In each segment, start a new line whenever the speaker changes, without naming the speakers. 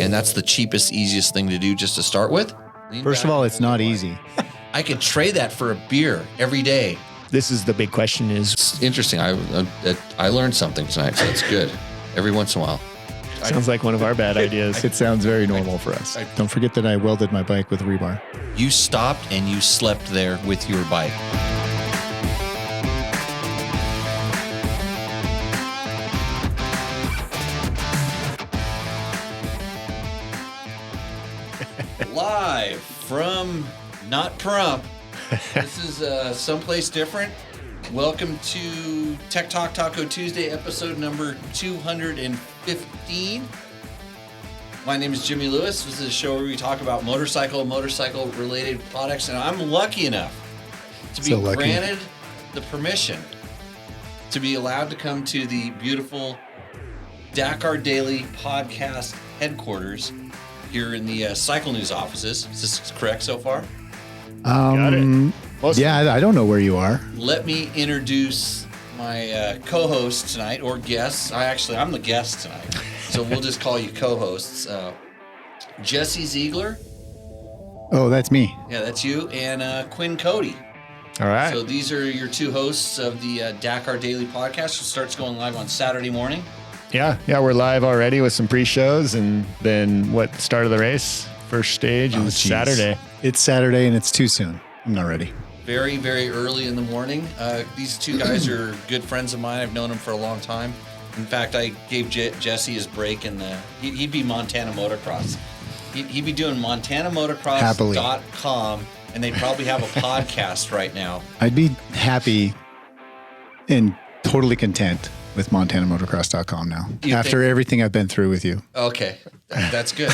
and that's the cheapest, easiest thing to do just to start with.
First of all, it's not easy.
I could trade that for a beer every day.
This is the big question is.
It's interesting. I learned something tonight, so it's good. Every once in a while.
Sounds like one of our bad ideas.
It sounds very normal for us. Don't forget that I welded my bike with rebar.
You stopped and you slept there with your bike. Live from Not Prump. This is someplace different. Welcome to Tech Talk Taco Tuesday, episode number 215. My name is Jimmy Lewis. This is a show where we talk about motorcycle-related products, and I'm lucky enough to be granted the permission to be allowed to come to the beautiful Dakar Daily Podcast headquarters here in the Cycle News offices. Is this correct so far?
Got it.
Yeah, I don't know where you are.
Let me introduce my co-host tonight, or guests. I'm the guest tonight, so we'll just call you co-hosts. Jesse Ziegler.
Oh, that's me.
Yeah, that's you. And Quinn Cody.
All right.
So these are your two hosts of the Dakar Daily Podcast, which starts going live on Saturday morning.
Yeah, we're live already with some pre-shows, and then start of the race, first stage is Saturday.
It's Saturday and it's too soon. I'm not ready.
Very, very early in the morning. These two guys are good friends of mine. I've known them for a long time. In fact, I gave Jesse his break in he'd be Montana Motocross. He'd be doing montanamotocross.com, and they'd probably have a podcast right now.
I'd be happy and totally content with montanamotocross.com now. After everything I've been through with you.
Okay, that's good.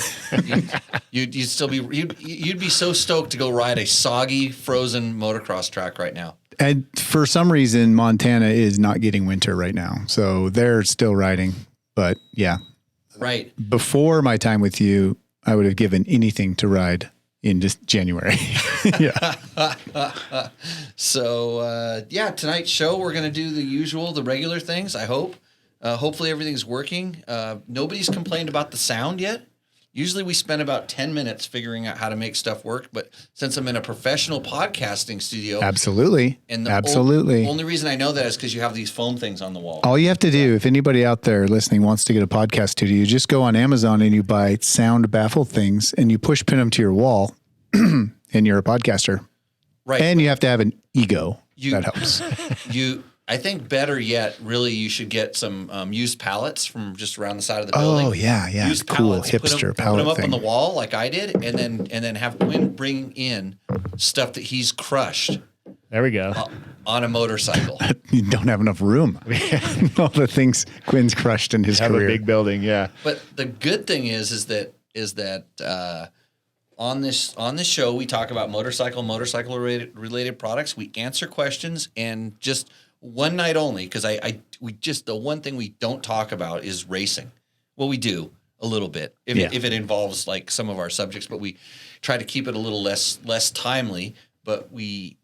You'd still be you'd be so stoked to go ride a soggy, frozen motocross track right now.
And for some reason, Montana is not getting winter right now, so they're still riding. But yeah,
right.
Before my time with you, I would have given anything to ride in just January. Yeah.
So, tonight's show, we're going to do the regular things, I hope. Hopefully everything's working. Nobody's complained about the sound yet. Usually we spend about 10 minutes figuring out how to make stuff work, but since I'm in a professional podcasting studio.
Absolutely.
And the only reason I know that is because you have these foam things on the wall.
All you have to do, if anybody out there listening wants to get a podcast studio, you just go on Amazon and you buy sound baffle things and you push pin them to your wall and you're a podcaster.
Right.
And you have to have an ego. That helps.
I think better yet, really, you should get some used pallets from just around the side of the building.
Oh, yeah.
Used
cool
pallets,
hipster pallet
thing. Put them up
thing.
on the wall like I did, and then have Quinn bring in stuff that he's crushed.
There we go.
On a motorcycle.
You don't have enough room. All the things Quinn's crushed in his career.
Have a big building, yeah.
But the good thing is that on this show we talk about motorcycle related products. We answer questions, and just one night only, because the one thing we don't talk about is racing. Well, we do a little bit if it involves like some of our subjects, but we try to keep it a little less timely. But we,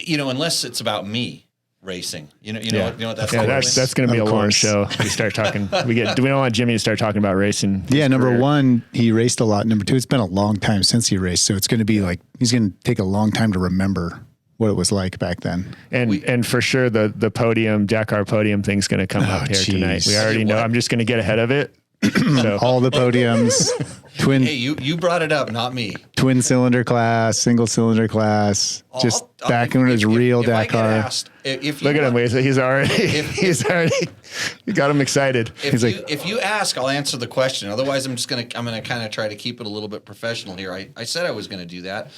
unless it's about me racing, you know what that's like.
That's going to be a long show. We start talking. We don't want Jimmy to start talking about racing.
Yeah, number one, he raced a lot. Number two, it's been a long time since he raced, so it's going to be like he's going to take a long time to remember what it was like back then.
And for sure, the Dakar podium thing's going to come up here tonight. We already know. I'm just going to get ahead of it. So.
All the podiums, twin.
Hey, you brought it up, not me.
Twin cylinder class, single cylinder class. Back when it was real Dakar.
Look
at him, he's already you got him excited.
If you ask, I'll answer the question. Otherwise, I'm gonna kind of try to keep it a little bit professional here. I said I was going to do that,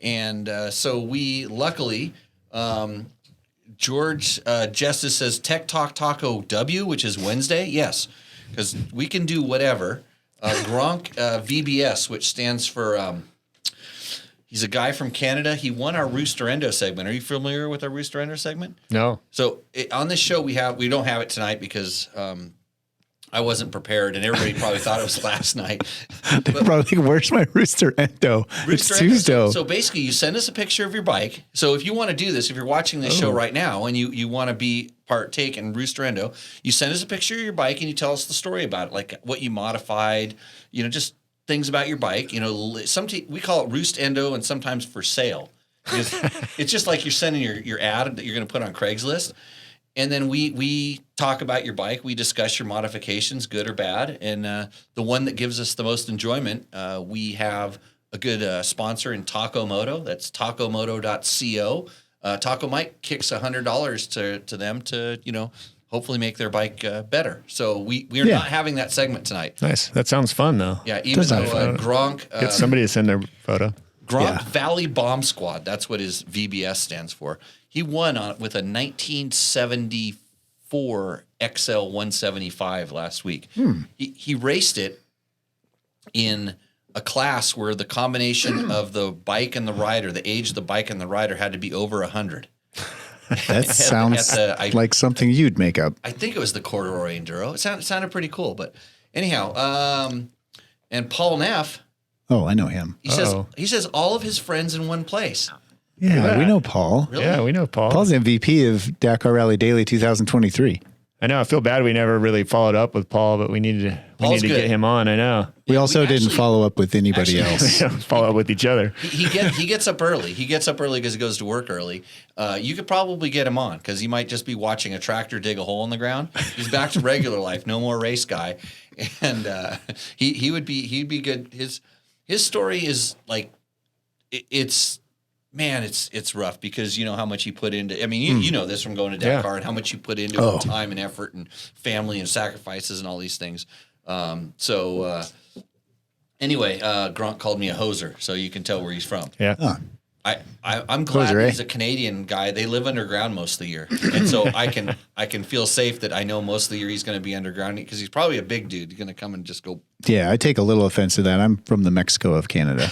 and so we luckily. George Justice says Tech Talk Taco W, which is Wednesday. Yes, because we can do whatever. Gronk VBS, which stands for he's a guy from Canada. He won our Roosterendo segment. Are you familiar with our Roosterendo segment?
No.
So on this show we don't have it tonight because I wasn't prepared, and everybody probably thought it was last night.
They're probably like, where's my Roosterendo? It's Tuesday.
So basically, you send us a picture of your bike. So if you want to do this, if you're watching this show right now and you want to be partake in Rooster Endo, you send us a picture of your bike and you tell us the story about it, like what you modified, just things about your bike. We call it Roost Endo and sometimes for sale. It's just like you're sending your ad that you're going to put on Craigslist. And then we talk about your bike. We discuss your modifications, good or bad. And the one that gives us the most enjoyment, we have a good sponsor in Taco Moto. That's tacomoto.co. Taco Mike kicks $100 to them to, hopefully make their bike better. So we are not having that segment tonight.
Nice. That sounds fun, though.
Yeah, even though Gronk...
Get somebody to send their photo.
Gronk Valley Bomb Squad, that's what his VBS stands for. He won with a 1974 XL 175 last week. He raced it in a class where the combination of the bike and the rider, the age of the bike and the rider had to be over 100.
That sounds like something you'd make up.
I think it was the Corduroy Enduro. It sounded pretty cool. But anyhow, and Paul Neff.
Oh, I know him.
He says all of his friends in one place.
Yeah, we know Paul.
Really? Yeah, we know Paul.
Paul's MVP of Dakar Rally Daily 2023.
I know. I feel bad we never really followed up with Paul, but we needed to get him on. I know.
We also didn't follow up with anybody else.
Follow up with each other.
He gets up early. He gets up early because he goes to work early. You could probably get him on because he might just be watching a tractor dig a hole in the ground. He's back to regular life. No more race guy, and he'd be good. His story is like it's rough because you know how much he put into. I mean, you know this from going to Dakar and how much you put into it, time and effort and family and sacrifices and all these things. Anyway, Gronk called me a hoser, so you can tell where he's from.
Yeah.
I'm glad he's a Canadian guy. They live underground most of the year, and so I can feel safe that I know most of the year he's going to be underground because he's probably a big dude. He's going to come and just go.
Yeah, I take a little offense to that. I'm from the Mexico of Canada.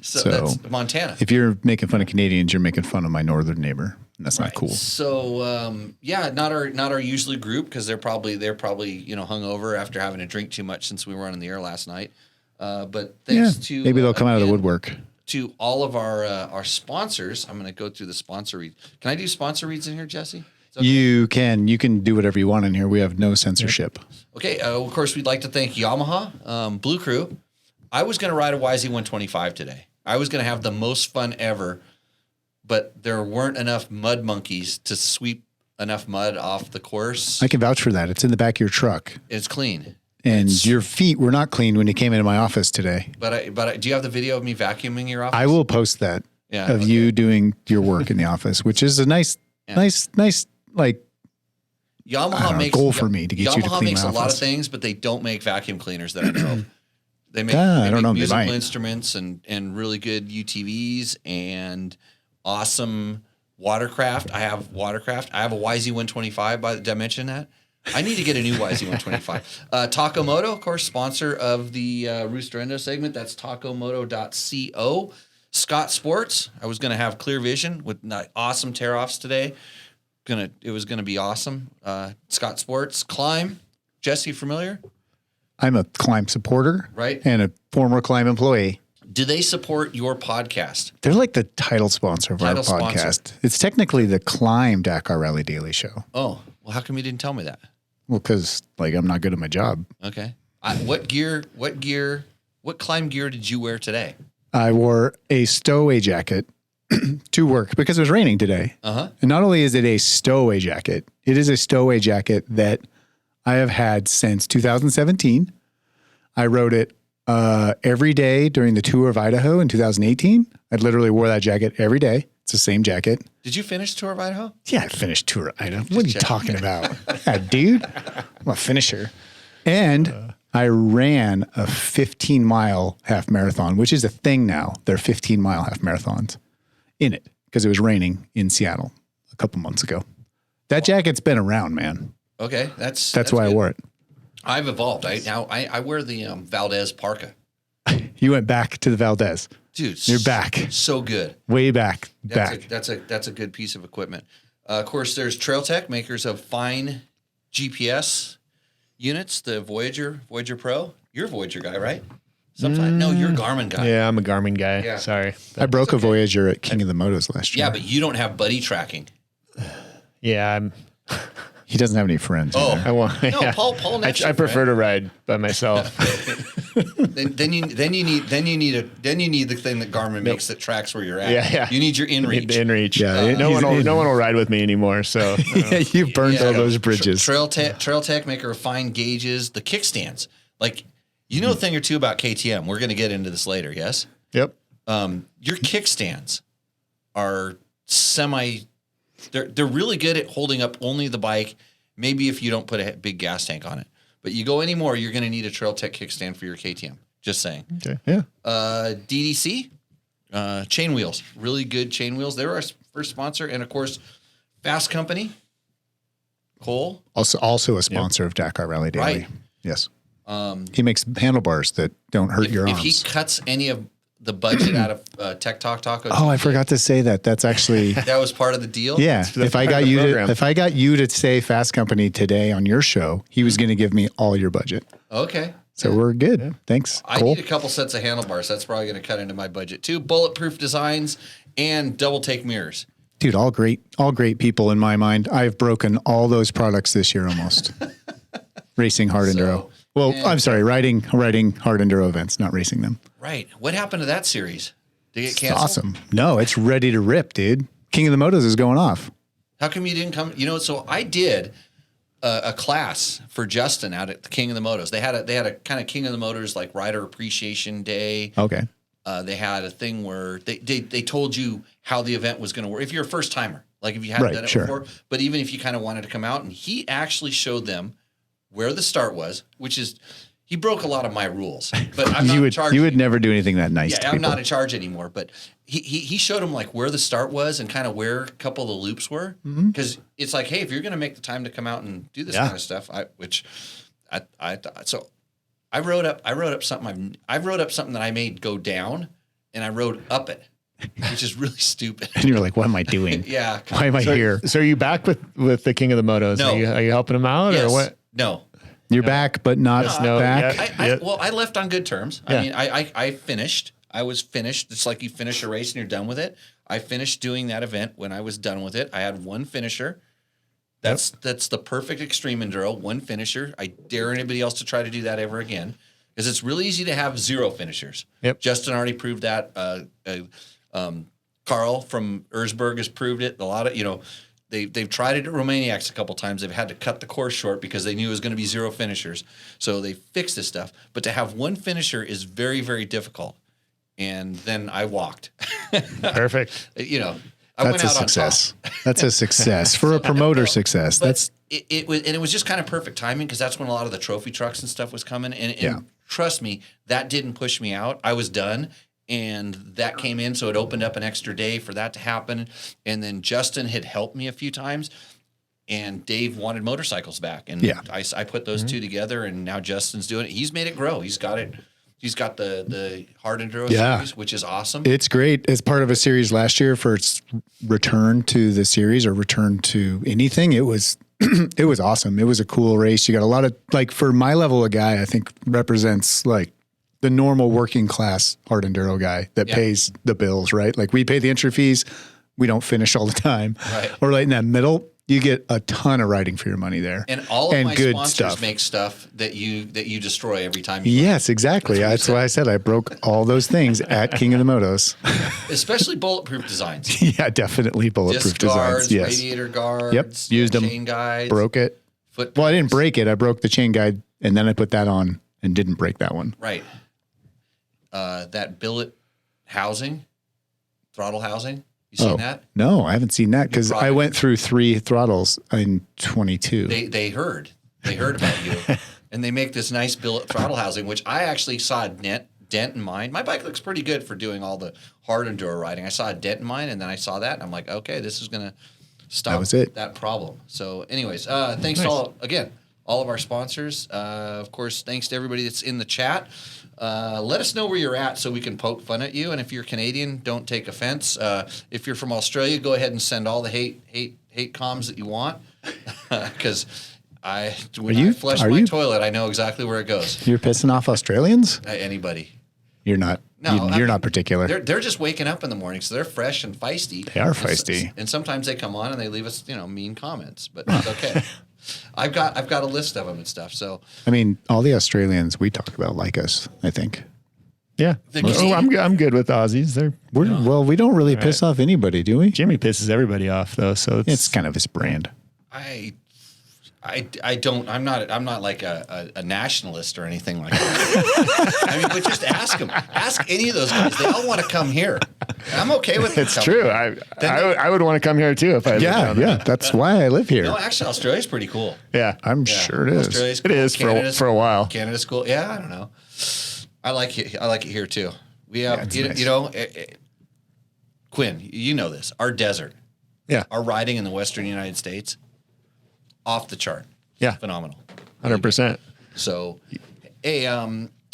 So that's Montana.
If you're making fun of Canadians, you're making fun of my northern neighbor. And that's not cool.
So not our usually group because they're probably hungover after having a drink too much since we were on the air last night. But thanks to
maybe they'll come out of the woodwork.
To all of our sponsors, I'm going to go through the sponsor read. Can I do sponsor reads in here, Jesse?
Okay. You can do whatever you want in here. We have no censorship.
Okay. Of course, we'd like to thank Yamaha, Blue Crew. I was going to ride a YZ125 today. I was going to have the most fun ever, but there weren't enough mud monkeys to sweep enough mud off the course.
I can vouch for that. It's in the back of your truck.
It's clean.
And your feet were not clean when you came into my office today.
But do you have the video of me vacuuming your office?
I will post that you doing your work in the office, which is a nice like
Yamaha makes
goal for me to get you to clean my office. Yamaha
makes a lot of things, but they don't make vacuum cleaners that I know of. They make, musical instruments and really good UTVs and awesome watercraft. I have watercraft. I have a YZ125. Did I mention that? I need to get a new YZ125. Taco Moto, of course, sponsor of the Rooster Endo segment. That's tacomoto.co. Scott Sports. I was going to have clear vision with awesome tear-offs today. It was going to be awesome. Scott Sports. Climb. Jesse, familiar?
I'm a Climb supporter,
right,
and a former Climb employee.
Do they support your podcast?
They're like the title sponsor of our podcast. It's technically the Climb Dakar Rally Daily Show.
Oh, well, how come you didn't tell me that?
Well, because I'm not good at my job.
Okay. What Climb gear did you wear today?
I wore a stowaway jacket to work because it was raining today.
Uh-huh.
And not only is it a stowaway jacket, it is a stowaway jacket that I have had since 2017. I rode it every day during the tour of Idaho in 2018. I literally wore that jacket every day. It's the same jacket.
Did you finish Tour of Idaho?
Yeah, I finished Tour of Idaho. What are you talking about? Yeah, dude, I'm a finisher. And I ran a 15-mile half marathon, which is a thing now. There are 15-mile half marathons in it because it was raining in Seattle a couple months ago. That jacket's been around, man.
Okay, that's
why
good.
I wore it.
I've evolved. I wear the Valdez parka.
You went back to the Valdez,
dude.
You're back.
So good.
Way back.
That's a good piece of equipment. Of course, there's Trail Tech, makers of fine GPS units. The Voyager Pro. You're a Voyager guy, right? Sometimes. No, you're a Garmin guy.
Yeah, I'm a Garmin guy. Yeah. Sorry.
I broke a Voyager at King of the Motos last year.
Yeah, but you don't have buddy tracking.
Yeah,
He doesn't have any friends.
Oh,
I want.
no,
Yeah.
Paul.
I prefer to ride by myself.
then you need the thing that Garmin makes that tracks where you're at.
Yeah.
You need your inReach.
The inReach.
Yeah,
no one will ride with me anymore. So
Yeah, you burned all those bridges.
Trail Tech, maker of fine gauges, the kickstands. Like, you know a thing or two about KTM. We're going to get into this later. Yes.
Yep.
Your kickstands are They're really good at holding up only the bike. Maybe if you don't put a big gas tank on it, but you go anymore, you're going to need a Trail Tech kickstand for your KTM. Just saying.
Okay. Yeah.
DDC, chain wheels, really good chain wheels. They're our first sponsor, and of course, Fasst Company. Cole,
Also a sponsor of Dakar Rally Daily.
Right.
Yes. He makes handlebars that don't hurt your arms.
If he cuts any of the budget out of Tech Talk Tacos,
I forgot to say that. That's actually
that was part of the deal.
yeah. If I got you to say Fasst Company today on your show, he was going to give me all your budget.
Okay.
So we're good. Yeah. Thanks.
I
Cole.
need a couple sets of handlebars. That's probably going to cut into my budget too. Bulletproof designs and double take mirrors.
Dude, all great people in my mind. I've broken all those products this year almost. Racing hard enduro. Well, I'm sorry, riding hard enduro events, not racing them.
Right. What happened to that series? Did it get
It's
canceled?
awesome. No, it's ready to rip, dude. King of the Motos is going off.
How come you didn't come? So I did a class for Justin out at the King of the Motos. They had a kind of King of the Motors like rider appreciation day.
Okay.
They had a thing where they told you how the event was going to work. If you're a first timer, like if you hadn't done it before, but even if you kind of wanted to come out, and he actually showed them where the start was, which is, he broke a lot of my rules, but I'm not in charge.
You would never do anything that nice to
I'm
people.
not in charge anymore, but he showed them like where the start was and kind of where a couple of the loops were. Because it's like, hey, if you're going to make the time to come out and do this kind of stuff, so I wrote up something that I made go down, and I wrote up it, which is really stupid.
And you're like, what am I doing?
Yeah.
Why am I here?
So are you back with the King of the Motos?
No.
Are you helping him out or what?
No.
You're back, but not back.
I left on good terms.
Yeah.
I mean, I finished. I was finished. It's like you finish a race and you're done with it. I finished doing that event when I was done with it. I had one finisher. That's the perfect extreme enduro, one finisher. I dare anybody else to try to do that ever again, because it's really easy to have zero finishers.
Yep.
Justin already proved that. Carl from Erzberg has proved it. A lot of, they've tried it at Romaniacs a couple times. They've had to cut the course short because they knew it was going to be zero finishers. So they fixed this stuff. But to have one finisher is very, very difficult. And then I walked.
Perfect.
I went
That's a
out
success.
on top.
That's a success for a promoter success.
But it was just kind of perfect timing, because that's when a lot of the trophy trucks and stuff was coming. And trust me, that didn't push me out. I was done. And that came in, so it opened up an extra day for that to happen. And then Justin had helped me a few times, and Dave wanted motorcycles back. And I put those two together, and now Justin's doing it. He's made it grow. He's got it. He's got the hard enduro series, which is awesome.
It's great. It's part of a series last year for its return to the series, or return to anything. It was it was awesome. It was a cool race. You got a lot of, like, for my level of guy, I think represents like the normal working class hard enduro guy that pays the bills, right? Like, we pay the entry fees. We don't finish all the time.
Right.
Or like in that middle, you get a ton of riding for your money there.
And all of my
good
sponsors
stuff.
make stuff that you destroy every time you
Yes, exactly. That's why I said I broke all those things at King of the Motos.
Especially bulletproof designs.
Yeah, definitely bulletproof
Disc guards,
designs. Yes.
radiator guards.
Yep. Used them.
Chain guides.
Broke it.
Foot
Well, I didn't
pegs.
break it. I broke the chain guide, and then I put that on and didn't break that one.
Right. That billet housing, throttle housing. You seen that?
No, I haven't seen that, because I
product.
went through 3 throttles in 22.
They heard about you, and they make this nice billet throttle housing, which I actually saw a dent in mine. My bike looks pretty good for doing all the hard enduro riding. I saw a dent in mine, and then I saw that, and I'm like, okay, this is gonna stop that problem. So, anyways, thanks to all of our sponsors. Of course, thanks to everybody that's in the chat. Let us know where you're at so we can poke fun at you. And if you're Canadian, don't take offense. If you're from Australia, go ahead and send all the hate comms that you want. Because when I flush my toilet, I know exactly where it goes.
You're pissing off Australians?
Anybody.
You're not.
No,
you're not particular.
They're just waking up in the morning, so they're fresh and feisty.
They are feisty.
And sometimes they come on and they leave us, mean comments, but it's okay. I've got a list of them and stuff. So
I mean, all the Australians we talk about like us, I think.
Yeah. I'm good with Aussies.
Well, we don't really piss off anybody, do we?
Jimmy pisses everybody off though, so
it's kind of his brand.
I don't. I'm not like a nationalist or anything like that. I mean, but just ask them. Ask any of those guys. They all want to come here. I'm okay with it.
It's true. I would want to come here too if I lived down there.
That's why I live here.
No, actually, Australia's pretty cool.
Yeah,
I'm sure it is.
Australia's cool.
It is for a while.
Canada's cool. Yeah, I don't know. I like it. I like it here too. We have,
nice.
Quinn. You know this. Our desert.
Yeah.
Our riding in the Western United States. Off the chart.
Yeah.
Phenomenal.
100%.
So, hey,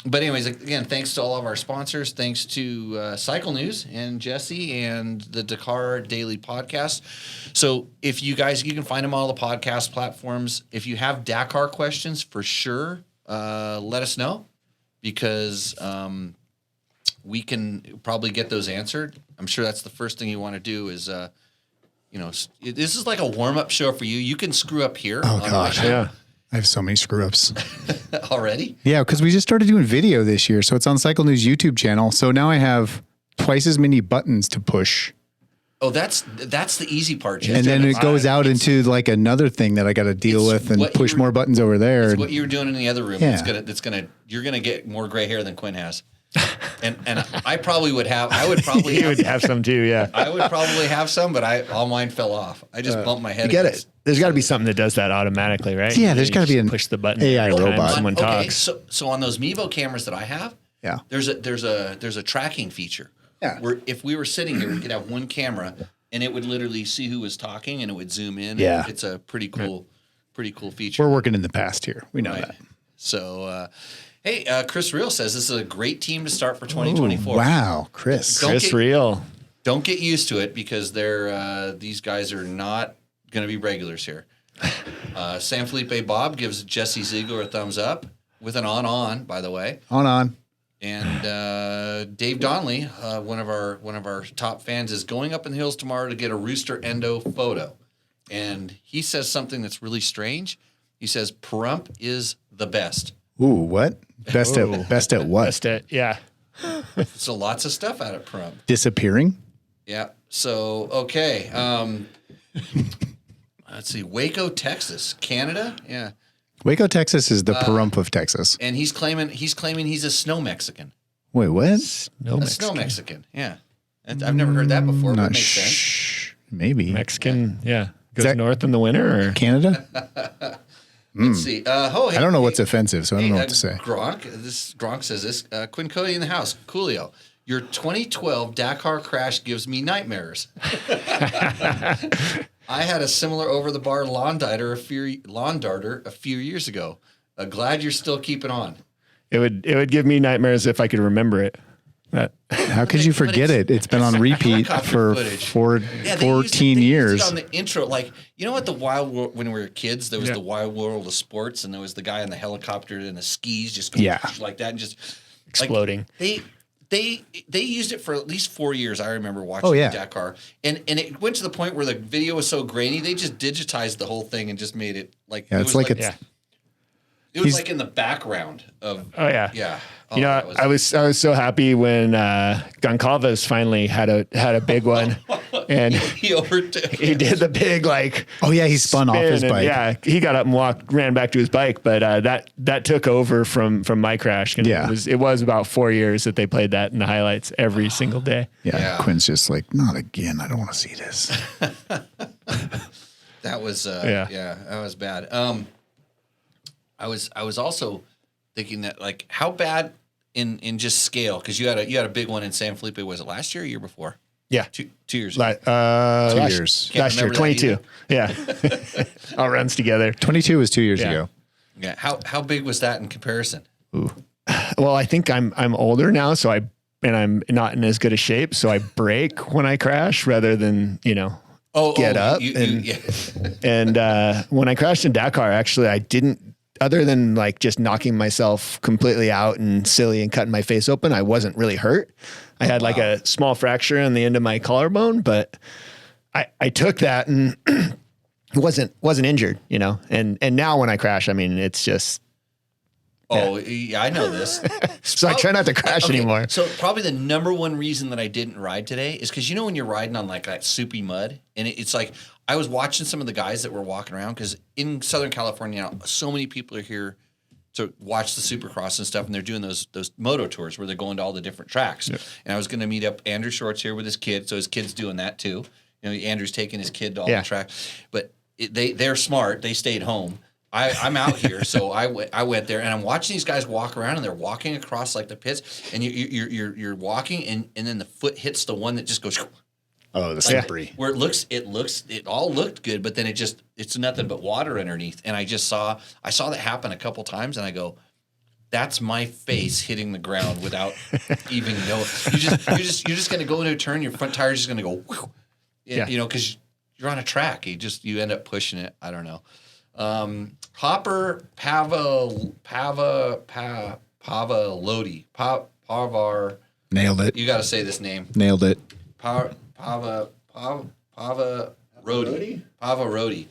but anyways, again, thanks to all of our sponsors. Thanks to Cycle News and Jesse and the Dakar Daily Podcast. So if you can find them on all the podcast platforms. If you have Dakar questions, for sure, let us know because we can probably get those answered. I'm sure that's the first thing you want to do is this is like a warm-up show for you. You can screw up here.
Oh, gosh.
Yeah.
I have so many screw-ups.
Already?
Yeah, because we just started doing video this year. So it's on Cycle News YouTube channel. So now I have twice as many buttons to push.
Oh, that's the easy part, Jess.
And then it goes out into like another thing that I got to deal with and push more buttons over there.
It's what you were doing in the other room.
Yeah.
You're gonna get more gray hair than Quinn has. And I probably would have. I would probably.
You would have some too, yeah.
I would probably have some, but all mine fell off. I just bumped my head.
You get it. There's got to be something that does that automatically, right?
Yeah, there's got to be an
push the button
AI robot.
Someone talks.
So on those Mevo cameras that I have,
yeah,
there's a tracking feature.
Yeah.
Where if we were sitting here, we could have one camera, and it would literally see who was talking, and it would zoom in.
Yeah.
It's a pretty cool feature.
We're working in the past here. We know that.
So. Hey, Chris Reel says this is a great team to start for 2024.
Ooh, wow, Chris.
Chris Reel.
Don't get used to it because these guys are not going to be regulars here. San Felipe Bob gives Jesse Ziegler a thumbs up with an on, by the way.
On.
And Dave Donnelly, one of our top fans, is going up in the hills tomorrow to get a Rooster Endo photo. And he says something that's really strange. He says, Pahrump is the best.
Ooh, what? Best at what?
Best at, yeah.
So lots of stuff out at Pahrump.
Disappearing?
Yeah. So, okay. Let's see. Waco, Texas. Canada? Yeah.
Waco, Texas is the Pahrump of Texas.
And he's claiming he's a snow Mexican.
Wait, what?
Snow Mexican. Yeah. And I've never heard that before, but it makes sense.
Maybe.
Mexican, yeah. Goes north in the winter or
Canada?
Let's see. Hey,
I don't know what's offensive, so I don't know what to say.
Gronk says this. Quinn Cody in the house. Coolio. Your 2012 Dakar crash gives me nightmares. I had a similar over-the-bar lawn darter a few years ago. Glad you're still keeping on.
It would give me nightmares if I could remember it.
How could you forget it? It's been on repeat for 14 years.
On the intro, like, you know what, the Wild World, when we were kids, there was the Wild World of Sports, and there was the guy in the helicopter and the skis just going like that and just
exploding.
Like, they used it for at least 4 years. I remember watching Dakar, and it went to the point where the video was so grainy, they just digitized the whole thing and just made it like
it was like
it was like in the background of.
Oh yeah,
yeah.
Oh, I was so happy when Goncalves finally had a big one, and
he overtook.
He did the big
he spun off his bike.
Yeah, he got up and ran back to his bike, but that took over from my crash. And it was about 4 years that they played that in the highlights every single day.
Yeah, Quinn's just like, not again. I don't want to see this.
That was that was bad. I was also thinking that, like, how bad in just scale, because you had a big one in San Felipe. Was it last year or year before?
Yeah,
2 years ago.
2 years.
Last year, 22. Yeah, all runs together.
22 was 2 years ago.
Yeah. How big was that in comparison?
Ooh.
Well, I think I'm older now, so I'm not in as good a shape, so I brake when I crash rather than get up. And when I crashed in Dakar, actually, I didn't other than like just knocking myself completely out and silly and cutting my face open, I wasn't really hurt. I had like a small fracture on the end of my collarbone, but I took that and wasn't injured, you know? And now when I crash, I mean, it's just,
oh, yeah, I know this.
so I try not to crash anymore.
So probably the number one reason that I didn't ride today is because, you know, when you're riding on like that soupy mud, and it's like, I was watching some of the guys that were walking around, because in Southern California now, so many people are here to watch the Supercross and stuff, and they're doing those moto tours where they're going to all the different tracks. Yeah. And I was going to meet up Andrew Shorts here with his kid, so his kid's doing that too. You know, Andrew's taking his kid to all the track, but they're smart. They stayed home. I'm out here, so I went there, and I'm watching these guys walk around, and they're walking across like the pits, and you're walking, and then the foot hits the one that just goes.
Oh, the slippery.
Where it all looked good, but then it's nothing but water underneath. And I saw that happen a couple times, and I go, that's my face hitting the ground without even knowing. You're just going to go into a turn. Your front tire is just going to go, whew, you know, because you're on a track. You end up pushing it. I don't know. Hopper Pavar.
Nailed it.
You got to say this name.
Nailed it.
Pavaroti.
Pavaroti.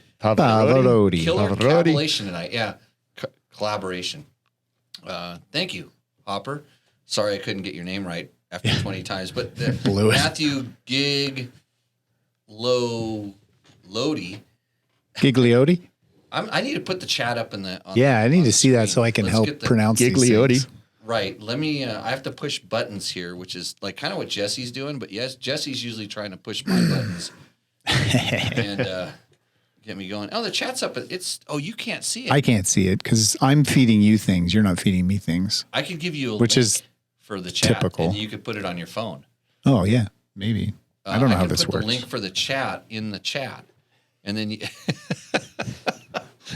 Killer collaboration tonight. Yeah. Collaboration. Thank you, Hopper. Sorry I couldn't get your name right after 20 times, but Matthew Lodi.
Gigliotti?
I need to put the chat up in the.
I need to see that so I can help pronounce
Gigliotti.
these things.
Right. Let me. I have to push buttons here, which is like kind of what Jesse's doing. But yes, Jesse's usually trying to push my buttons and get me going. Oh, the chat's up. You can't see it.
I can't see it because I'm feeding you things. You're not feeding me things.
I could give you a
which
link
is
for the chat,
typical.
and you could put it on your phone.
Oh yeah, maybe. I don't know how this
works.
works.
The link for the chat in the chat, and then.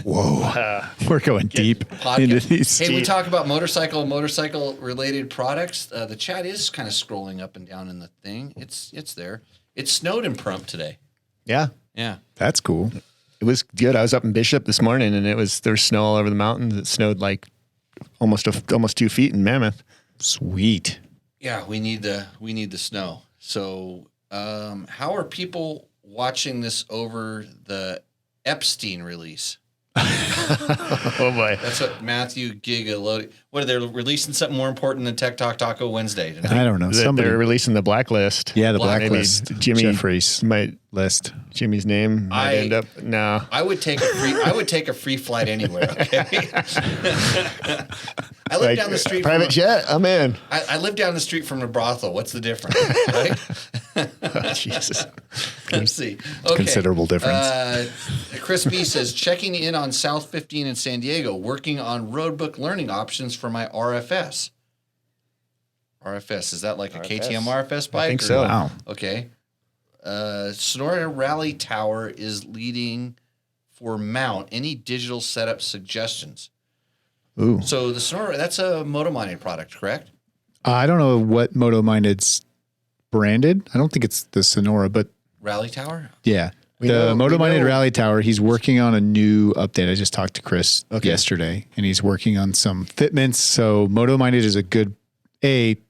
Whoa, we're going deep into these.
Hey, we talk about motorcycle-related products. The chat is kind of scrolling up and down in the thing. It's there. It snowed in Prump today.
Yeah.
That's cool.
It was good. I was up in Bishop this morning, and there was snow all over the mountains. It snowed like almost 2 feet in Mammoth.
Sweet.
Yeah, we need the snow. So, how are people watching this over the Epstein release?
Oh boy,
that's what Matthew Gigalodi. What are they releasing? Something more important than Tech Talk Taco Wednesday tonight?
I don't know.
They're releasing the blacklist.
Yeah, the blacklist.
Jimmy
Jeffries
might
list.
Jimmy's name might end up. No,
I would take a free flight anywhere. Okay. I live down the street.
Private jet. I'm in.
I live down the street from a brothel. What's the difference, right?
Oh, Jesus.
Let's see. Okay.
Considerable difference.
Chris B says, checking in on South 15 in San Diego, working on roadbook learning options for my RFS. RFS, is that like a KTM RFS bike?
I think so.
Wow.
Okay. Sonora Rally Tower is leading for mount. Any digital setup suggestions?
Ooh.
So the Sonora, that's a Moto Minded product, correct?
I don't know what Moto Minded's branded. I don't think it's the Sonora, but
Rally Tower?
Yeah. The Moto Minded Rally Tower, he's working on a new update. I just talked to Chris yesterday, and he's working on some fitments. So Moto Minded is a good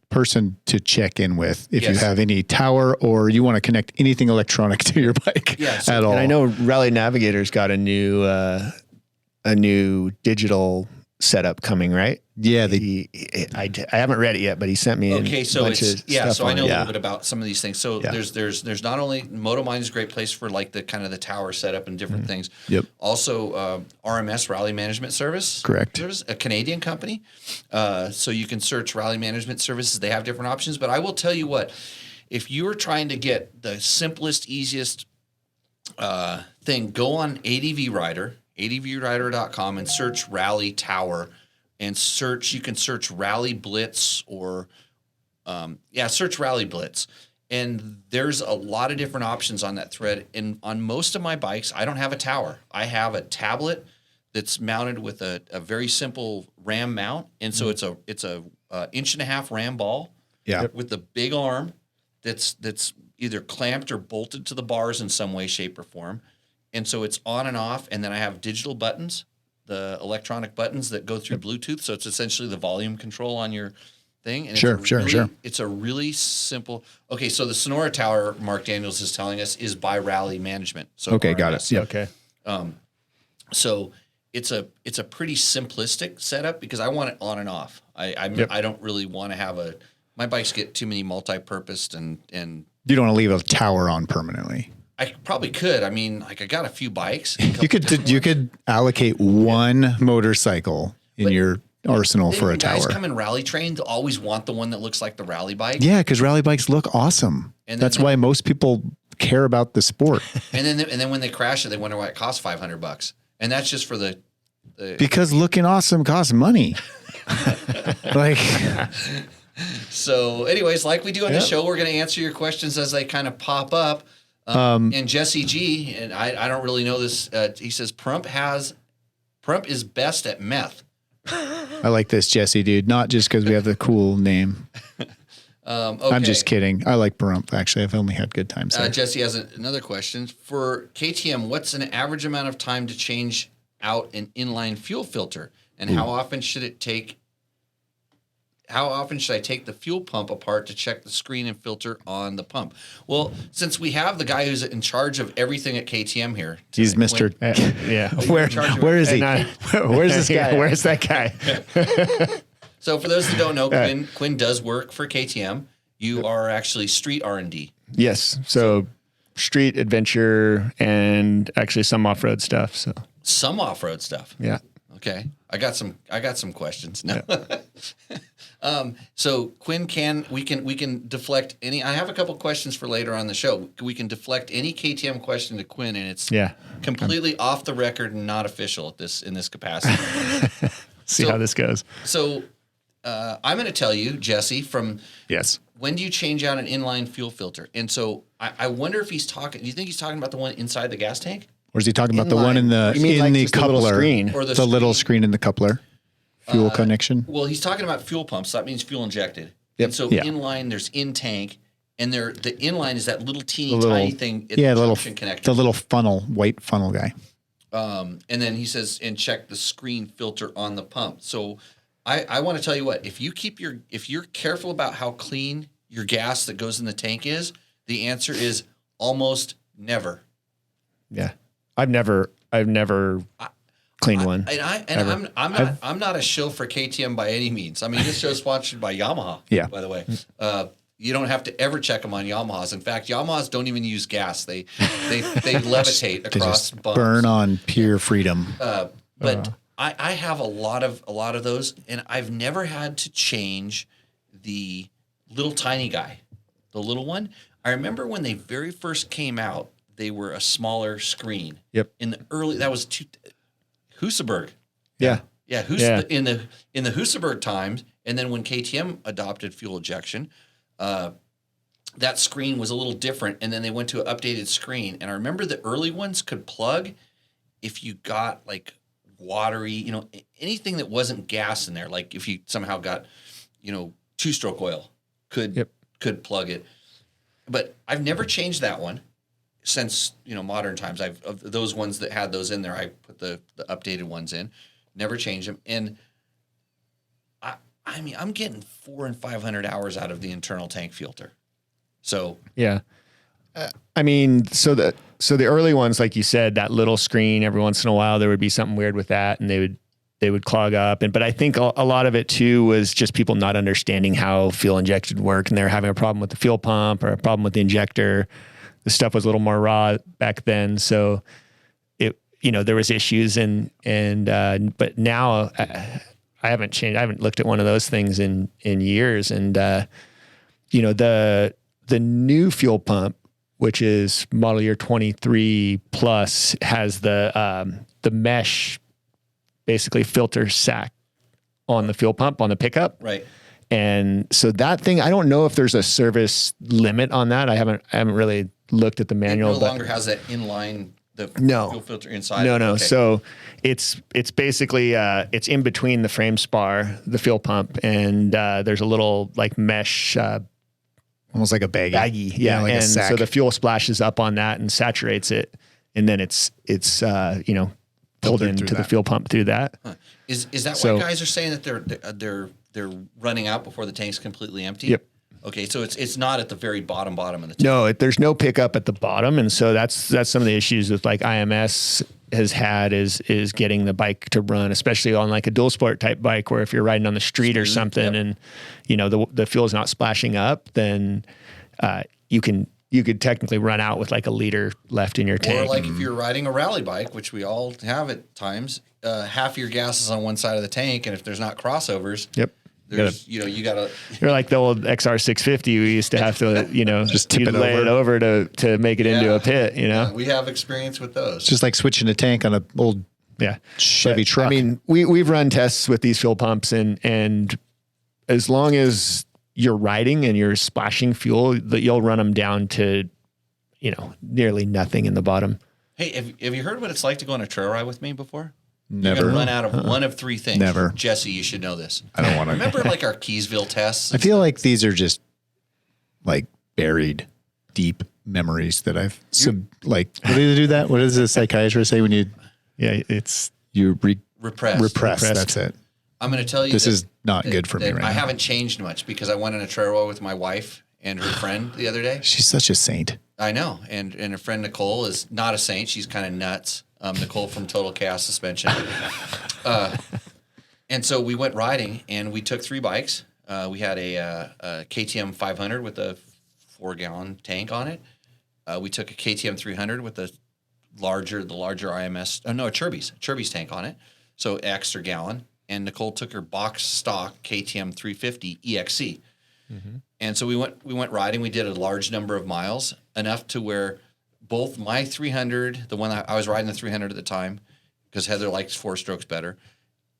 person to check in with if you have any tower or you want to connect anything electronic to your bike at all.
And I know Rally Navigator's got a new digital setup coming, right?
Yeah,
I haven't read it yet, but he sent me
so I know a little bit about some of these things. So there's not only Moto Mind is a great place for like the kind of the tower setup and different things.
Yep.
Also, RMS Rally Management Service.
Correct.
There's a Canadian company, so you can search Rally Management Services. They have different options, but I will tell you what, if you are trying to get the simplest, easiest thing, go on ADV Rider. advrider.com and search Rally Tower and you can search Rally Blitz or search Rally Blitz. And there's a lot of different options on that thread. And on most of my bikes, I don't have a tower. I have a tablet that's mounted with a very simple RAM mount. And so it's a 1.5-inch RAM ball with a big arm that's either clamped or bolted to the bars in some way, shape, or form. And so it's on and off, and then I have digital buttons the electronic buttons that go through Bluetooth. So it's essentially the volume control on your thing. And
Sure.
It's a really simple. Okay, so the Sonora Tower, Mark Daniels is telling us, is by Rally Management. So
Okay, got it.
RMS.
Yeah.
Okay.
So it's a pretty simplistic setup because I want it on and off. I don't really want to have my bikes get too many multi-purposed and
You don't want to leave a tower on permanently.
I probably could. I mean, like I got a few bikes.
You could allocate one motorcycle in your arsenal for a
when guys
tower.
come in rally trained, they'll always want the one that looks like the rally bike.
Yeah, because rally bikes look awesome.
And
that's why most people care about the sport.
And then when they crash it, they wonder why it costs $500. And that's just for the
because looking awesome costs money. Like,
so anyways, like we do on the show, we're going to answer your questions as they kind of pop up. And Jesse G, and I don't really know this. He says Prump is best at meth.
I like this Jesse dude, not just because we have the cool name.
Okay.
I'm just kidding. I like Brump. Actually, I've only had good times there.
Jesse has another question for KTM. What's an average amount of time to change out an inline fuel filter, and how often should I take the fuel pump apart to check the screen and filter on the pump? Well, since we have the guy who's in charge of everything at KTM here,
He's Mr. Where is he? Where's this guy?
Where's that guy?
So for those that don't know, Quinn does work for KTM. You are actually street R&D.
Yes. So street adventure and actually some off-road stuff. So
some off-road stuff.
Yeah.
Okay. I got some questions now. So Quinn, we can deflect any. I have a couple questions for later on the show. We can deflect any KTM question to Quinn, and it's completely off the record and not official in this capacity.
See how this goes.
So I'm going to tell you, Jesse,
yes.
When do you change out an inline fuel filter? And so I wonder if he's talking. Do you think he's talking about the one inside the gas tank?
Or is he talking about the one in the coupler,
little screen.
Or
the little screen in the coupler? Fuel connection?
Well, he's talking about fuel pumps. So that means fuel injected.
Yep.
And so inline, there's in tank, and the inline is that little tiny thing. The connector.
The little funnel, white funnel guy.
And then he says, and check the screen filter on the pump. So I want to tell you what, if you're careful about how clean your gas that goes in the tank is, the answer is almost never.
Yeah. I've never cleaned one.
I'm not a shill for KTM by any means. I mean, this show's sponsored by Yamaha.
Yeah.
By the way, you don't have to ever check them on Yamahas. In fact, Yamahas don't even use gas. They levitate across bumps.
Burn on pure freedom.
But I have a lot of those, and I've never had to change the little tiny guy, the little one. I remember when they very first came out, they were a smaller screen.
Yep.
In the early, that was Husaberg.
Yeah.
Yeah. In the Husaberg times, and then when KTM adopted fuel injection, that screen was a little different, and then they went to an updated screen. And I remember the early ones could plug if you got like watery, anything that wasn't gas in there. Like if you somehow got, two-stroke oil, could plug it. But I've never changed that one since modern times. Of those ones that had those in there, I put the updated ones in. Never changed them, and I mean I'm getting 400 and 500 hours out of the internal tank filter. So
yeah, I mean, so the early ones, like you said, that little screen. Every once in a while, there would be something weird with that, and they would clog up. But I think a lot of it too was just people not understanding how fuel injected work, and they're having a problem with the fuel pump or a problem with the injector. The stuff was a little more raw back then, so there was issues, but now I haven't changed. I haven't looked at one of those things in years, and the new fuel pump, which is model year 23 plus, has the mesh basically filter sack on the fuel pump on the pickup,
right.
And so that thing, I don't know if there's a service limit on that. I haven't really looked at the manual.
It no longer has that inline fuel filter inside.
No.
Okay.
So it's basically it's in between the frame spar, the fuel pump, and there's a little like mesh,
almost like a baggie.
Yeah,
like
and
a sack.
so the fuel splashes up on that and saturates it, and then it's pulled into the fuel pump through that.
Huh. Is that why guys are saying that they're running out before the tank's completely empty?
Yep.
Okay, so it's not at the very bottom of the tank.
No, there's no pickup at the bottom, and so that's some of the issues with like IMS has had is getting the bike to run, especially on like a dual sport type bike, where if you're riding on the street or something, and the fuel's not splashing up, then you could technically run out with like a liter left in your tank.
Or like if you're riding a rally bike, which we all have at times, half your gas is on one side of the tank, and if there's not crossovers, you gotta. You're
like the old XR650. We used to have to,
just tip it
over to make it into a pit.
Yeah, we have experience with those.
It's just like switching a tank on an old Chevy truck.
I mean, we've run tests with these fuel pumps, and as long as you're riding and you're splashing fuel, that you'll run them down to, nearly nothing in the bottom.
Hey, have you heard what it's like to go on a trail ride with me before?
Never.
You're gonna run out of one of three things.
Never.
Jesse, you should know this.
I don't want to.
Remember like our Keysville tests?
I feel like these are just like buried deep memories that I've what do they do that? What does the psychiatrist say when you repress? That's it.
I'm going to tell you
this is not good for me right now.
I haven't changed much because I went on a trail ride with my wife and her friend the other day.
She's such a saint.
I know. And her friend Nicole is not a saint. She's kind of nuts. Nicole from Total Chaos Suspension. And so we went riding and we took 3 bikes. We had a KTM 500 with a 4-gallon tank on it. We took a KTM 300 with the larger IMS. Oh, no, a Chirby's tank on it. So extra gallon. And Nicole took her box stock KTM 350 EXC. Mm-hmm. And so we went riding. We did a large number of miles, enough to where both my 300, the one I was riding the 300 at the time, because Heather likes 4 strokes better,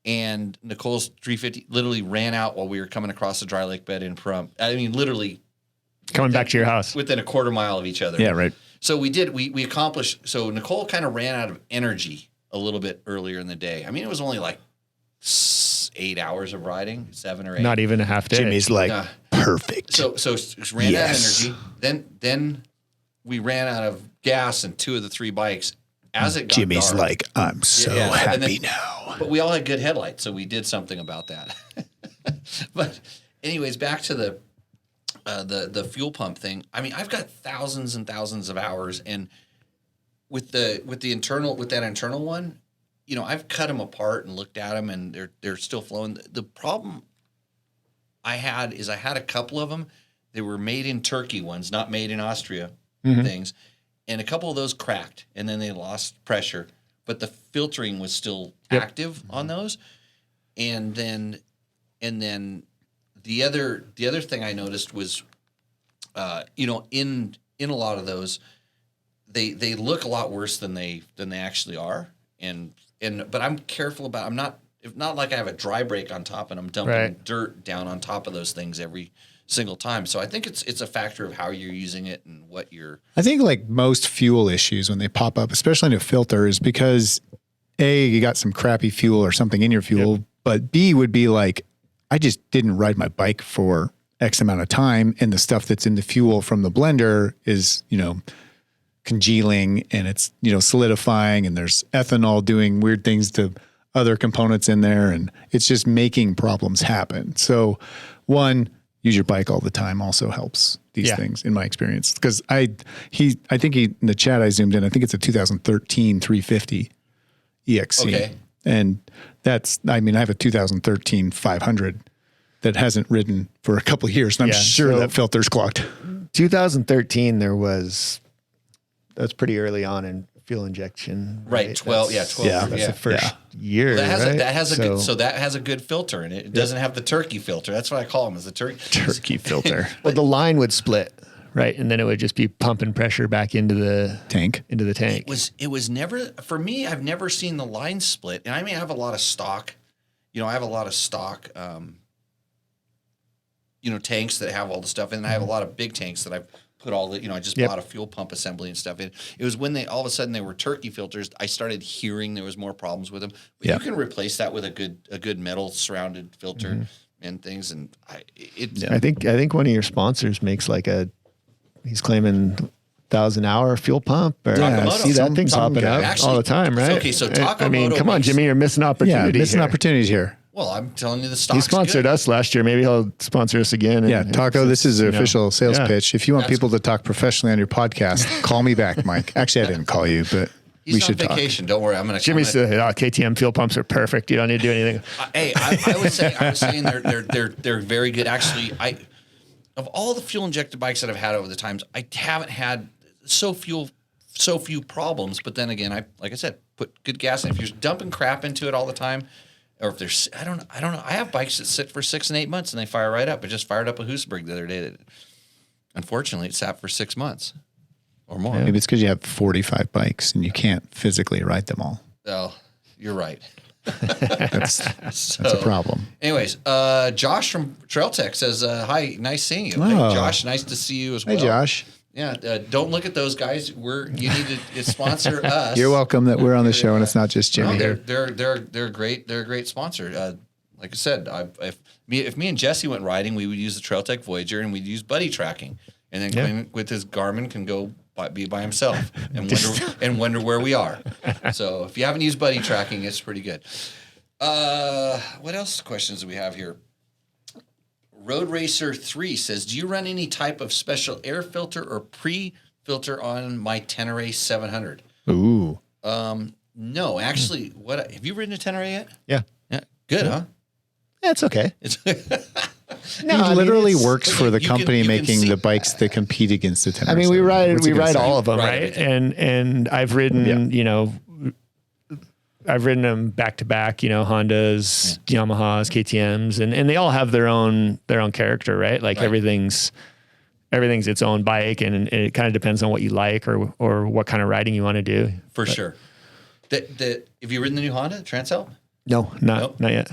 and Nicole's 350 literally ran out while we were coming across the dry lake bed in Pahrump. I mean, literally
coming back to your house
within a quarter mile of each other.
Yeah, right.
So we accomplished. So Nicole kind of ran out of energy a little bit earlier in the day. I mean, it was only like 8 hours of riding, 7 or 8.
Not even a half day.
Jimmy's like perfect.
So ran out of energy. Then we ran out of gas in 2 of the 3 bikes. As it got
Jimmy's
dark,
like, I'm so happy now.
But we all had good headlights, so we did something about that. But anyways, back to the fuel pump thing. I mean, I've got thousands and thousands of hours, and with that internal one, I've cut them apart and looked at them, and they're still flowing. The problem I had a couple of them. They were made in Turkey ones, not made in Austria things. And a couple of those cracked, and then they lost pressure, but the filtering was still active on those. And then the other thing I noticed was, in a lot of those, they look a lot worse than they actually are. But I'm careful about. I'm not like I have a dry brake on top and I'm dumping dirt down on top of those things every single time. So I think it's a factor of how you're using it and what you're.
I think like most fuel issues when they pop up, especially in a filter, is because A, you got some crappy fuel or something in your fuel, but B would be like, I just didn't ride my bike for X amount of time, and the stuff that's in the fuel from the blender is, congealing and it's, solidifying, and there's ethanol doing weird things to other components in there, and it's just making problems happen. So one, use your bike all the time also helps these things in my experience. Because I think in the chat I zoomed in, I think it's a 2013 350 EXC. Okay. And I have a 2013 500 that hasn't ridden for a couple of years, and I'm sure that filter's clogged.
2013, that's pretty early on in fuel injection.
Right. 12. That's
the first year.
Well, that has a good filter in it. It doesn't have the turkey filter. That's what I call them, is the turkey
filter.
Well, the line would split, right? And then it would just be pumping pressure back into the tank.
It was never, for me, I've never seen the line split. And I mean, I have a lot of stock, tanks that have all the stuff in, and I have a lot of big tanks that I've put all the, I just bought a fuel pump assembly and stuff in. It was when all of a sudden they were turkey filters, I started hearing there was more problems with them. But you can replace that with a good metal surrounded filter and things. And I think
one of your sponsors makes he's claiming 1,000-hour fuel pump. Or,
Takamoto.
see that thing's popping up all the time, right?
Okay, so Takamoto.
I mean, come on, Jimmy, you're missing opportunity.
Yeah, missing
here.
opportunities here.
Well, I'm telling you, the stock's
He sponsored
good.
us last year. Maybe he'll sponsor us again.
Yeah, Taco, this is an official sales pitch. If you want
That's
people to talk professionally on your podcast, call me back, Mike. Actually, I didn't call you, but
He's
we
on
should talk.
vacation. Don't worry. I'm going to.
Jimmy said, KTM fuel pumps are perfect. You don't need to do anything.
Hey, I was saying they're very good. Actually, of all the fuel injected bikes that I've had over the times, I haven't had so few problems. But then again, like I said, put good gas in. If you're dumping crap into it all the time, or if there's, I don't know. I have bikes that sit for 6 and 8 months and they fire right up. I just fired up a Hooseberg the other day that, unfortunately, it sat for 6 months or more.
Maybe it's because you have 45 bikes and you can't physically ride them all.
Oh, you're right.
That's a problem.
Anyways, Josh from Trail Tech says, hi, nice seeing you.
Oh.
Hey, Josh, nice to see you as well.
Hey, Josh.
Yeah, don't look at those guys. You need to sponsor us.
You're welcome that we're on the show and it's not just Jimmy.
No, they're great. They're a great sponsor. Like I said, if me and Jesse went riding, we would use the Trail Tech Voyager and we'd use buddy tracking, and then Quinn with his Garmin can go be by himself and wonder where we are. So if you haven't used buddy tracking, it's pretty good. What else questions do we have here? Road Racer 3 says, do you run any type of special air filter or pre-filter on my Tenere 700?
Ooh.
No, actually, have you ridden a Tenere yet?
Yeah.
Yeah. Good, huh?
Yeah, it's okay.
He literally works for the
you
company
can
making
see-
the bikes that compete against the Tenere.
I mean, we ride all of them,
Right,
right? And I've ridden, I've ridden them back to back, Hondas, Yamahas, KTMs, and they all have their own character, right? Like everything's its own bike, and it kind of depends on what you like or what kind of riding you want to do.
For sure. Have you ridden the new Honda Transhelp?
No, not yet.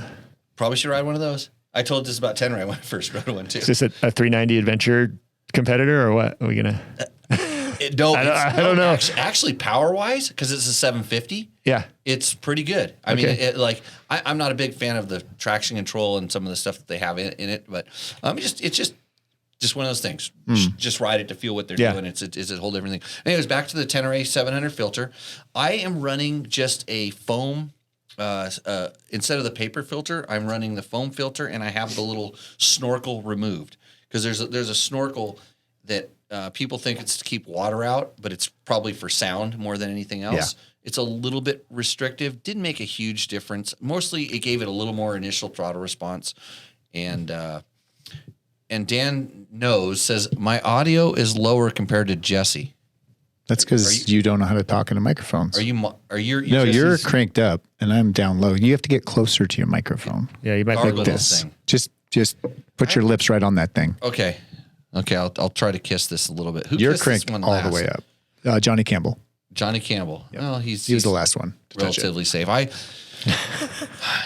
Probably should ride one of those. I told this about Tenere when I first rode one too.
Is this a 390 Adventure competitor or what? Are we gonna?
I
don't know.
Actually, power wise, because it's a 750.
Yeah,
it's pretty good. I mean, I'm not a big fan of the traction control and some of the stuff that they have in it, but it's just one of those things. Just ride it to feel what they're doing. It's a whole different thing. Anyways, back to the Tenere 700 filter. I am running just a foam. Instead of the paper filter, I'm running the foam filter, and I have the little snorkel removed because there's a snorkel that people think it's to keep water out, but it's probably for sound more than anything else. Yeah. It's a little bit restrictive. Didn't make a huge difference. Mostly, it gave it a little more initial throttle response, and Dan says my audio is lower compared to Jesse.
That's because you don't know how to talk into microphones.
Are you?
No, you're cranked up and I'm down low. You have to get closer to your microphone.
Yeah, you might
like
this. Just put your lips right on that thing.
Okay. I'll try to kiss this a little bit.
You're cranked all the way up. Johnny Campbell.
Johnny Campbell.
Yep.
Well,
he was the last one.
Relatively safe.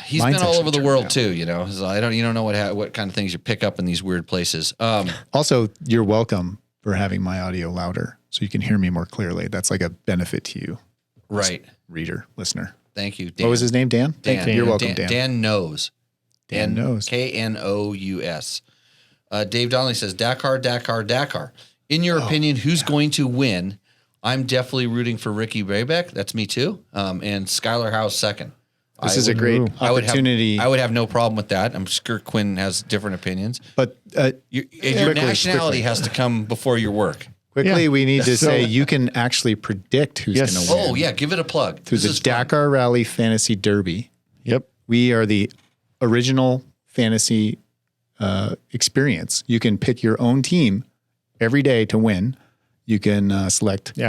He's been all over the world too. So you don't know what kind of things you pick up in these weird places.
Also, you're welcome for having my audio louder so you can hear me more clearly. That's like a benefit to you,
right?
Reader, listener.
Thank you, Dan.
What was his name? Dan.
Dan.
You're welcome, Dan.
Dan knows.
Dan knows.
Knous. Dave Donnelly says, Dakar. In your opinion, who's going to win? I'm definitely rooting for Ricky Braybeck. That's me too. And Skylar Howe's second.
This is a great opportunity.
I would have no problem with that. I'm sure Quinn has different opinions.
But
your nationality has to come before your work.
Quickly, we need to say you can actually predict who's going to win.
Oh, yeah. Give it a plug.
Through the Dakar Rally Fantasy Derby.
Yep.
We are the original fantasy experience. You can pick your own team every day to win. You can select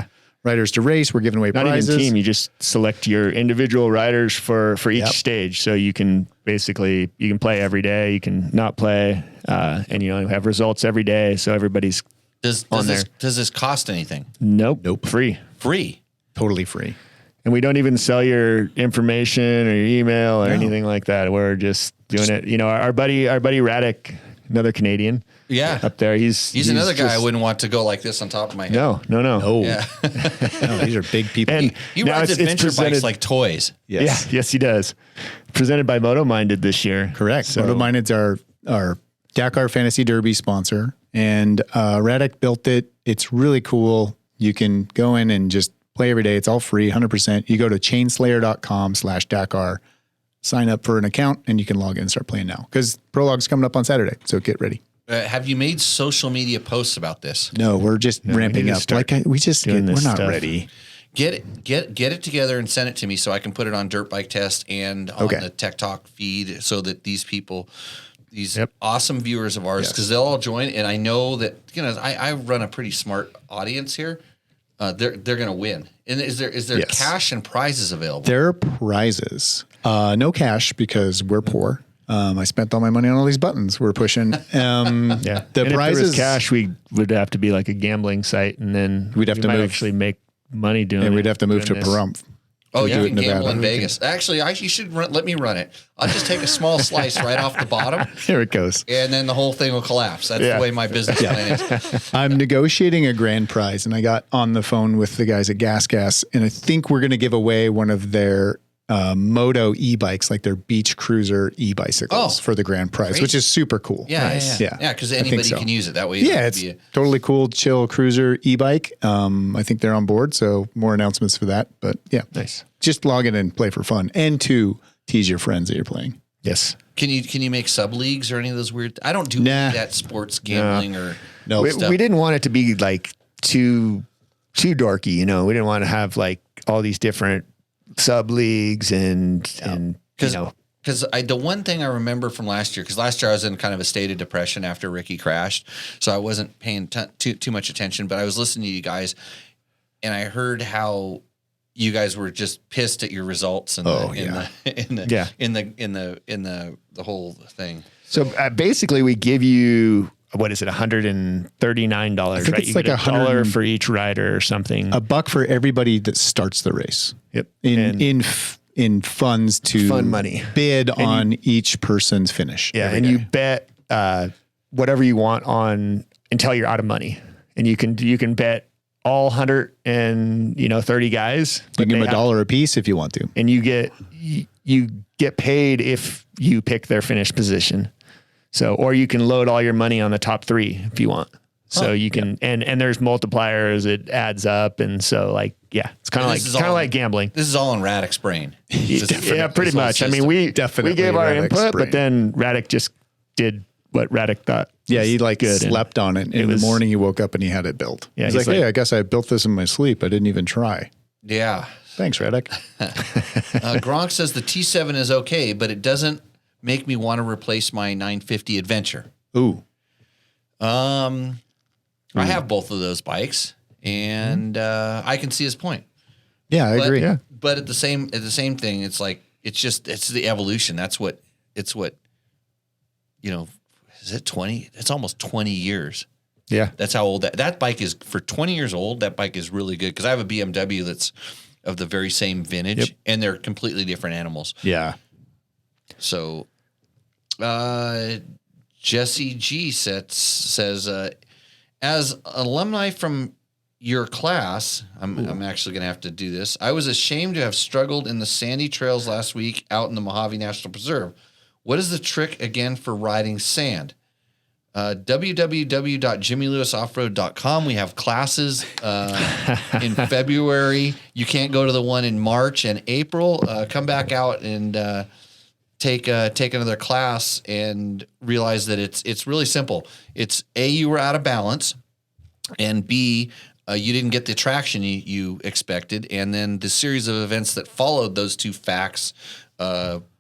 riders to race. We're giving away prizes.
Not even team. You just select your individual riders for each stage. So you can play every day. You can not play, and have results every day. So everybody's
does this cost anything?
Nope. Free.
Totally free.
And we don't even sell your information or your email or anything like that. We're just doing it. Our buddy Radek, another Canadian.
Yeah.
Up there. He's
another guy I wouldn't want to go like this on top of my head.
No.
Yeah. No, these are big people.
And
he rides adventure bikes like toys.
Yes. Yeah, yes, he does. Presented by Moto Minded this year.
Correct. So, Moto Minded's our Dakar Fantasy Derby sponsor. And Radek built it. It's really cool. You can go in and just play every day. It's all free, 100%. You go to chainslayer.com/Dakar, sign up for an account, and you can log in and start playing now. Because Prologue's coming up on Saturday, so get ready.
Have you made social media posts about this?
No, we're just ramping up. We're not ready.
Get it together and send it to me so I can put it on Dirt Bike Test and on the Tech Talk feed so that these people, these awesome viewers of ours, because they'll all join. And I know that, I run a pretty smart audience here. They're going to win. And is there cash and prizes available?
There are prizes. No cash because we're poor. I spent all my money on all these buttons we're pushing. The prizes.
If there was cash, we would have to be like a gambling site, and then
we'd have to
actually make money doing it.
And we'd have to move to Pahrump.
Oh, you can gamble in Vegas. Actually, you should let me run it. I'll just take a small slice right off the bottom.
Here it goes.
And then the whole thing will collapse. That's the way my business plan is.
I'm negotiating a grand prize, and I got on the phone with the guys at Gas, and I think we're going to give away one of their Moto e-bikes, like their beach cruiser e-bicycles for the grand prize, which is super cool.
Yeah, because anybody can use it that way.
It's totally cool, chill cruiser e-bike. I think they're on board, so more announcements for that. But nice. Just log in and play for fun, and to tease your friends that you're playing.
Yes. Can you make sub leagues or any of those weird? I don't do that sports gambling or stuff.
We didn't want it to be like too dorky. We didn't want to have like all these different sub leagues and because
the one thing I remember from last year, because last year I was in kind of a state of depression after Ricky crashed, so I wasn't paying too much attention, but I was listening to you guys, and I heard how you guys were just pissed at your results and the whole thing.
So basically, we give you. What is it? $139, right?
It's like
$1 for each rider or something.
$1 for everybody that starts the race.
Yep.
In funds to
fund money
bid on each person's finish.
Yeah, and you bet whatever you want on until you're out of money, and you can bet all 130 guys.
You can give them $1 a piece if you want to,
and you get paid if you pick their finish position. So, or you can load all your money on the top 3 if you want. So you can, and there's multipliers. It adds up, and so it's kind of like gambling.
This is all in Radek's brain.
Yeah, pretty much. I mean, we gave our input, but then Radek just did what Radek thought.
Yeah, he slept on it. In the morning, he woke up and he had it built. Yeah, he's like, hey, I guess I built this in my sleep. I didn't even try.
Yeah.
Thanks, Radek.
Gronk says the T7 is okay, but it doesn't make me want to replace my 950 Adventure.
Ooh.
I have both of those bikes, and I can see his point.
Yeah, I agree. Yeah.
But at the same thing, it's like it's the evolution. Is it 20? It's almost 20 years.
Yeah.
That's how old that bike is. For 20 years old, that bike is really good, because I have a BMW that's of the very same vintage, and they're completely different animals.
Yeah.
So Jesse G says, as alumni from your class, I'm actually going to have to do this. I was ashamed to have struggled in the sandy trails last week out in the Mojave National Preserve. What is the trick again for riding sand? www.jimmylewisoffroad.com. We have classes in February. You can't go to the one in March and April. Come back out and take another class and realize that it's really simple. It's A, you were out of balance, and B, you didn't get the traction you expected, and then the series of events that followed those two facts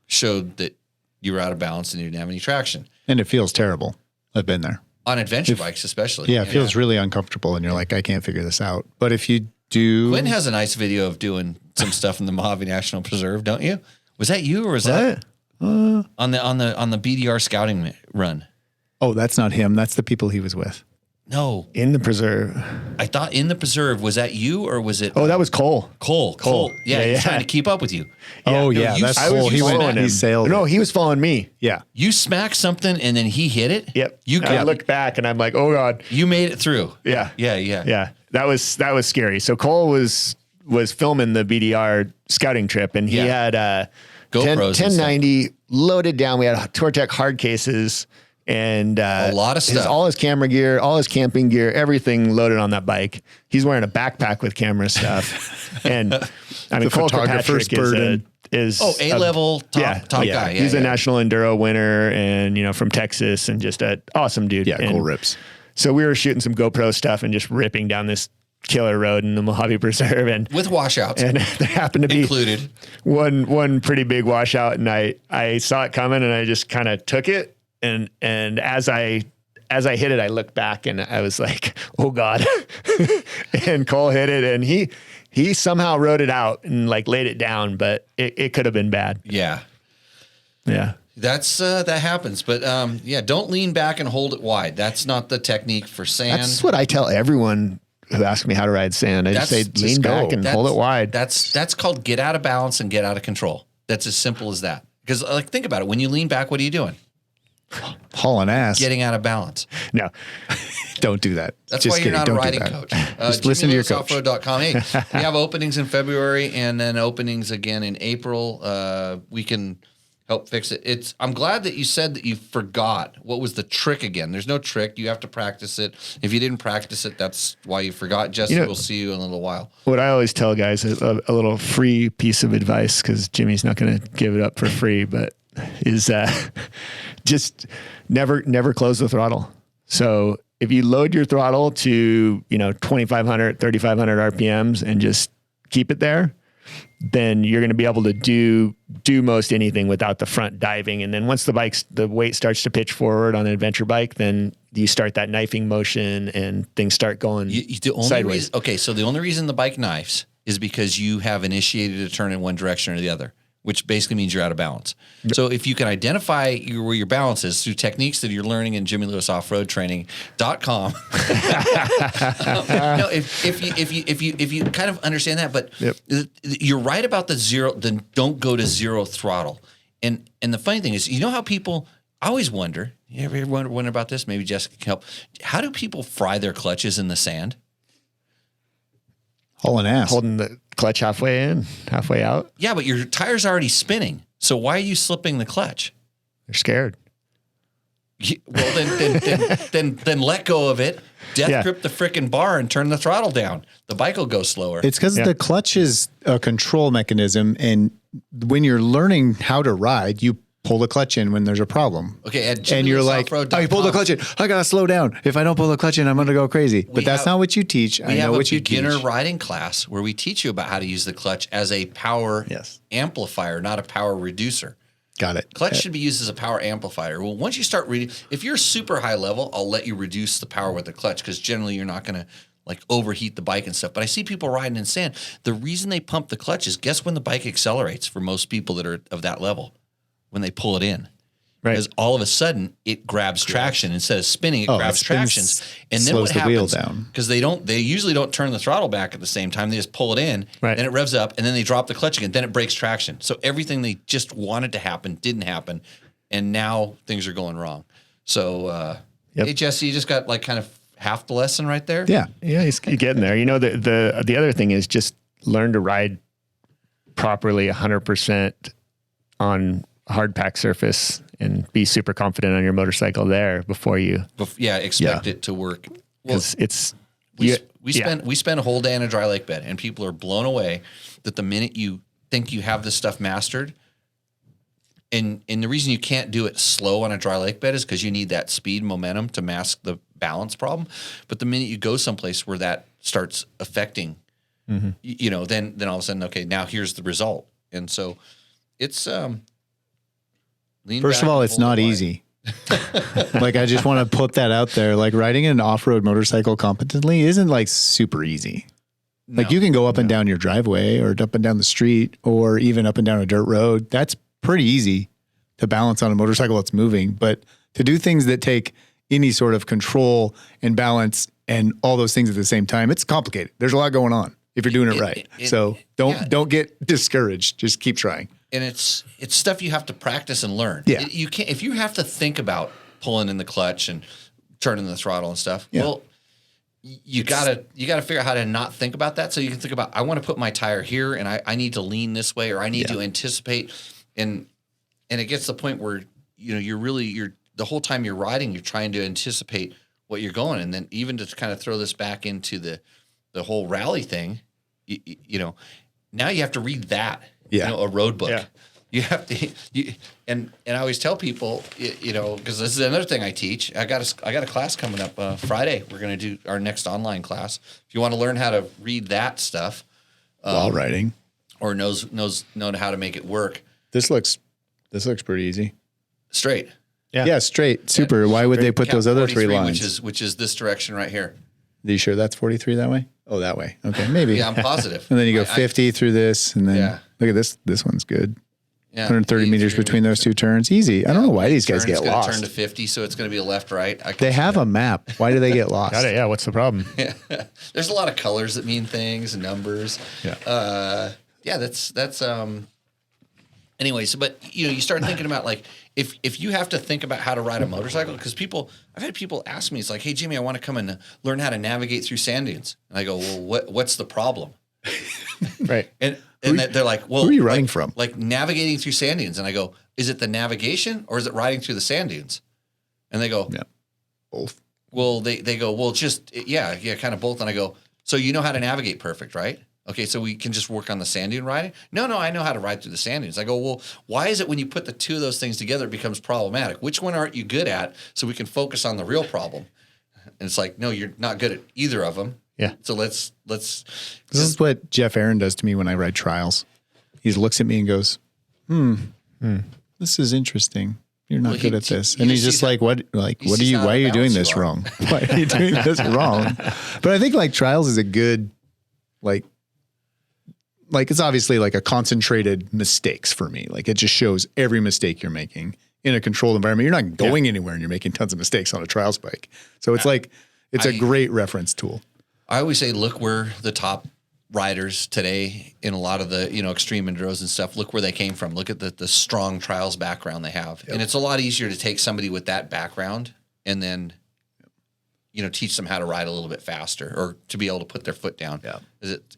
showed that you were out of balance and you didn't have any traction.
And it feels terrible. I've been there.
On adventure bikes especially.
Yeah, it feels really uncomfortable, and you're like, I can't figure this out. But if you do...
Quinn has a nice video of doing some stuff in the Mojave National Preserve, don't you? Was that you, or was that... on the BDR scouting run?
Oh, that's not him. That's the people he was with.
No,
in the preserve.
I thought in the preserve. Was that you, or was it?
Oh, that was Cole.
Cole. Yeah, he's trying to keep up with you.
Oh yeah, that's Cole. He sailed.
No, he was following me.
Yeah,
you smacked something and then he hit it.
Yep. I looked back and I'm like, oh god,
you made it through.
Yeah. That was scary. So Cole was filming the BDR scouting trip, and he had GoPros 1090 loaded down. We had Tortec hard cases. And
a lot of stuff.
all his camera gear, all his camping gear, everything loaded on that bike. He's wearing a backpack with camera stuff. And I mean, Cole
photographer's
Kirkpatrick
burden.
is
A-level top guy. Yeah,
he's a national enduro winner, and from Texas, and just an awesome dude.
Yeah,
and
cool rips.
so we were shooting some GoPro stuff and just ripping down this killer road in the Mojave Preserve, and
with washouts,
and there happened to be
included
one pretty big washout, and I saw it coming, and I just kind of took it, and as I hit it, I looked back, and I was like, oh God. And Cole hit it, and he somehow rode it out and like laid it down, but it could have been bad.
Yeah.
That's
that happens, but don't lean back and hold it wide. That's not the technique for sand.
That's what I tell everyone who asks me how to ride sand. I just say lean back and hold it wide.
That's called get out of balance and get out of control. That's as simple as that. Because think about it. When you lean back, what are you doing?
Hauling ass.
Getting out of balance.
No,
don't do that.
That's why you're not a riding coach.
Just listen to your coach.
JimmyLewisOffroad.com. Hey, we have openings in February and then openings again in April. We can help fix it. I'm glad that you said that you forgot what was the trick again. There's no trick. You have to practice it. If you didn't practice it, that's why you forgot. Jesse, we'll see you in a little while. What
I always tell guys is a little free piece of advice, because Jimmy's not going to give it up for free, but is just never close the throttle. So if you load your throttle to 2,500, 3,500 RPMs and just keep it there, then you're going to be able to do most anything without the front diving. And then once the weight starts to pitch forward on an adventure bike, then you start that knifing motion and things start going sideways.
So the only reason the bike knifes is because you have initiated a turn in one direction or the other, which basically means you're out of balance. Yep. So if you can identify where your balance is through techniques that you're learning in JimmyLewisOffroadTraining.com. If you kind of understand that, but you're right about the zero, then don't go to zero throttle. And the funny thing is, how people, I always wonder, you ever wonder about this? Maybe Jessica can help. How do people fry their clutches in the sand?
Hauling ass.
Holding the clutch halfway in, halfway out.
Yeah, but your tire's already spinning. So why are you slipping the clutch?
They're scared.
Well, then let go of it. Grip the frickin' bar and turn the throttle down. The bike will go slower.
It's because the clutch is a control mechanism, and when you're learning how to ride, you pull the clutch in when there's a problem.
Okay,
and you're like, you pull the clutch in. I gotta slow down. If I don't pull the clutch in, I'm gonna go crazy. But that's not what you teach. I know what you teach.
We have a beginner riding class where we teach you about how to use the clutch as a power amplifier, not a power reducer.
Got it.
Clutch should be used as a power amplifier. Well, once you start reading, if you're super high level, I'll let you reduce the power with the clutch, because generally you're not going to overheat the bike and stuff. But I see people riding in sand. The reason they pump the clutch is, guess when the bike accelerates for most people that are of that level? When they pull it in. Right. Because all of a sudden it grabs traction. Instead of spinning, it grabs traction. And then what happens? Because they usually don't turn the throttle back at the same time. They just pull it in, then it revs up, and then they drop the clutch again. Then it breaks traction. So everything they just wanted to happen didn't happen, and now things are going wrong. So, hey Jesse, you just got kind of half the lesson right there.
Yeah, he's getting there. The other thing is just learn to ride properly 100% on hard pack surface and be super confident on your motorcycle there before you
expect it to work. Well, we spend a whole day in a dry lake bed, and people are blown away that the minute you think you have this stuff mastered, and the reason you can't do it slow on a dry lake bed is because you need that speed momentum to mask the balance problem. But the minute you go someplace where that starts affecting, then all of a sudden, okay, now here's the result. And so it's
first of all, it's not easy. I just want to put that out there. Riding an off-road motorcycle competently isn't super easy. No, you can go up and down your driveway, or up and down the street, or even up and down a dirt road. That's pretty easy to balance on a motorcycle that's moving. But to do things that take any sort of control and balance and all those things at the same time, it's complicated. There's a lot going on if you're doing it right. So don't get discouraged. Just keep trying.
And it's stuff you have to practice and learn.
Yeah.
You can't, if you have to think about pulling in the clutch and turning the throttle and stuff. Yeah. Well, you gotta figure out how to not think about that. So you can think about, I want to put my tire here, and I need to lean this way, or I need to anticipate. And it gets to the point where you're the whole time you're riding, you're trying to anticipate what you're going. And then even to kind of throw this back into the whole rally thing, you know, now you have to read that,
Yeah.
you know, a road book.
Yeah.
You have to, and I always tell people, you know, because this is another thing I teach. I got a class coming up Friday. We're going to do our next online class. If you want to learn how to read that stuff
While riding.
or know how to make it work
This looks pretty easy.
straight.
Yeah, straight. Super. Why would they put
Count
those other 3
43,
lines?
which is this direction right here.
Are you sure that's 43 that way? Oh, that way. Okay, maybe.
Yeah, I'm positive.
And then you go 50 through this, and then
Yeah.
look at this. This one's good.
Yeah,
130 meters between those 2 turns. Easy. I don't know why these guys get
Turn
lost.
to 50, so it's going to be a left right.
They have a map. Why do they get lost?
Got it. Yeah. What's the problem?
There's a lot of colors that mean things and numbers.
Yeah.
Yeah, that's anyways, but you know, you start thinking about like if you have to think about how to ride a motorcycle, because I've had people ask me, it's like, hey Jimmy, I want to come and learn how to navigate through sand dunes. And I go, well, what's the problem?
Right.
And they're like, well,
who are you running from?
Like navigating through sand dunes. And I go, is it the navigation or is it riding through the sand dunes? And they go,
Yeah. Both.
well, they go, well, just, yeah, kind of both. And I go, so you know how to navigate perfect, right? Okay, so we can just work on the sand dune riding? No, I know how to ride through the sand dunes. I go, well, why is it when you put the two of those things together, it becomes problematic? Which one aren't you good at so we can focus on the real problem? And it's like, no, you're not good at either of them.
Yeah.
So let's.
This is what Jeff Aaron does to me when I ride trials. He looks at me and goes, this is interesting. You're not good at this. And he's just like, why are you doing this wrong? Why are you doing this wrong? But I think like trials is a good, like it's obviously like a concentrated mistakes for me. Like it just shows every mistake you're making in a controlled environment. You're not going anywhere and you're making tons of mistakes on a trials bike. So it's it's a great reference tool.
I always say, look where the top riders today in a lot of the, you know, extreme enduros and stuff, look where they came from. Look at the strong trials background they have. Yep. And it's a lot easier to take somebody with that background and then, you know, teach them how to ride a little bit faster or to be able to put their foot down. Yeah.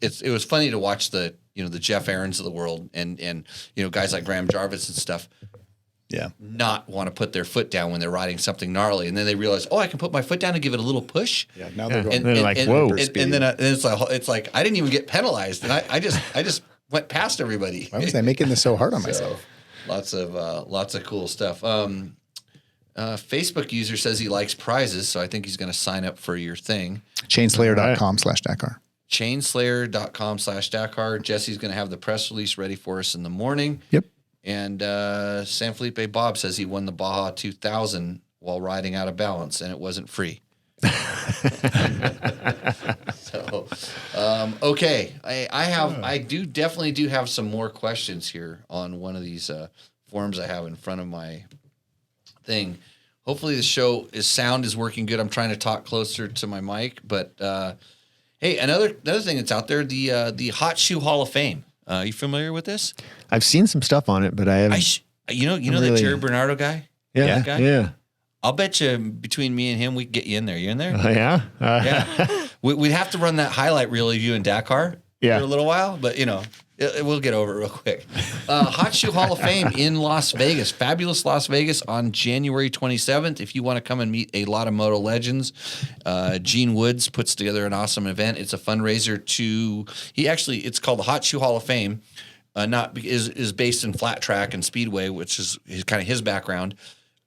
It was funny to watch the Jeff Aarons of the world and you know, guys like Graham Jarvis and stuff.
Yeah.
Not want to put their foot down when they're riding something gnarly. And then they realize, I can put my foot down and give it a little push.
Yeah. Now they're going
they're like, whoa.
And then it's like, I didn't even get penalized. And I just went past everybody.
Why was I making this so hard on myself?
Lots of cool stuff. Facebook user says he likes prizes. So I think he's going to sign up for your thing.
Chainslayer.com/Dakar.
Chainslayer.com/Dakar. Jesse's going to have the press release ready for us in the morning.
Yep.
And San Felipe Bob says he won the Baja 2000 while riding out of balance, and it wasn't free. So, okay, I definitely do have some more questions here on one of these forms I have in front of my thing. Hopefully the sound is working good. I'm trying to talk closer to my mic, but hey, another thing that's out there, the Hot Shoe Hall of Fame. You familiar with this?
I've seen some stuff on it, but I haven't.
You know the Jerry Bernardo guy?
Yeah.
Guy?
Yeah.
I'll bet you between me and him, we can get you in there. You in there?
Yeah.
Yeah. We'd have to run that highlight reel of you in Dakar for a little while, but you know, we'll get over it real quick. Hot Shoe Hall of Fame in Las Vegas, fabulous Las Vegas on January 27th. If you want to come and meet a lot of moto legends, Gene Woods puts together an awesome event. It's a fundraiser it's called the Hot Shoe Hall of Fame. Is based in flat track and speedway, which is kind of his background,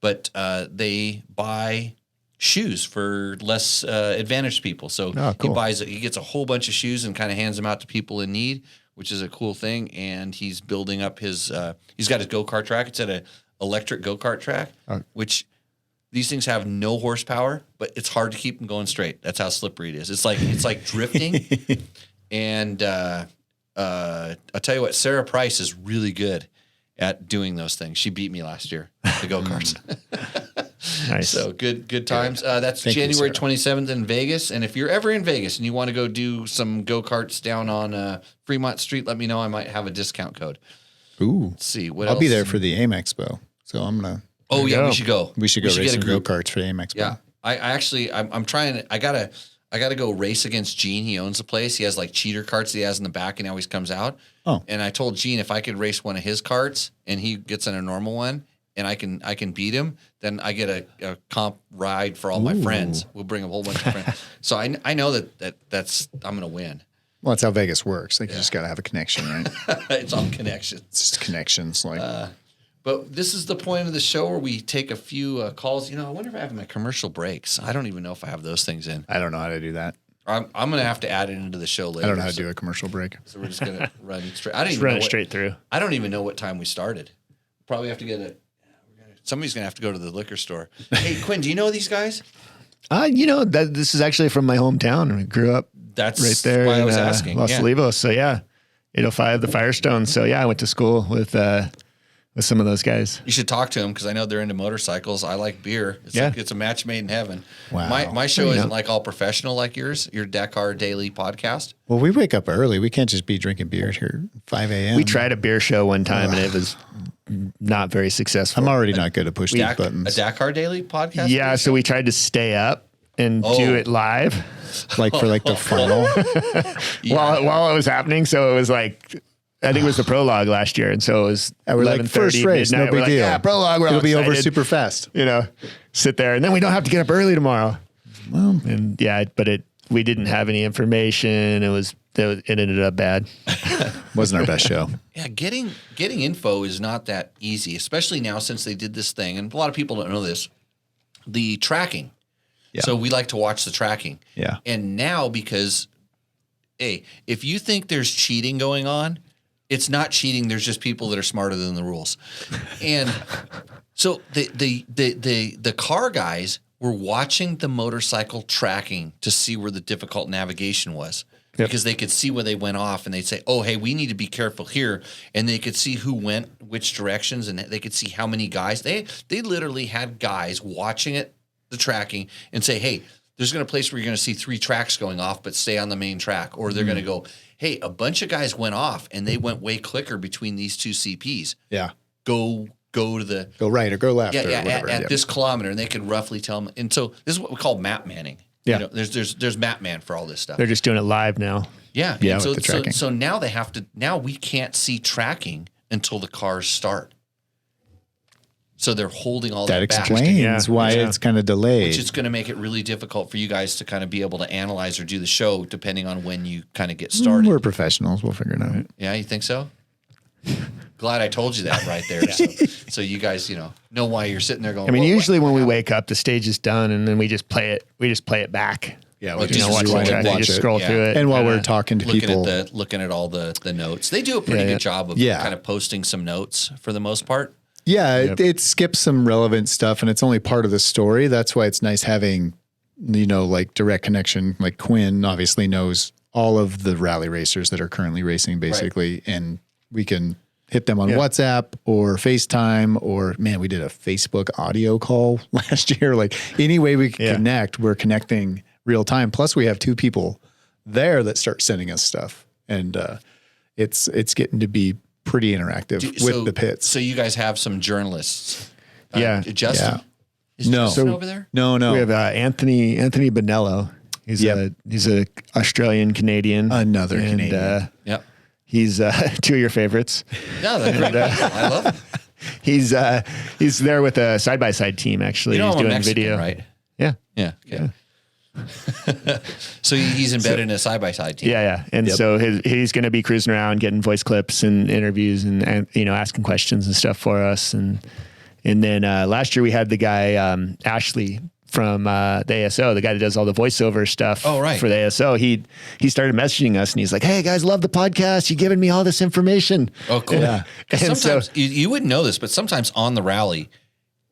but they buy shoes for less advantaged people. So he gets a whole bunch of shoes and kind of hands them out to people in need, which is a cool thing. And he's building up he's got his go-kart track. It's at an electric go-kart track, which these things have no horsepower, but it's hard to keep them going straight. That's how slippery it is. It's like drifting. And I'll tell you what, Sarah Price is really good at doing those things. She beat me last year, the go-karts.
Nice.
So good times. That's January 27th in Vegas. And if you're ever in Vegas and you want to go do some go-karts down on Fremont Street, let me know. I might have a discount code.
Ooh.
Let's see. What
I'll
else?
be there for the AIM Expo. So I'm going to.
Oh, yeah, we should go.
We should go race some go-karts for the AIM Expo.
Yeah. I'm trying to, I got to go race against Gene. He owns the place. He has like cheater carts that he has in the back and he always comes out.
Oh.
And I told Gene if I could race one of his carts and he gets in a normal one and I can beat him, then I get a comp ride for all my friends. We'll bring a whole bunch of friends. So I know that's I'm going to win.
Well, that's how Vegas works. Like you just got to have a connection, right?
It's all connections.
It's just connections. Like,
but this is the point of the show where we take a few calls. I wonder if I have my commercial breaks. I don't even know if I have those things in.
I don't know how to do that.
I'm going to have to add it into the show later.
I don't know how to do a commercial break.
So we're just going to run straight.
Run it straight through.
I don't even know what time we started. Probably have to get somebody's going to have to go to the liquor store. Hey, Quinn, do you know these guys?
This is actually from my hometown. I grew up
That's
right there
why
in
I was asking.
Los Olivos. So, 805, the Firestone. So, I went to school with some of those guys.
You should talk to them because I know they're into motorcycles. I like beer. It's a match made in heaven.
Wow.
My show isn't like all professional like yours, your Dakar Daily Podcast.
Well, we wake up early. We can't just be drinking beer here at 5 a.m.
We tried a beer show one time and it was not very successful.
I'm already not good at push these buttons.
A Dakar Daily Podcast?
Yeah, so we tried to stay up and do it live.
Like for the final?
While it was happening. So it was like... I think it was the prologue last year, and so it was.
We're like, first race,
midnight.
no big deal.
Prologue. It'll
be over super fast.
Sit there, and then we don't have to get up early tomorrow. Well, but we didn't have any information. It ended up bad.
Wasn't our best show.
Yeah, getting info is not that easy, especially now since they did this thing, and a lot of people don't know this. The tracking. Yeah. So we like to watch the tracking.
Yeah.
And now because, if you think there's cheating going on. It's not cheating. There's just people that are smarter than the rules. And so the car guys were watching the motorcycle tracking to see where the difficult navigation was because they could see where they went off and they'd say, oh, hey, we need to be careful here. And they could see who went which directions and they could see how many guys. They literally had guys watching the tracking and say, hey, there's going to be a place where you're going to see 3 tracks going off, but stay on the main track. Or they're going to go, hey, a bunch of guys went off and they went way quicker between these 2 CPs.
Yeah.
Go to the...
Go right or go left or
whatever. At this kilometer. And they could roughly tell them. And so this is what we call map manning.
Yeah.
There's map man for all this stuff.
They're just doing it live now.
Yeah.
Yeah,
so,
with the tracking.
So now they have to... Now we can't see tracking until the cars start. So they're holding all that back.
That explains why it's kind of delayed.
Which is going to make it really difficult for you guys to kind of be able to analyze or do the show depending on when you kind of get started.
We're professionals. We'll figure it out.
Yeah, you think so? Glad I told you that right there. So you guys, know why you're sitting there going.
I mean, usually when we wake up, the stage is done, and then we just play it. We just play it back.
Yeah,
we just scroll through it.
And while we're talking to people,
looking at all the notes, they do a pretty good job of kind of posting some notes for the most part.
Yeah, it skips some relevant stuff, and it's only part of the story. That's why it's nice having, like direct connection. Like Quinn obviously knows all of the rally racers that are currently racing, basically, and we can hit them on WhatsApp or FaceTime or, man, we did a Facebook audio call last year. Like any way we can connect, we're connecting real time. Plus, we have 2 people there that start sending us stuff, and it's getting to be pretty interactive with the pits.
So you guys have some journalists.
Yeah.
Justin? Is Justin over there?
No.
We have Anthony Bonello. He's a Australian Canadian.
Another Canadian.
Yep.
He's 2 of your favorites.
No, they're great. I love him.
He's there with a side-by-side team, actually. He's doing
Mexican,
video.
Right?
Yeah.
Yeah. Okay. So he's embedded in a side-by-side team.
Yeah. And so he's going to be cruising around, getting voice clips and interviews and asking questions and stuff for us. And then last year we had the guy, Ashley from the ASO, the guy that does all the voiceover stuff for the ASO. He started messaging us and he's like, hey guys, love the podcast. You're giving me all this information.
Oh, cool. Yeah. Sometimes you wouldn't know this, but sometimes on the rally,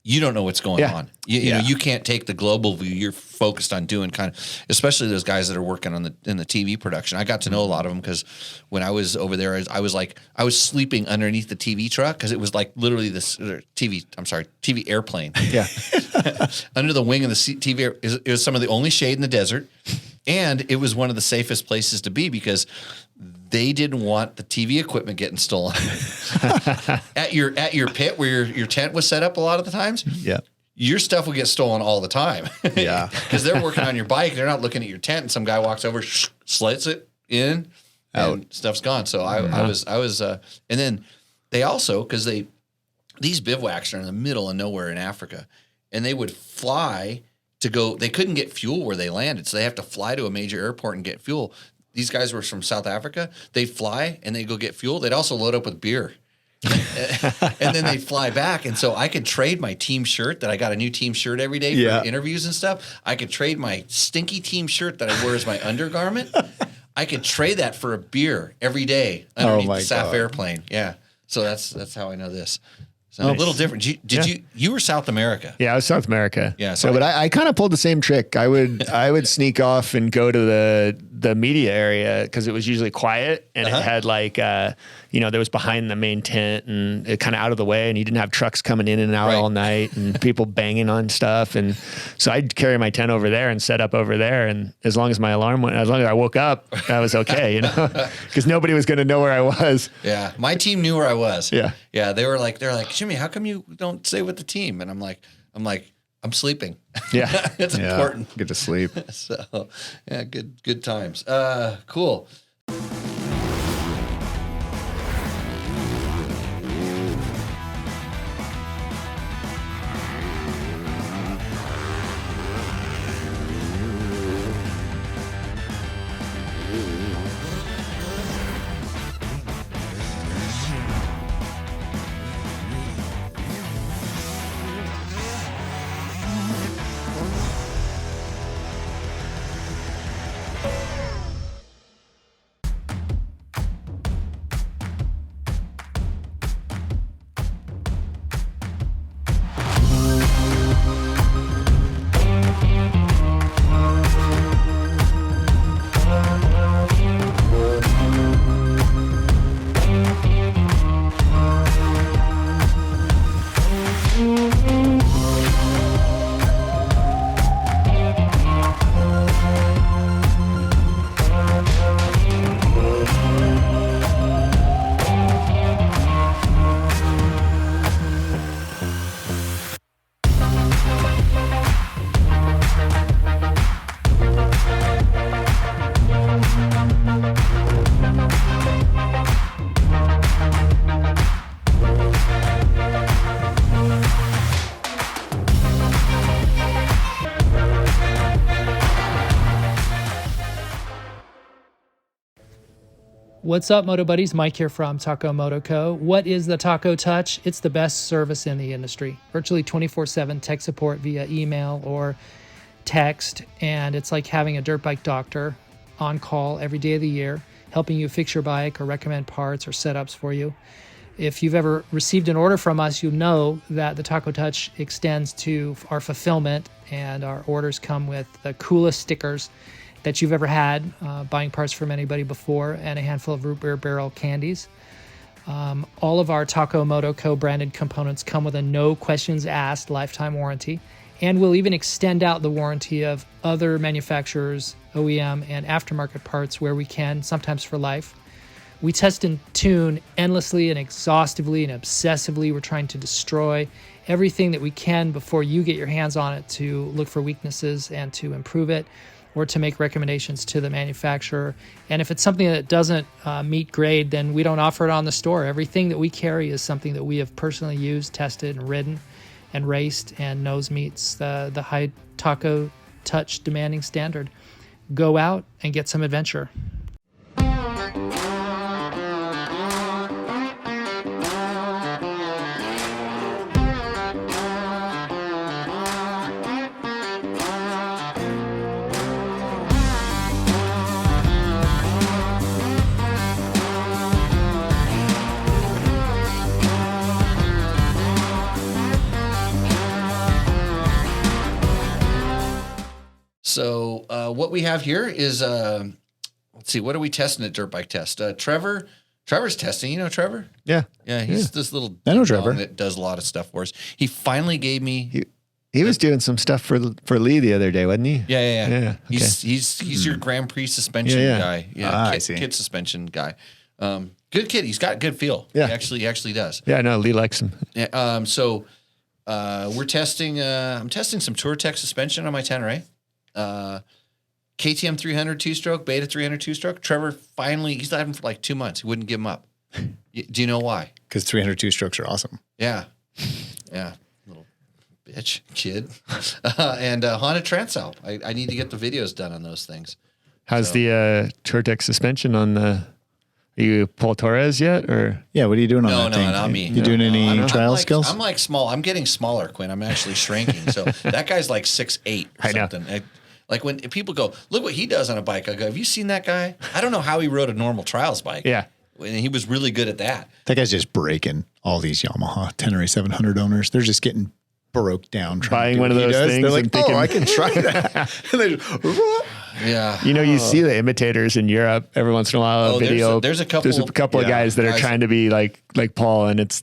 you don't know what's going on. You know, you can't take the global view. You're focused on doing kind of, especially those guys that are working in the TV production. I got to know a lot of them because when I was over there, I was sleeping underneath the TV truck because it was like literally this TV airplane.
Yeah.
Under the wing of the TV, it was some of the only shade in the desert. And it was one of the safest places to be because they didn't want the TV equipment getting stolen. At your pit where your tent was set up a lot of the times.
Yeah.
Your stuff will get stolen all the time.
Yeah.
Because they're working on your bike. They're not looking at your tent and some guy walks over, slits it in, and stuff's gone. So I was, and then they also, because these bivouacs are in the middle of nowhere in Africa, and they would fly to go. They couldn't get fuel where they landed, so they have to fly to a major airport and get fuel. These guys were from South Africa. They'd fly and they'd go get fuel. They'd also load up with beer. And then they'd fly back. And so I could trade my team shirt that I got a new team shirt every day for interviews and stuff. I could trade my stinky team shirt that I wear as my undergarment. I could trade that for a beer every day underneath the SAF airplane. Yeah. So that's how I know this. So a little different. You were South America?
Yeah, I was South America.
Yeah.
But I kind of pulled the same trick. I would sneak off and go to the media area because it was usually quiet and it had there was behind the main tent and it kind of out of the way, and you didn't have trucks coming in and out all night and people banging on stuff. And so I'd carry my tent over there and set up over there. And as long as my alarm went, as long as I woke up, I was okay, because nobody was going to know where I was.
Yeah. My team knew where I was.
Yeah.
Yeah. They're like, Jimmy, how come you don't stay with the team? And I'm like, I'm sleeping.
Yeah.
It's important.
Get to sleep.
So yeah, good times. Cool.
What's up, Moto Buddies? Mike here from Taco Moto Co. What is the Taco Touch? It's the best service in the industry. Virtually 24/7 tech support via email or text, and it's like having a dirt bike doctor on call every day of the year, helping you fix your bike or recommend parts or setups for you. If you've ever received an order from us, you'll know that the Taco Touch extends to our fulfillment, and our orders come with the coolest stickers that you've ever had, buying parts from anybody before, and a handful of root beer barrel candies. All of our Taco Moto Co. branded components come with a no questions asked lifetime warranty, and we'll even extend out the warranty of other manufacturers, OEM, and aftermarket parts where we can, sometimes for life. We test and tune endlessly and exhaustively and obsessively. We're trying to destroy everything that we can before you get your hands on it to look for weaknesses and to improve it, or to make recommendations to the manufacturer. And if it's something that doesn't meet grade, then we don't offer it on the store. Everything that we carry is something that we have personally used, tested, and ridden, and raced, and knows meets the high Taco Touch demanding standard. Go out and get some adventure.
So what we have here is, let's see, what are we testing at Dirt Bike Test? Trevor's testing. You know Trevor?
Yeah.
Yeah, he's this little
I know Trevor.
that does a lot of stuff for us. He finally gave me...
He was doing some stuff for Lee the other day, wasn't he?
Yeah.
Okay.
He's your Grand Prix suspension guy. Yeah, kit suspension guy. Good kid. He's got good feel.
Yeah.
He actually does.
Yeah, no, Lee likes him.
Yeah. So we're testing. I'm testing some TourTech suspension on my Tenere. KTM 300 two-stroke, Beta 300 two-stroke. Trevor finally, he's had him for like 2 months. He wouldn't give him up. Do you know why?
Because 302 strokes are awesome.
Yeah. Yeah, little bitch kid. And Honda Transal. I need to get the videos done on those things.
How's the Tortex suspension on the? Are you Paul Torres yet, or?
Yeah, what are you doing on that thing?
No, not me.
You doing any trial skills?
I'm like small. I'm getting smaller, Quinn. I'm actually shrinking. So that guy's like 6'8" or something. Like when people go, look what he does on a bike. I go, have you seen that guy? I don't know how he rode a normal trials bike.
Yeah.
And he was really good at that.
That guy's just breaking all these Yamaha 10RA 700 owners. They're just getting broke down.
Buying one of those things.
They're like,
and thinking,
I can try that. And they just,
Yeah.
You know, you see the imitators in Europe every once in a while. Video.
There's a couple
of guys that are trying to be like Paul, and it's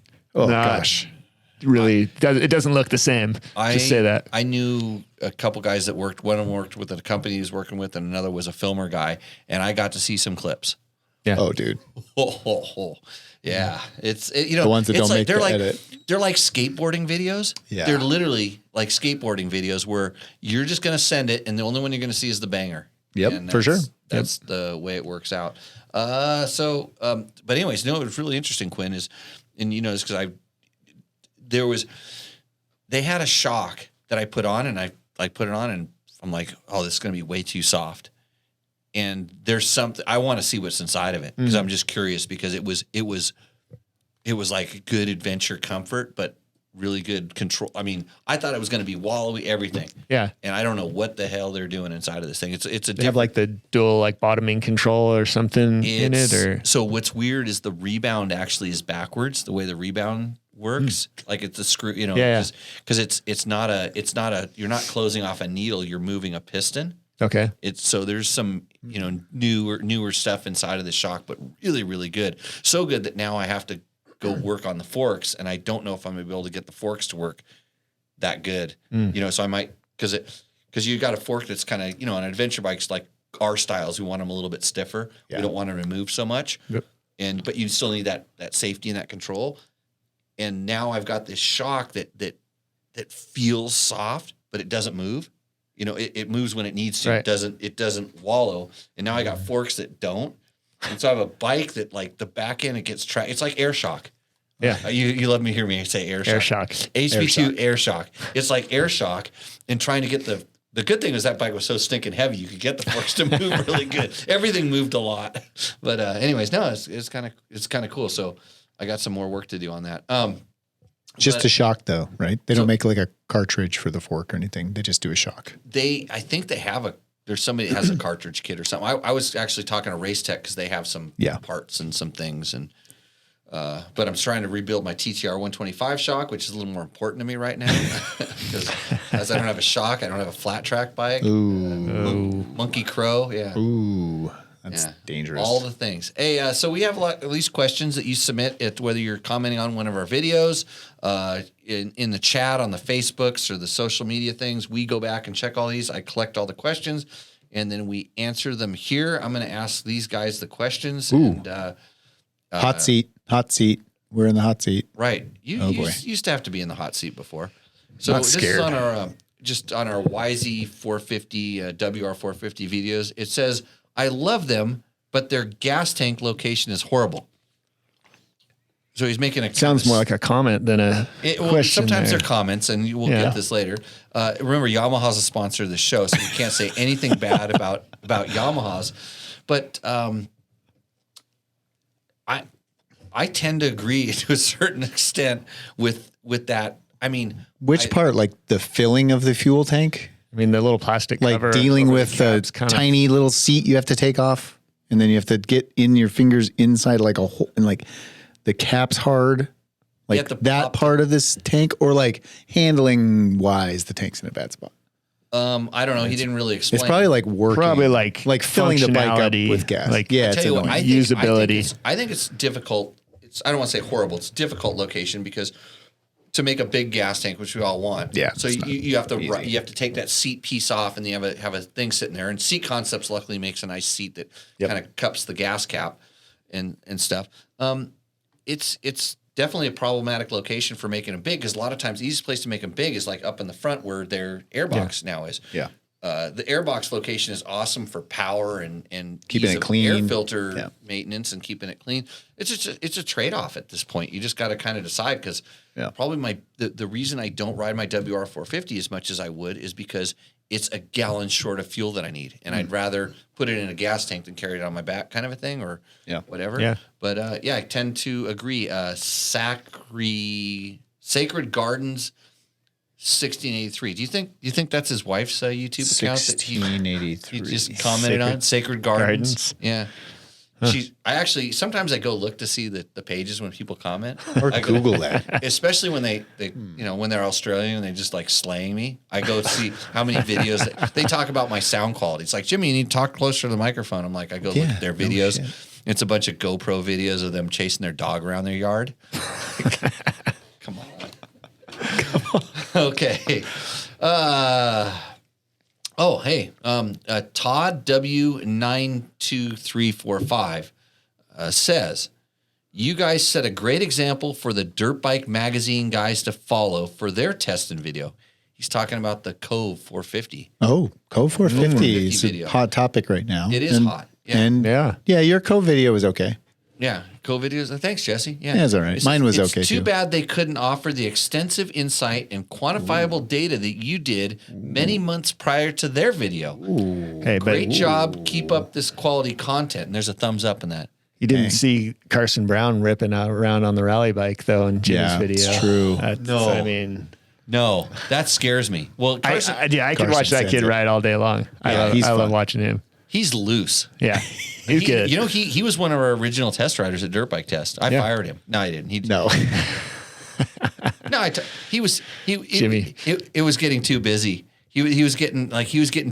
really it doesn't look the same. Just say that.
I knew a couple guys that worked. One of them worked with a company he was working with, and another was a filmer guy. And I got to see some clips.
Yeah.
Oh, dude.
Yeah. It's
the ones that don't make the edit.
They're like skateboarding videos.
Yeah.
They're literally like skateboarding videos where you're just going to send it, and the only one you're going to see is the banger.
Yep, for sure.
That's the way it works out. But anyways, it was really interesting, Quinn, it's because they had a shock that I put on, and I put it on, and I'm like, oh, this is going to be way too soft. And there's something, I want to see what's inside of it because I'm just curious, because it was like good adventure comfort, but really good control. I mean, I thought it was going to be wallowy, everything.
Yeah.
And I don't know what the hell they're doing inside of this thing.
They have like the dual like bottoming control or something in it, or
so what's weird is the rebound actually is backwards, the way the rebound works. Like it's a screw, because it's not a you're not closing off a needle, you're moving a piston.
Okay.
So there's some, newer stuff inside of the shock, but really, really good. So good that now I have to go work on the forks, and I don't know if I'm going to be able to get the forks to work that good. So I might, because you got a fork that's kind of, on adventure bikes like our styles, we want them a little bit stiffer. Yeah. We don't want them to move so much.
Yep.
But you still need that safety and that control. And now I've got this shock that feels soft, but it doesn't move. It moves when it needs to.
Right.
It doesn't wallow. And now I got forks that don't. And so I have a bike that like the back end, it gets tracked. It's like air shock.
Yeah.
You love me hear me say air shock.
Air shock.
HV2 air shock. It's like air shock, and trying to get the good thing was that bike was so stinking heavy, you could get the forks to move really good. Everything moved a lot. But anyways, no, it's kind of cool. So I got some more work to do on that.
Just a shock though, right? They don't make like a cartridge for the fork or anything. They just do a shock.
I think they have there's somebody that has a cartridge kit or something. I was actually talking to Race Tech because they have some parts and some things. And but I'm trying to rebuild my TTR 125 shock, which is a little more important to me right now because as I don't have a shock, I don't have a flat track bike.
Ooh.
Monkey Crow, yeah.
Ooh. That's dangerous.
All the things. Hey, so we have at least questions that you submit whether you're commenting on one of our videos, in the chat, on the Facebooks or the social media things. We go back and check all these. I collect all the questions, and then we answer them here. I'm going to ask these guys the questions.
Ooh.
And
hot seat. We're in the hot seat.
Right. You used to have to be in the hot seat before. So this is on our on our YZ450 WR450 videos. It says, I love them, but their gas tank location is horrible. So he's making
sounds more like a comment than a question.
Sometimes they're comments, and we'll get this later. Remember, Yamaha's a sponsor of the show, so we can't say anything bad about Yamahas. But I tend to agree to a certain extent with that. I mean,
which part? Like the filling of the fuel tank?
I mean, the little plastic cover.
Like dealing with a tiny little seat you have to take off, and then you have to get in your fingers inside like a hole, and like the cap's hard. Like that part of this tank, or like handling wise, the tank's in a bad spot.
I don't know. He didn't really explain.
It's probably like working.
Probably like
filling the bike up with gas.
Like,
yeah,
I tell you what,
usability.
I think it's difficult. I don't want to say horrible. It's a difficult location because to make a big gas tank, which we all want.
Yeah.
So you have to take that seat piece off, and you have a thing sitting there. And Seat Concepts luckily makes a nice seat that kind of cups the gas cap and stuff. It's definitely a problematic location for making them big, because a lot of times the easiest place to make them big is like up in the front where their airbox now is.
Yeah.
The airbox location is awesome for power and
keeping it clean,
air filter maintenance and keeping it clean. It's a trade off at this point. You just got to kind of decide, because
Yeah.
Probably the reason I don't ride my WR450 as much as I would is because it's a gallon short of fuel that I need, and I'd rather put it in a gas tank than carry it on my back, kind of a thing, or whatever.
Yeah.
But I tend to agree. Sacred Gardens 1683. Do you think that's his wife's YouTube account that he
1683.
just commented on? Sacred Gardens. Yeah. I actually sometimes I go look to see the pages when people comment,
Or Google that.
especially when they when they're Australian and they just like slaying me. I go see how many videos they talk about my sound quality. It's like, Jimmy, you need to talk closer to the microphone. I'm like, I go look at their videos.
No,
it's a bunch of GoPro videos of them chasing their dog around their yard. Come on. Okay. Todd W92345 says, you guys set a great example for the dirt bike magazine guys to follow for their testing video. He's talking about the Cove 450.
Oh, Cove 450 is
video.
a hot topic right now.
It is hot. Yeah.
And your Cove video was okay.
Yeah, Cove videos. Thanks, Jesse.
Yeah, it's all right. Mine was okay,
too
too.
bad they couldn't offer the extensive insight and quantifiable data that you did many months prior to their video.
Hey,
Great job. Keep up this quality content. And there's a thumbs up in that.
You didn't see Carson Brown ripping around on the rally bike, though, in Jimmy's video.
It's true.
No.
I mean...
No, that scares me. Well, Carson,
I could
Carson
watch that
says
kid
it.
ride all day long. I
he's
love
fun.
watching him.
he's loose.
Yeah, he's good.
You know, he was one of our original test riders at Dirt Bike Test. I fired him. No, I didn't.
No.
Jimmy. It was getting too busy. He was getting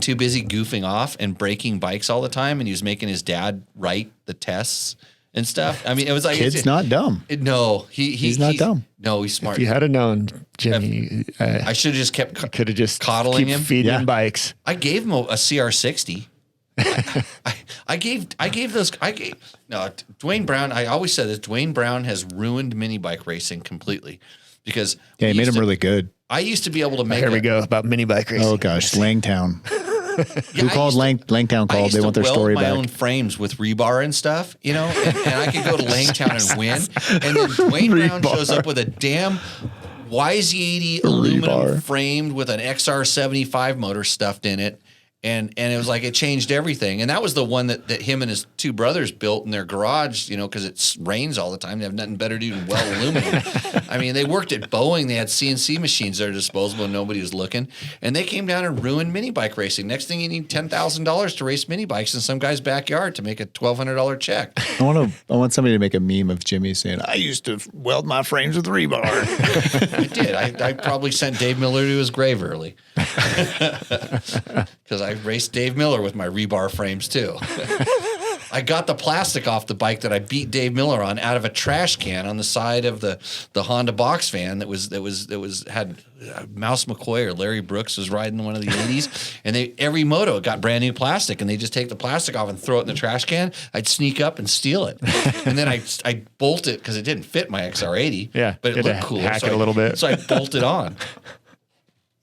too busy goofing off and breaking bikes all the time, and he was making his dad write the tests and stuff. I mean, it was like
Kid's not dumb.
He's
not dumb.
No, he's smart.
If you had known, Jimmy,
I should have just kept
could have just
coddling him,
feeding him bikes.
I gave him a CR60. Dwayne Brown. I always said that Dwayne Brown has ruined mini bike racing completely because
He made him really good.
I used to be able to make.
Here we go about mini bike racing.
Oh gosh, Langtown. Who called Langtown
I
called?
used
They
to
want their
weld
story
my
back.
own frames with rebar and stuff, and I could go to Langtown and win. And then Dwayne Brown shows up with a damn YZ80 aluminum framed with an XR75 motor stuffed in it. And it was like it changed everything. And that was the one that him and his two brothers built in their garage, because it rains all the time. They have nothing better to do than weld aluminum. I mean, they worked at Boeing. They had CNC machines that are disposable and nobody was looking. And they came down and ruined mini bike racing. Next thing you need $10,000 to race mini bikes in some guy's backyard to make a $1,200 check.
I want somebody to make a meme of Jimmy saying, "I used to weld my frames with rebar."
I did. I probably sent Dave Miller to his grave early. Because I raced Dave Miller with my rebar frames too. I got the plastic off the bike that I beat Dave Miller on out of a trash can on the side of the Honda box van that had Mouse McCoy or Larry Brooks was riding one of the 80s, and every Moto got brand new plastic, and they just take the plastic off and throw it in the trash can. I'd sneak up and steal it, and then I bolt it because it didn't fit my XR80.
Yeah,
but it looked cool.
Hack it a little bit.
So I bolted on.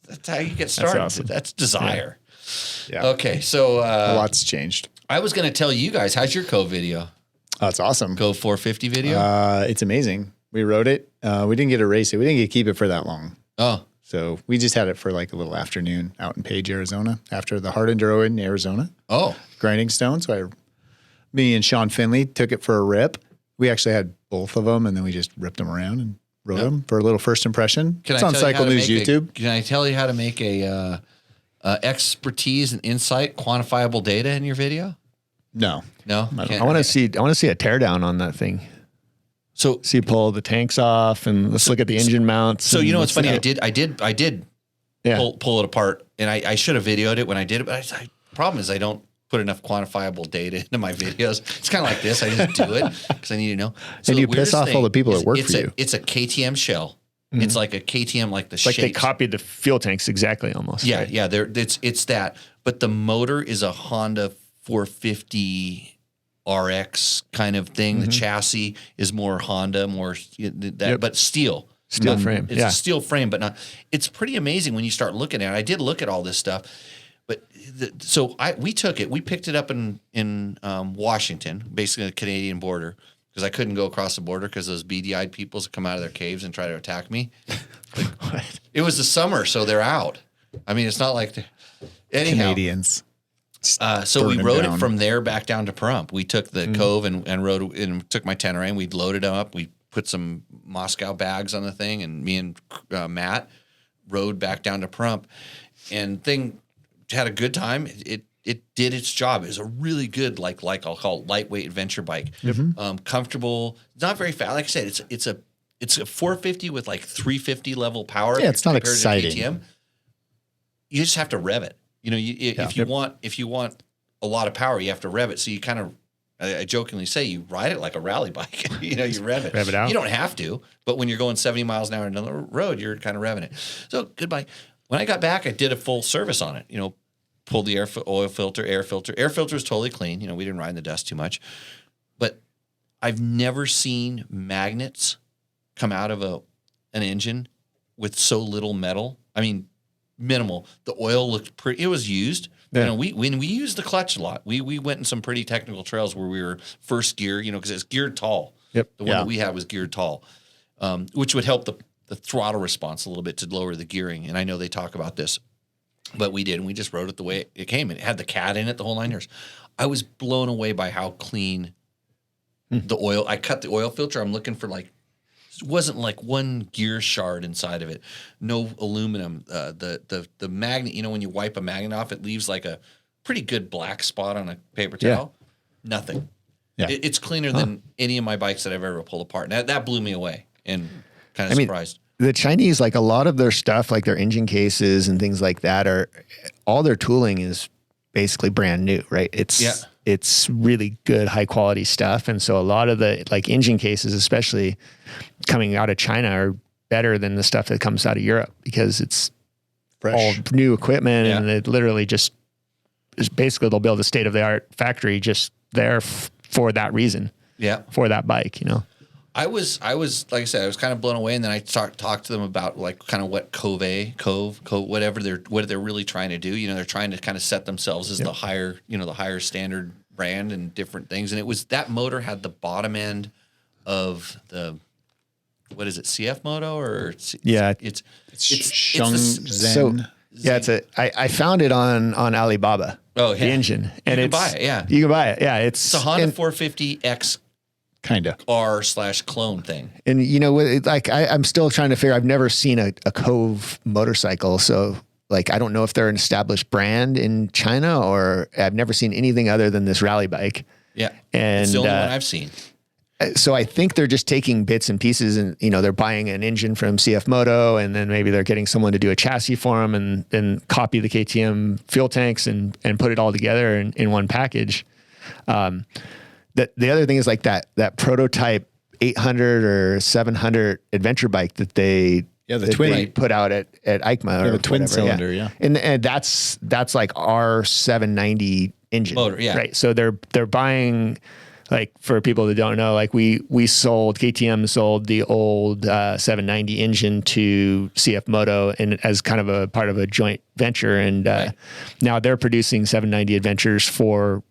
That's how you get started.
That's awesome.
That's desire.
Yeah.
Okay, so
A lot's changed.
I was going to tell you guys, how's your Cove video?
Oh, it's awesome.
Cove 450 video?
It's amazing. We wrote it. We didn't get to race it. We didn't get to keep it for that long.
Oh.
So we just had it for like a little afternoon out in Page, Arizona, after the Hard Enduro in Arizona.
Oh.
Grinding Stone. So me and Sean Finley took it for a rip. We actually had both of them, and then we just ripped them around and rode them for a little first impression. It's on Cycle News YouTube.
Can I tell you how to make a expertise and insight, quantifiable data in your video?
No.
No?
I want to see a teardown on that thing.
So
See, pull the tanks off and let's look at the engine mounts.
So what's funny?
out.
I did pull it apart, and I should have videoed it when I did it, but problem is I don't put enough quantifiable data into my videos. It's kind of like this. I just do it because I need to know. So
and you piss off all the people that work for you.
It's a KTM shell. Mm-hmm. It's like a KTM, like the
it's like they copied the fuel tanks exactly almost.
Yeah,
right?
yeah. It's that, but the motor is a Honda 450 RX kind of thing. Mm-hmm. The chassis is more Honda, but steel
frame.
It's a steel frame, but not. It's pretty amazing when you start looking at it. I did look at all this stuff, but we took it. We picked it up in Washington, basically the Canadian border, because I couldn't go across the border because those beady-eyed peoples come out of their caves and try to attack me. Like, it was the summer, so they're out. I mean, it's not like anyhow.
Canadians.
So we rode it from there back down to Pahrump. We took the cove and rode and took my Tenere. We loaded them up. We put some Moscow bags on the thing, and me and Matt rode back down to Pahrump, and thing had a good time. It did its job. It was a really good like I'll call it lightweight adventure bike. Comfortable, not very fast. Like I said, it's a 450 with like 350 level power.
Yeah, it's not
compared to
exciting.
KTM. You just have to rev it. You know, if you want a lot of power, you have to rev it. So you kind of, I jokingly say, you ride it like a rally bike. You know, you rev it.
Rev it out.
You don't have to, but when you're going 70 miles an hour down the road, you're kind of revving it. So good bike. When I got back, I did a full service on it. You know, pulled the oil filter, air filter. Air filter is totally clean. You know, we didn't ride in the dust too much. But I've never seen magnets come out of an engine with so little metal. I mean, minimal. The oil looked pretty. It was used.
Yeah.
You know, we used the clutch a lot. We went in some pretty technical trails where we were first gear. You know, because it's geared tall.
Yep.
The one that we had was geared tall, which would help the throttle response a little bit to lower the gearing. And I know they talk about this, but we did, and we just rode it the way it came. It had the cat in it, the whole 9 years. I was blown away by how clean the oil. I cut the oil filter. I'm looking for like. It wasn't like one gear shard inside of it. No aluminum. The magnet, you know, when you wipe a magnet off, it leaves like a pretty good black spot on a paper towel. Nothing.
Yeah.
It's cleaner than any of my bikes that I've ever pulled apart. And that blew me away and kind of surprised.
The Chinese, like a lot of their stuff, like their engine cases and things like that, all their tooling is basically brand new, right? It's really good, high quality stuff. And so a lot of the like engine cases, especially coming out of China, are better than the stuff that comes out of Europe because it's
Fresh.
all new equipment and it literally just is basically they'll build a state of the art factory just there for that reason. Yeah. For that bike, you know.
I was like I said, I was kind of blown away, and then I talked to them about like kind of what Cove, whatever they're really trying to do. You know, they're trying to kind of set themselves as the higher standard brand and different things. And it was that motor had the bottom end of the what is it, CF Moto or it's
Shenzhen.
So yeah, I found it on Alibaba.
Oh, yeah.
The engine, and
you can buy it. Yeah,
you can buy it. Yeah,
it's a Honda 450X.
Kind of
R/clone thing.
And you know, like I'm still trying to figure, I've never seen a Cove motorcycle. So like, I don't know if they're an established brand in China or I've never seen anything other than this rally bike.
Yeah.
And
it's the only one I've seen.
So I think they're just taking bits and pieces and, you know, they're buying an engine from CF Moto and then maybe they're getting someone to do a chassis for them and copy the KTM fuel tanks and put it all together in one package. The other thing is like that prototype 800 or 700 adventure bike that they put out at EICMA or
the twin
whatever,
cylinder, yeah.
And that's like our 790 engine,
motor, yeah.
Right. So they're buying, like for people that don't know, like KTM sold the old 790 engine to CF Moto and as kind of a part of a joint venture, and now they're producing 790 adventures for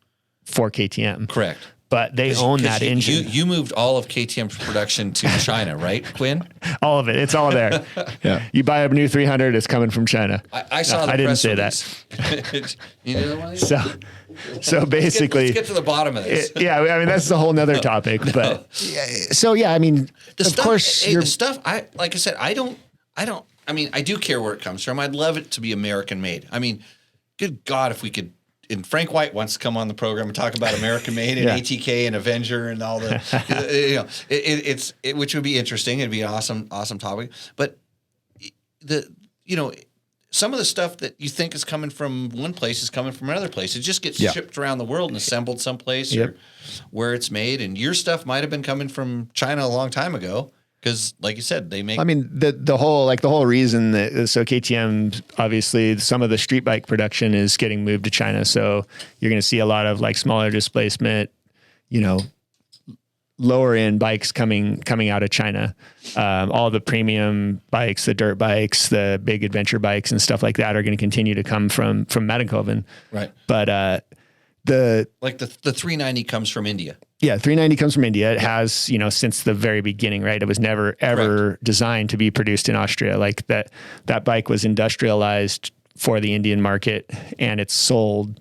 KTM.
Correct.
But they own that engine.
You moved all of KTM's production to China, right, Quinn?
All of it. It's all there.
Yeah.
You buy a new 300, it's coming from China.
I saw the
I didn't
press
say
release.
that.
You know what I mean?
So basically,
let's get to the bottom of this.
I mean, that's a whole nother topic. But so yeah, I mean, of course,
the stuff. Like I said, I mean, I do care where it comes from. I'd love it to be American made. I mean, good God, if we could. And Frank White wants to come on the program and talk about American made and ATK and Avenger and all the, which would be interesting. It'd be an awesome topic. But some of the stuff that you think is coming from one place is coming from another place. It just gets shipped around the world and assembled someplace or where it's made. And your stuff might have been coming from China a long time ago. Because, like you said, they make. I
mean, the whole reason that so KTM, obviously some of the street bike production is getting moved to China, so you're going to see a lot of like smaller displacement, you know, lower end bikes coming out of China. All the premium bikes, the dirt bikes, the big adventure bikes, and stuff like that are going to continue to come from Mettenkoven.
Right,
but the
390 comes from India.
Yeah, 390 comes from India. It has, since the very beginning, right? It was never ever designed to be produced in Austria. Like that bike was industrialized for the Indian market, and it's sold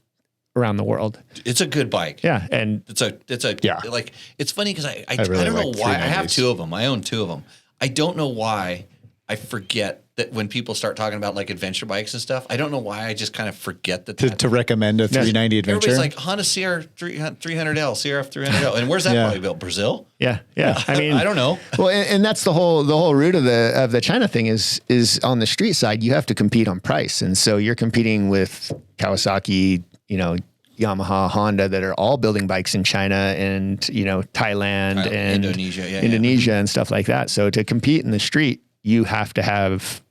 around the world.
It's a good bike.
Yeah, and
it's like, it's funny because I
really
don't know
like
why. I have
390s.
two of them. I own two of them. I don't know why I forget that when people start talking about like adventure bikes and stuff, I don't know why I just kind of forget that.
To recommend a 390 adventure.
Everybody's like Honda CR 300L, CRF 300L. And where's that probably built? Brazil?
Yeah. I mean,
I don't know.
Well, and that's the whole root of the China thing is on the street side, you have to compete on price. And so you're competing with Kawasaki, Yamaha, Honda, that are all building bikes in China and, Thailand and Indonesia and stuff like that. So to compete in the street, you have to have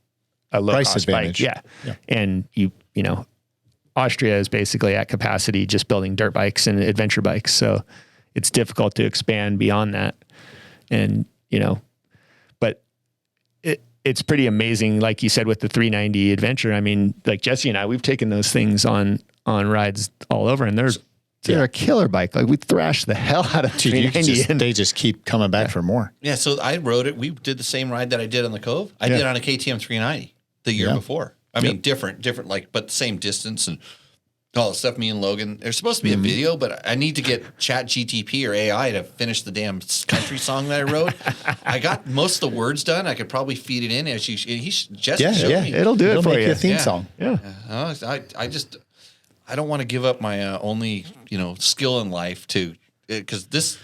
a low
price
cost
advantage.
bike. Yeah. And Austria is basically at capacity just building dirt bikes and adventure bikes. So it's difficult to expand beyond that. And, but it's pretty amazing. Like you said, with the 390 adventure, I mean, like Jesse and I, we've taken those things on rides all over, and they're a killer bike. Like we thrash the hell out of 390.
They just keep coming back for more.
Yeah. So I rode it. We did the same ride that I did on the Cove. I did on a KTM 390 the year before. I mean, different, but the same distance and all the stuff. Me and Logan, there's supposed to be a video, but I need to get Chat GTP or AI to finish the damn country song that I wrote. I got most of the words done. I could probably feed it in as Jesse showed me.
It'll do it for
make
you.
Your theme song.
Yeah.
I don't want to give up my only skill in life because this.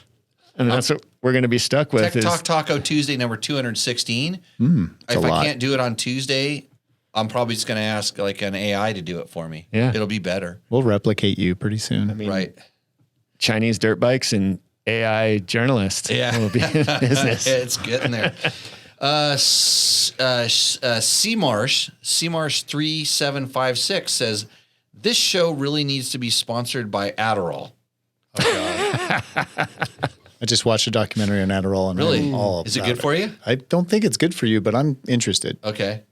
And that's what we're going to be stuck with.
Tech Talk Taco Tuesday number 216. If I can't do it on Tuesday, I'm probably just going to ask like an AI to do it for me.
Yeah.
It'll be better.
We'll replicate you pretty soon.
I mean,
Right.
Chinese dirt bikes and AI journalists will be in business.
It's getting there. Seamarsh 3756 says, this show really needs to be sponsored by Adderall.
I just watched a documentary on Adderall. And
Really?
I'm all
Is it
about
good for you?
I don't think it's good for you, but I'm interested.
Okay.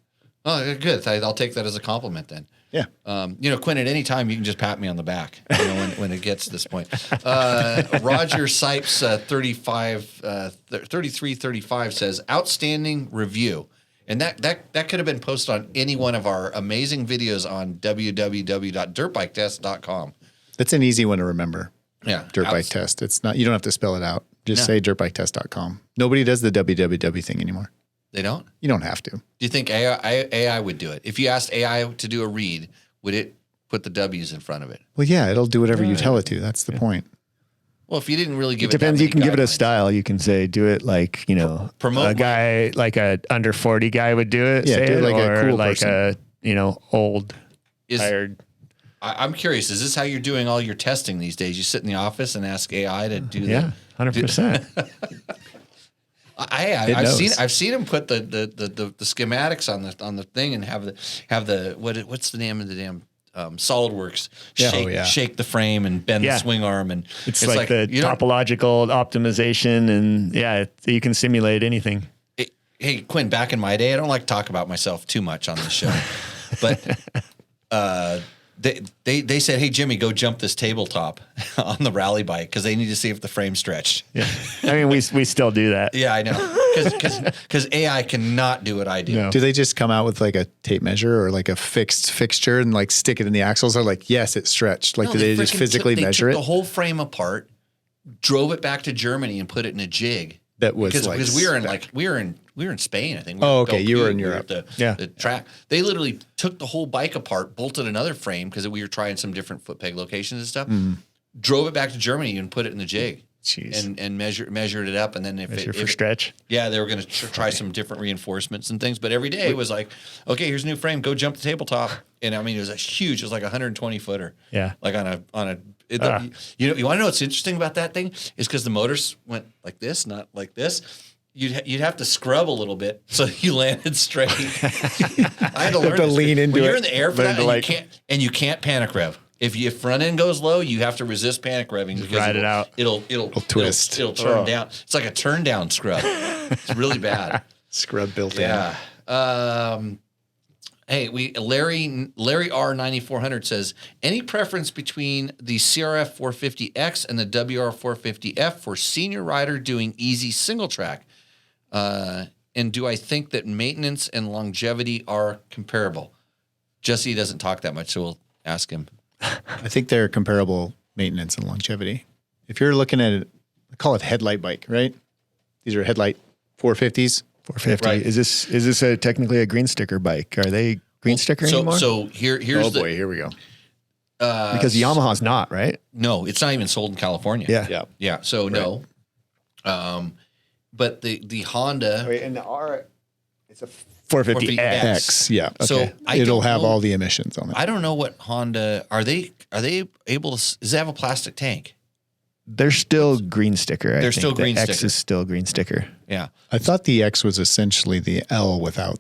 Oh, good. I'll take that as a compliment then.
Yeah.
Quinn, at any time you can just pat me on the back when it gets to this point. Roger Sipes 3335 says, outstanding review. And that could have been posted on any one of our amazing videos on www.dirtbiketest.com.
That's an easy one to remember.
Yeah.
Dirt bike test. It's not, you don't have to spell it out. Just say dirtbiketest.com. Nobody does the www thing anymore.
They don't?
You don't have to.
Do you think AI would do it? If you asked AI to do a read, would it put the W's in front of it?
Well, yeah, it'll do whatever you tell it to. That's the point.
Well, if you didn't really give it,
depends. You can give it a
guidelines.
style. You can say, do it like,
Promote
a guy, like a under 40 guy would do it.
Yeah,
say
do it like a cool
like
person.
old, tired.
I'm curious, is this how you're doing all your testing these days? You sit in the office and ask AI to do that?
Yeah, 100%.
I've seen him put the schematics on the thing and have the what's the name of the damn SolidWorks shake the frame and bend the swing arm, and
it's like the topological optimization, and you can simulate anything.
Hey Quinn, back in my day, I don't like to talk about myself too much on the show, but they said, hey Jimmy, go jump this tabletop on the rally bike because they need to see if the frame stretched.
Yeah, I mean we still do that.
Yeah, I know, because AI cannot do what I do.
No. Do they just come out with like a tape measure or like a fixed fixture and like stick it in the axles? Or like, yes, it stretched. Like,
No,
do they just physically measure
took
it?
the whole frame apart, drove it back to Germany, and put it in a jig.
That was
because we were in Spain, I think.
Oh, okay. You were in Europe.
The track. They literally took the whole bike apart, bolted another frame because we were trying some different foot peg locations and stuff. Drove it back to Germany and put it in the jig.
Jeez.
And measured it up, and then if
stretch.
Yeah, they were going to try some different reinforcements and things. But every day it was like, okay, here's a new frame. Go jump the tabletop. And I mean, it was huge. It was like 120 footer.
Yeah.
Like on a. You want to know what's interesting about that thing is because the motors went like this, not like this. You'd have to scrub a little bit so you landed straight. I had to learn
to lean into
when
it.
you're in the air for that,
to
and you can't panic rev. If your front end goes low, you have to resist panic revving. Because
ride it out.
It'll
twist.
It'll turn down. It's like a turn down scrub. It's really bad.
Scrub built in.
Yeah. Hey, Larry R9400 says, any preference between the CRF 450X and the WR 450F for senior rider doing easy single track? And do I think that maintenance and longevity are comparable? Jesse doesn't talk that much, so we'll ask him.
I think they're comparable maintenance and longevity. If you're looking at it, I call it headlight bike, right? These are headlight 450s.
450.
Right.
Is this technically a green sticker bike? Are they green sticker anymore?
So here's
here we go.
Because Yamaha's not, right?
No, it's not even sold in California.
Yeah.
So no. But the Honda.
Wait, and the R, it's a 450X.
X, yeah.
So
Okay.
I
It'll
don't
have
know-
all the emissions on it.
I don't know what Honda are they able to. Does it have a plastic tank?
They're still green sticker. I
They're
think.
still green
the X
sticker.
is still green sticker.
Yeah.
I thought the X was essentially the L without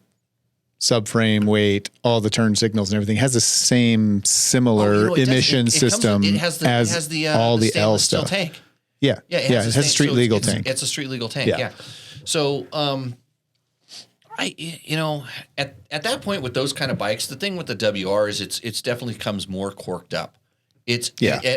subframe, weight, all the turn signals and everything. It has the same similar
It does.
emission
It comes
system
with- it has
all the L
stainless steel
stuff.
tank.
Yeah.
Yeah,
it has a street legal tank.
It's a street legal tank.
Yeah.
Yeah. So, at that point with those kind of bikes, the thing with the WR is it's definitely comes more corked up.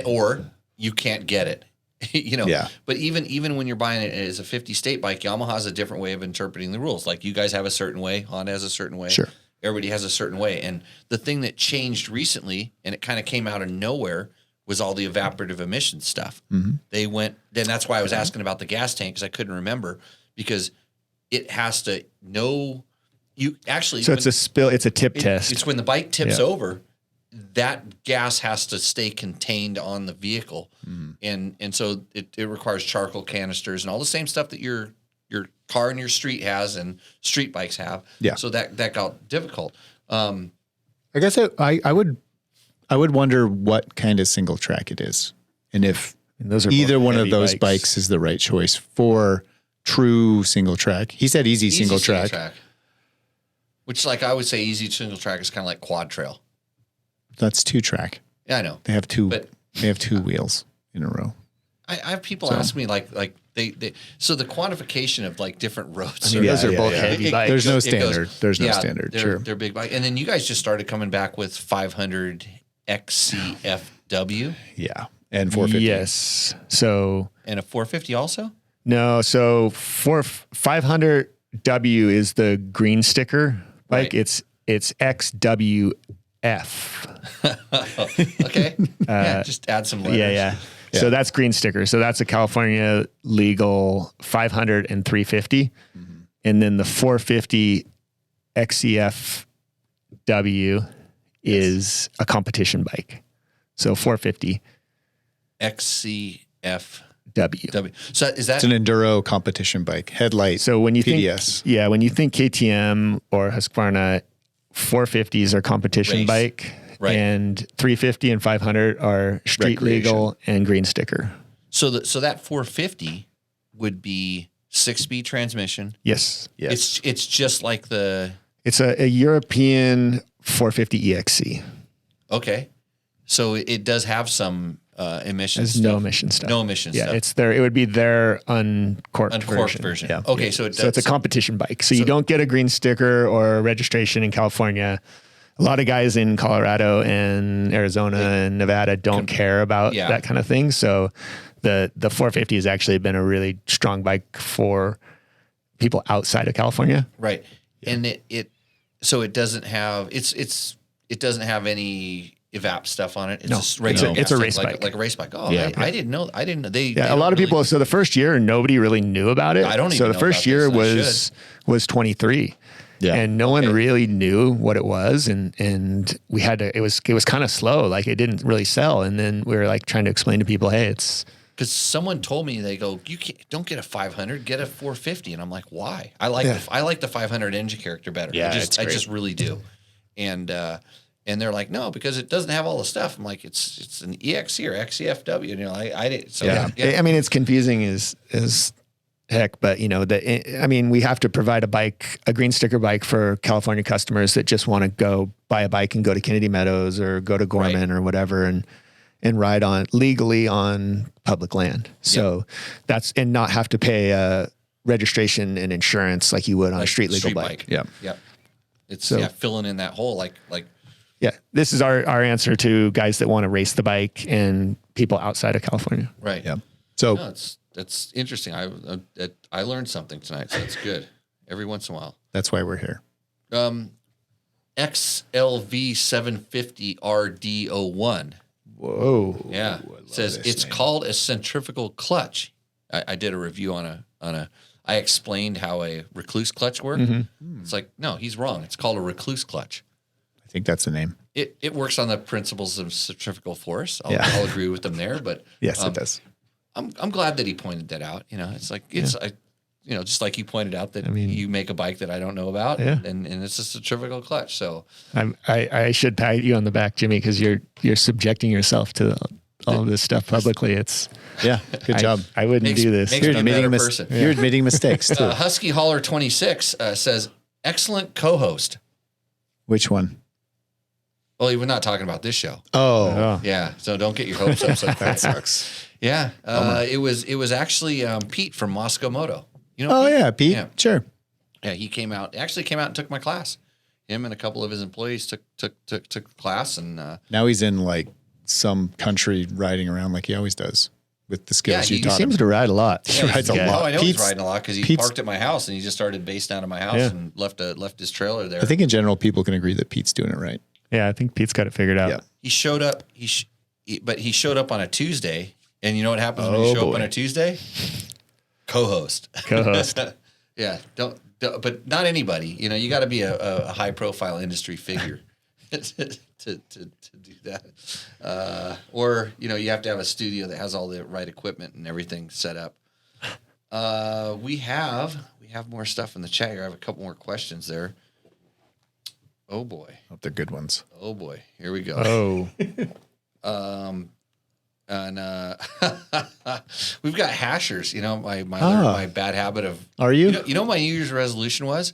Or you can't get it.
Yeah.
But even when you're buying it as a 50 state bike, Yamaha has a different way of interpreting the rules. Like you guys have a certain way, Honda has a certain way.
Sure.
Everybody has a certain way. And the thing that changed recently, and it kind of came out of nowhere, was all the evaporative emissions stuff.
Mm-hmm.
They went, then that's why I was asking about the gas tank, because I couldn't remember, because it has to know you actually.
So it's a tip test.
It's when the bike tips over, that gas has to stay contained on the vehicle. And so it requires charcoal canisters and all the same stuff that your car in your street has and street bikes have.
Yeah.
So that got difficult.
I guess I would wonder what kind of single track it is, and if
those are
either
both
one of
heavy
those bikes is the right choice for true single track. He said easy single track.
Which, like I would say, easy single track is kind of like quad trail.
That's 2-track.
Yeah, I know.
They have two.
But-
They have 2 wheels in a row.
I have people ask me like they so the quantification of like different roads.
Those are both heavy bikes.
There's no
It
standard.
goes-
There's no
yeah,
standard.
They're,
Sure.
they're big bike, and then you guys just started coming back with 500 XCFW
Yeah. And 450.
Yes. So
and a 450 also.
no. So 500W is the green sticker bike.
Right.
It's XWF.
Okay, just add some letters.
Yeah. So that's green sticker. So that's a California legal 500 and 350. And then the 450 XCFW is a competition bike. So 450
XCFW. So is that
It's an enduro competition bike. Headlight.
So when you
PDS.
when you think KTM or Husqvarna, 450s are competition
Race.
bike,
Right.
and 350 and 500 are street
Recreation.
legal and green sticker.
so that 450 would be 6-speed transmission.
Yes,
It's just like
it's a European 450 EXC.
okay. So it does have some emissions.
There's no emission stuff.
No emission
Yeah,
stuff.
it's there. It would be their uncorked
version.
Yeah.
Okay, so it does.
So it's a competition bike. So you don't get a green sticker or a registration in California. A lot of guys in Colorado and Arizona and Nevada don't care about that kind of thing. So the 450 has actually been a really strong bike for people outside of California.
Right. And it doesn't have it doesn't have any evap stuff on it. It's
No,
just regular
it's a
gas
race
tank,
bike.
like a race bike. Oh,
Yeah.
I didn't know. I didn't know they.
Yeah, a lot of people. So the first year, nobody really knew about it.
I don't even
So the
know
first
about
year
this. I
was 23.
Yeah.
And no one really knew what it was. And we had to, it was kind of slow. Like it didn't really sell. And then we were like trying to explain to people, hey, it's,
because someone told me, they go, don't get a 500, get a 450, and I'm like, why? I like the 500 engine character better.
Yeah,
I
it's great.
just really do. And they're like, no, because it doesn't have all the stuff. I'm like, it's an EXC or XCFW. And, I did. So
yeah. I mean, it's confusing as heck, but we have to provide a green sticker bike for California customers that just want to go buy a bike and go to Kennedy Meadows or go to Gorman or whatever and ride on legally on public land. So and not have to pay registration and insurance like you would on a street legal bike.
Yeah.
Yep. It's filling in that hole. Like,
yeah, this is our answer to guys that want to race the bike and people outside of California.
right.
Yeah. So
No, that's interesting. I learned something tonight, so that's good. Every once in a while.
that's why we're here.
XLV 750 RD01.
Whoa.
Yeah. Says it's called a centrifugal clutch. I did a review on I explained how a recluse clutch worked. It's like, no, he's wrong. It's called a recluse clutch.
I think that's the name.
It works on the principles of centrifugal force.
Yeah.
I'll agree with them there, but
Yes, it does.
I'm glad that he pointed that out. It's like just like you pointed out that you make a bike that I don't know about, and it's a centrifugal clutch. So
I should pat you on the back, Jimmy, because you're subjecting yourself to all of this stuff publicly. It's
Good job.
I wouldn't do this.
makes me a better person.
You're admitting mistakes too.
Husky Hauler 26 says excellent co-host.
Which one?
Well, we're not talking about this show.
Oh,
Yeah, so don't get your hopes up. So
that sucks.
Yeah, it was actually Pete from Moscow Moto.
Oh,
Pete?
yeah, Pete.
Yeah.
Sure.
Yeah, he came out and took my class. Him and a couple of his employees took class, and
Now he's in like some country riding around like he always does with the skills
Yeah,
you
he
taught
seems
him.
to ride a lot.
He rides a lot.
I know
Pete's-
he's riding a lot because he
Pete's-
parked at my house and he just started based out of my house and left his trailer there.
I think in general, people can agree that Pete's doing it right.
Yeah, I think Pete's got it figured out.
Yeah.
He showed up. But he showed up on a Tuesday, and you know what happens when you show up on a Tuesday? Co-host. Yeah, don't, but not anybody. You got to be a high profile industry figure to do that. Or you have to have a studio that has all the right equipment and everything set up. We have more stuff in the chat here. I have a couple more questions there. Oh boy.
Hope they're good ones.
Oh boy. Here we go.
Oh.
And we've got hashers. My bad habit of.
Are you?
You know what my New Year's resolution was?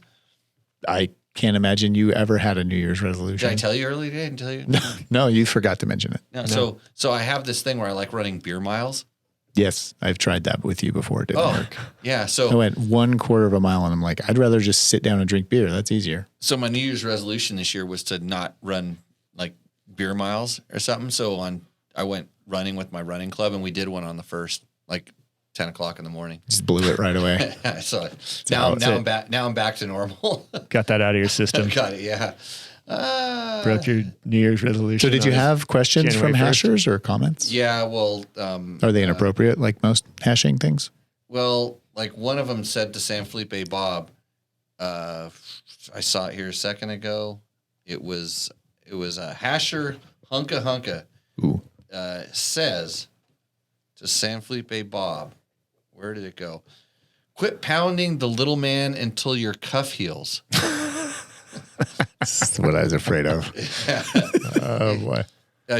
I can't imagine you ever had a New Year's resolution.
Did I tell you earlier today? I didn't tell you.
No, you forgot to mention it.
No. So I have this thing where I like running beer miles.
Yes, I've tried that with you before. It didn't work.
Yeah.
I
So
went 1/4 of a mile and I'm like, I'd rather just sit down and drink beer. That's easier.
my New Year's resolution this year was to not run like beer miles or something. So I went running with my running club, and we did one on the first, like 10 o'clock in the morning.
Just blew it right away.
So now I'm back. Now I'm back to normal.
Got that out of your system.
Got it. Yeah.
Broke your New Year's resolution.
So did you have questions
January
from
1st?
hashers or comments?
Yeah. Well.
Are they inappropriate like most hashing things?
Well, like one of them said to San Felipe Bob, I saw it here a second ago. It was a hasher Hunka Hunka.
Ooh.
Says to San Felipe Bob, where did it go? Quit pounding the little man until your cuff heals.
That's what I was afraid of. Oh, boy.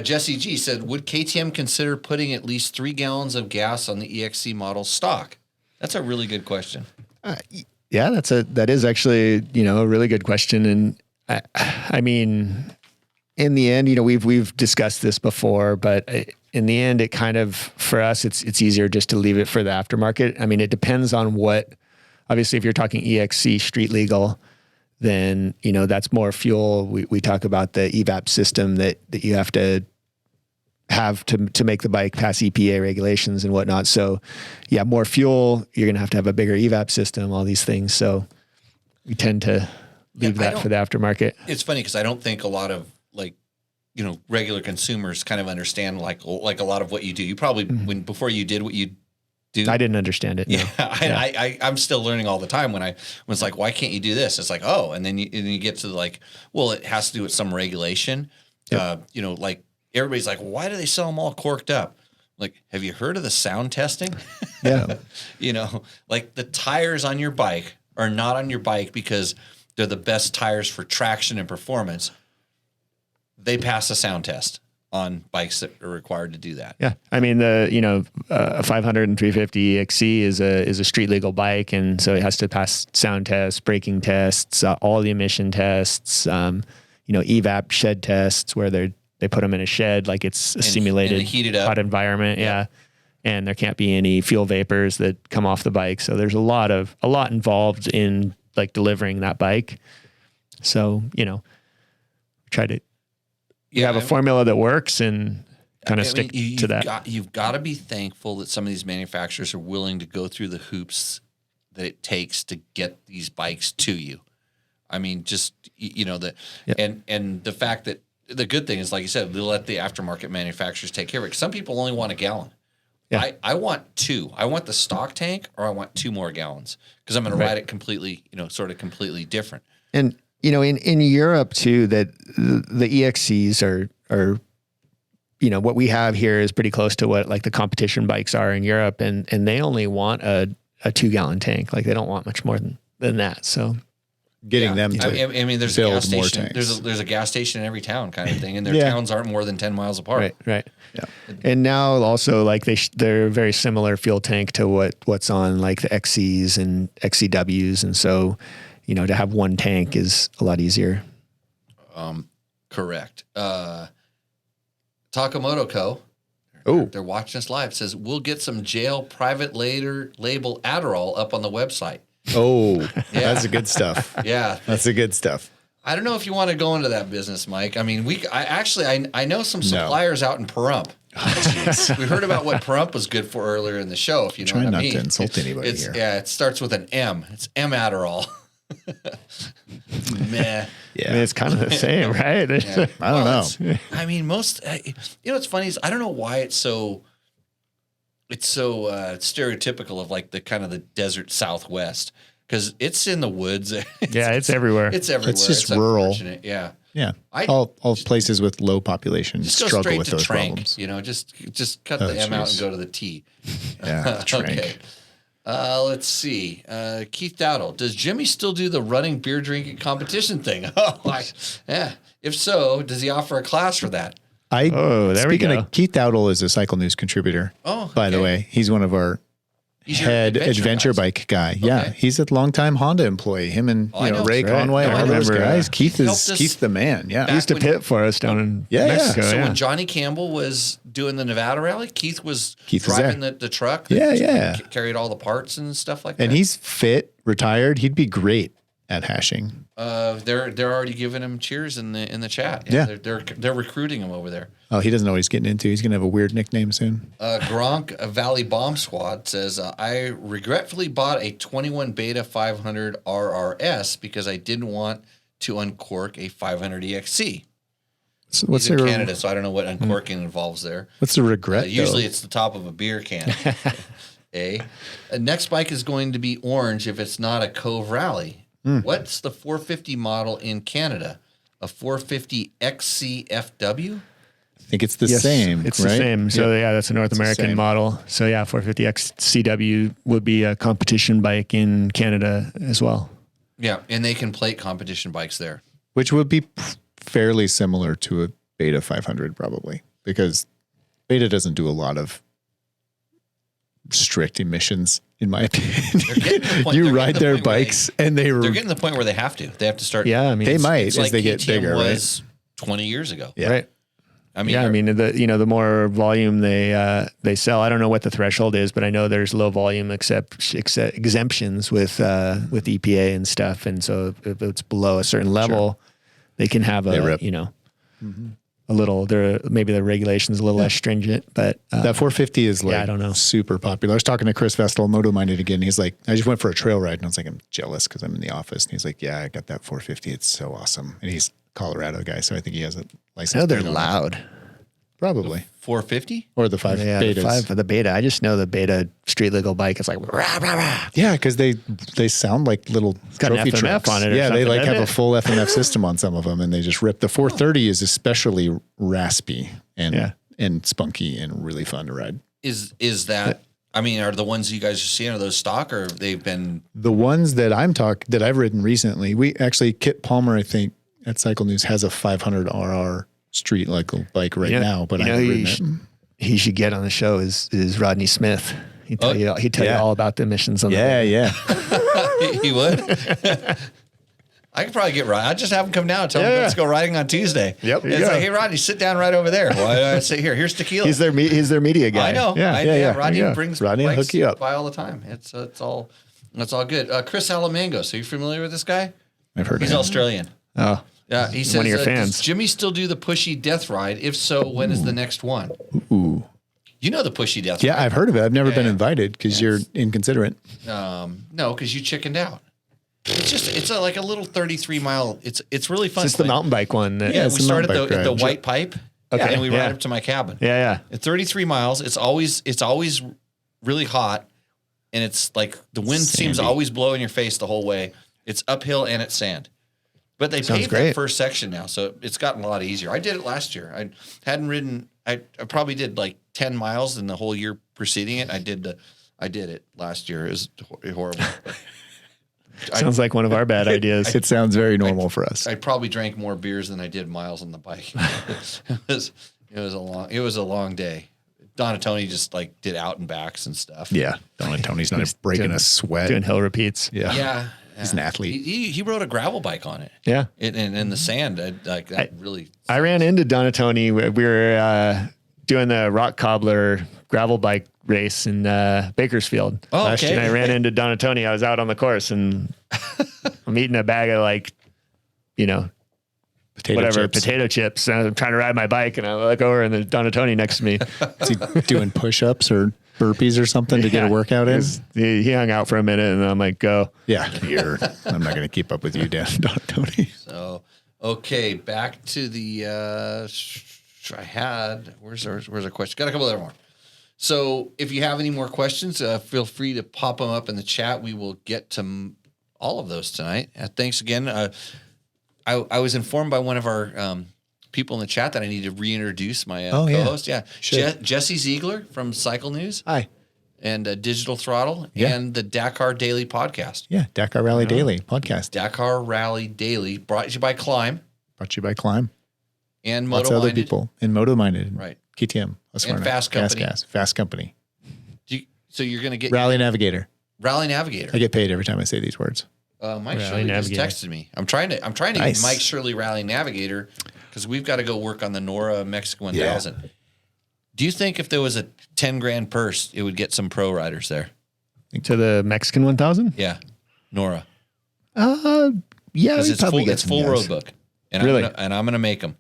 Jesse G said, would KTM consider putting at least 3 gallons of gas on the EXC model stock? That's a really good question.
Yeah, that is actually, a really good question. And I mean, in the end, we've discussed this before, but in the end, it kind of, for us, it's easier just to leave it for the aftermarket. I mean, it depends on obviously, if you're talking EXC street legal, then, that's more fuel. We talk about the EVAP system that you have to make the bike pass EPA regulations and whatnot. So yeah, more fuel, you're going to have a bigger EVAP system, all these things. So we tend to leave that for the aftermarket.
It's funny because I don't think a lot of regular consumers kind of understand like a lot of what you do. You probably, before you did what you do.
I didn't understand it. No.
Yeah. I'm still learning all the time when it's like, why can't you do this? It's like, oh, and then you get to like, well, it has to do with some regulation. Yep. Like everybody's like, why do they sell them all corked up? Like, have you heard of the sound testing?
Yeah.
Like the tires on your bike are not on your bike because they're the best tires for traction and performance. They pass a sound test on bikes that are required to do that.
Yeah. I mean, a 500 and 350 EXC is a street legal bike. And so it has to pass sound tests, braking tests, all the emission tests, EVAP shed tests where they put them in a shed, like it's a simulated
heated up
hot environment. Yeah. And there can't be any fuel vapors that come off the bike. So there's a lot involved in like delivering that bike. So, try to have a formula that works and kind of stick to that.
You've got to be thankful that some of these manufacturers are willing to go through the hoops that it takes to get these bikes to you. I mean, just, and the fact that the good thing is, like you said, they'll let the aftermarket manufacturers take care of it. Some people only want a gallon. Yeah. I want 2. I want the stock tank, or I want 2 more gallons, because I'm going to ride it completely, sort of completely different.
And, in Europe too, that the EXCs are, what we have here is pretty close to what like the competition bikes are in Europe. And they only want a 2-gallon tank. Like they don't want much more than that. So
getting them to
I mean, there's a gas station. There's a gas station in every town, kind of thing, and their towns aren't more than 10 miles apart.
Right. Yeah. And now also like they're very similar fuel tank to what's on like the XCs and XCWs, and so to have one tank is a lot easier.
Correct. Takamoto Co.
Oh,
they're watching us live. Says we'll get some jail private label Adderall up on the website.
Oh, that's the good stuff.
Yeah,
that's the good stuff.
I don't know if you want to go into that business, Mike. I mean, I know some suppliers out in Pahrump. Oh, we heard about what Pahrump was good for earlier in the show. If you know what I mean.
Try not to insult anybody here.
Yeah, it starts with an M. It's M Adderall. Meh.
Yeah,
I mean, it's kind of the same, right?
Yeah. I don't know.
I mean, most. What's funny is I don't know why it's so stereotypical of like the kind of the desert Southwest, because it's in the woods.
It's everywhere.
It's everywhere.
It's just rural.
Yeah.
Yeah. All places with low population struggle with those problems.
Just cut the M out and go to the T.
Yeah.
Okay. Let's see. Keith Dowdle, does Jimmy still do the running beer drinking competition thing? Yeah. If so, does he offer a class for that?
Speaking of, Keith Dowdle is a Cycle News contributor.
Oh,
by the way, he's one of our head adventure bike guy. Okay. Yeah, he's a longtime Honda employee. Him and Ray Conway, all those guys. Keith's the man. Yeah,
he used to pit for us down in Mexico.
So when Johnny Campbell was doing the Nevada rally, Keith was driving the truck. Carried all the parts and stuff like that.
And he's fit, retired. He'd be great at hashing.
They're already giving him cheers in the chat.
Yeah.
They're recruiting him over there.
Oh, he doesn't know what he's getting into. He's going to have a weird nickname soon.
Gronk Valley Bomb Squad says, I regretfully bought a 21 Beta 500 RRS because I didn't want to uncork a 500 EXC.
So what's
He's in Canada, so I don't know what uncorking involves there.
What's the regret?
Usually it's the top of a beer can. Next bike is going to be orange if it's not a Cove Rally. What's the 450 model in Canada? A 450 XCFW?
I think it's the same.
It's the same. So that's a North American model. So 450 XCW would be a competition bike in Canada as well.
Yeah, and they can plate competition bikes there.
Which would be fairly similar to a Beta 500 probably, because Beta doesn't do a lot of strict emissions, in my opinion. You ride their bikes and they're
getting to the point where they have to. They have to start.
Yeah, I mean,
they might
it's
as
like
they get
KTM
bigger,
was 20 years ago.
Yeah.
Right.
I mean,
the more volume they sell. I don't know what the threshold is, but I know there's low volume exemptions with EPA and stuff. And so if it's below a certain level, they can have a little. Maybe the regulations a little less stringent. But
that 450 is
I don't know,
super popular. I was talking to Chris Vestal, Moto Minded again. He's like, I just went for a trail ride, and I was like, I'm jealous because I'm in the office. And he's like, yeah, I got that 450. It's so awesome. And he's a Colorado guy, so I think he has a license.
I know they're loud.
Probably
450
or the 5 betas.
The Beta. I just know the Beta street legal bike. It's like rah, rah, rah.
Yeah, because they sound like little trophy trucks
on it.
Yeah, they like have a full FMF system on some of them, and they just rip. The 430 is especially raspy and spunky and really fun to ride.
Is that? I mean, are the ones you guys are seeing, are those stock, or they've been
the ones that that I've ridden recently? We actually, Kit Palmer, I think at Cycle News, has a 500 RR street legal bike right now, but I haven't ridden it.
He should get on the show is Rodney Smith. He'd tell you all about the emissions on
He would. I could probably get Rodney. I'd just have him come down and tell him let's go riding on Tuesday.
Yep.
It's like, hey Rodney, sit down right over there. Well, I say here's tequila.
He's their media guy.
I know.
Yeah.
Rodney brings
Rodney will hook you up
by all the time. It's all good. Chris Alamango. So you familiar with this guy?
I've heard.
He's Australian.
Oh,
Yeah, he says,
one of your fans.
Does Jimmy still do the pushy death ride? If so, when is the next one?
Ooh.
You know the pushy death
Yeah,
ride.
I've heard of it. I've never been
yeah.
invited because you're inconsiderate.
No, because you chickened out. It's like a little 33-mile. It's really fun.
It's the mountain bike one.
Yeah, we
it's a
started
mountain bike
at the
ride.
White Pipe,
Okay,
and we
yeah.
ride up to my cabin.
Yeah.
It's 33 miles. It's always really hot, and it's like the wind seems to always blow in your face the whole way. It's uphill and it's sand. But they paved that first section now, so it's gotten a lot easier. I did it last year. I hadn't ridden. I probably did like 10 miles in the whole year preceding it. I did it last year. It was horrible.
Sounds like one of our bad ideas.
It sounds very normal for us.
I probably drank more beers than I did miles on the bike. It was a long day. Donatoni just like did out and backs and stuff.
Yeah. Tony's not breaking a sweat.
Doing hill repeats.
Yeah. He's an athlete.
He rode a gravel bike on it.
Yeah.
In the sand.
I ran into Donatoni. We were doing the rock cobbler gravel bike race in Bakersfield last year. And I ran into Donatoni. I was out on the course and I'm eating a bag of potato chips. And I'm trying to ride my bike and I look over and there's Donatoni next to me.
Is he doing push-ups or burpees or something to get a workout in?
He hung out for a minute and I'm like, go.
Yeah. I'm not going to keep up with you, Tony.
So, okay, back to the, where's our question? Got a couple other more. So if you have any more questions, feel free to pop them up in the chat. We will get to all of those tonight. Thanks again. I was informed by one of our people in the chat that I need to reintroduce my co-host. Yeah. Jesse Ziegler from Cycle News.
Hi.
And Digital Throttle and the Dakar Daily Podcast.
Yeah, Dakar Rally Daily Podcast.
Dakar Rally Daily, brought to you by Climb.
Brought to you by Climb.
And
Moto Minded. Lots of other people. And Moto Minded.
Right.
KTM.
And Fasst Company.
Fasst Company.
So you're going to get...
Rally Navigator.
Rally Navigator.
I get paid every time I say these words.
Mike Shirley just texted me. I'm trying to get Mike Shirley Rally Navigator because we've got to go work on the Nora Mexican 1000. Yeah. Do you think if there was a 10 grand purse, it would get some pro riders there?
To the Mexican 1000?
Yeah. Nora.
Yeah,
it's full road book. And
really?
I'm going to make them.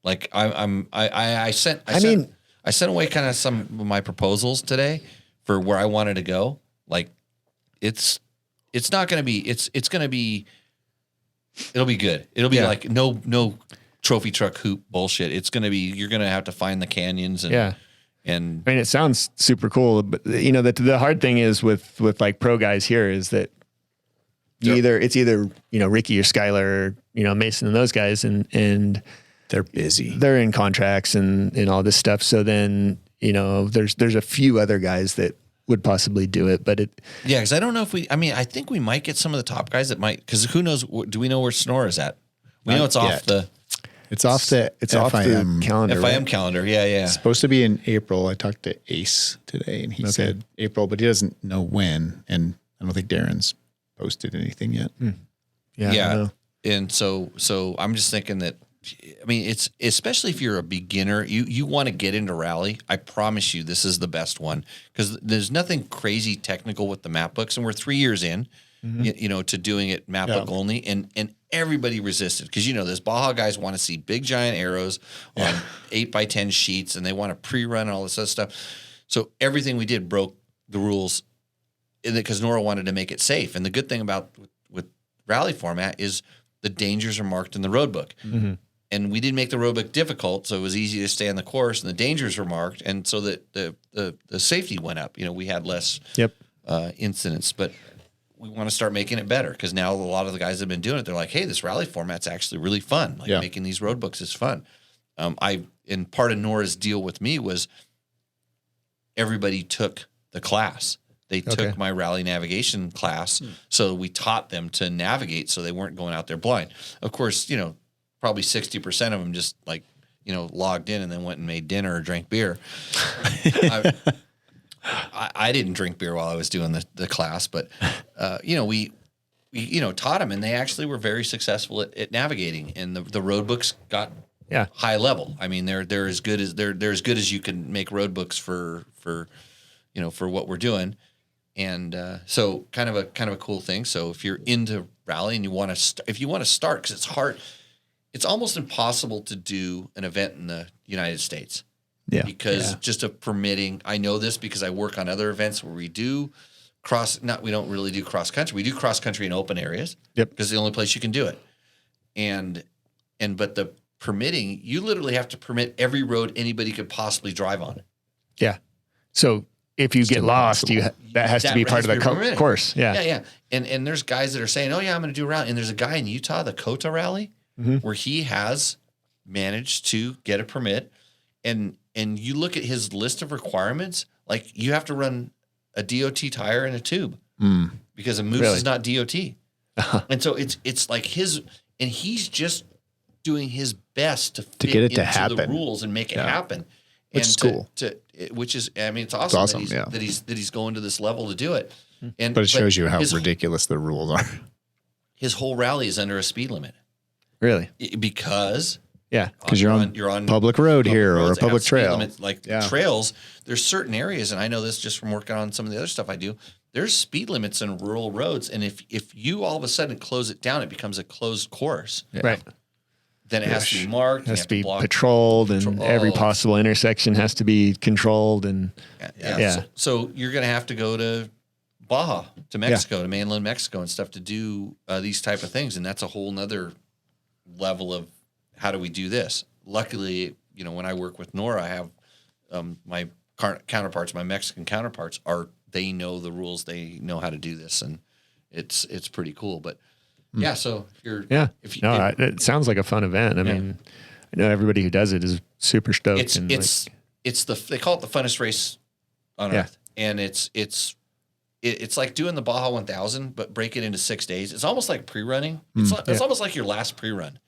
Like I sent away kind of some of my proposals today for where I wanted to go. Like it's not going to be, it's going to be, it'll be good. It'll be like no trophy truck hoop bullshit. It's going to be, you're going to have to find the canyons and, and
I mean, it sounds super cool, but the hard thing is with like pro guys here is that it's either, Ricky or Skylar or, Mason and those guys and
they're busy.
They're in contracts and all this stuff. So then, there's a few other guys that would possibly do it, but
because I don't know if I think we might get some of the top guys that might, because who knows, do we know where Sonora's at? We know it's off the
FIM calendar.
FIM calendar. Yeah.
It's supposed to be in April. I talked to Ace today and he said April, but he doesn't know when. And I don't think Darren's posted anything yet.
Yeah. And so I'm just thinking that, it's especially if you're a beginner, you want to get into rally. I promise you, this is the best one because there's nothing crazy technical with the map books, and we're 3 years in, to doing it map book only, and everybody resisted because those Baja guys want to see big giant arrows on 8x10 sheets, and they want to pre-run all this other stuff. So everything we did broke the rules, because Nora wanted to make it safe. And the good thing about with rally format is the dangers are marked in the road book. Mm-hmm. And we didn't make the road book difficult, so it was easy to stay on the course, and the dangers were marked, and so that the safety went up. We had less incidents, but we want to start making it better because now a lot of the guys that have been doing it, they're like, hey, this rally format's actually really fun. Like making these road books is fun. And part of Nora's deal with me was everybody took the class. They took my rally navigation class, so we taught them to navigate so they weren't going out there blind. Of course, probably 60% of them just logged in and then went and made dinner or drank beer. I didn't drink beer while I was doing the class, but we taught them, and they actually were very successful at navigating, and the road books got high level. I mean, they're as good as you can make road books for what we're doing. So kind of a cool thing. So if you're into rally and you want to, if you want to start, because it's hard, it's almost impossible to do an event in the United States.
Yeah.
Because just of permitting, I know this because I work on other events where we do we don't really do cross country. We do cross country in open areas.
Yep.
Because it's the only place you can do it. But the permitting, you literally have to permit every road anybody could possibly drive on.
Yeah. So if you get lost, that has to be part of the course. Yeah.
Yeah. And there's guys that are saying, oh yeah, I'm going to do a rally. And there's a guy in Utah, the Kota rally, where he has managed to get a permit. And you look at his list of requirements, like you have to run a DOT tire in a tube because a Moose is not DOT. And so it's like he's just doing his best to fit
get it to
into
happen.
the rules and make it happen.
Which is cool.
Which is, I mean, it's awesome, that he's going to this level to do it.
But it shows you how ridiculous the rules are.
His whole rally is under a speed limit.
Really?
Because
because you're on public road here or a public trail.
Trails, there's certain areas, and I know this just from working on some of the other stuff I do. There's speed limits in rural roads, and if you all of a sudden close it down, it becomes a closed course.
Yeah. Right.
Then it has to be marked.
It has to be patrolled, and every possible intersection has to be controlled. And
So you're going to have to go to Baja, to Mexico, to mainland Mexico and stuff to do these type of things, and that's a whole nother level of how do we do this. Luckily, when I work with Nora, I have my counterparts, my Mexican counterparts they know the rules, they know how to do this, and it's pretty cool. But so
it sounds like a fun event. I mean, I know everybody who does it is super stoked.
They call it the funnest race on earth, and it's like doing the Baja 1000, but break it into 6 days. It's almost like pre-running. It's almost like your last pre-run.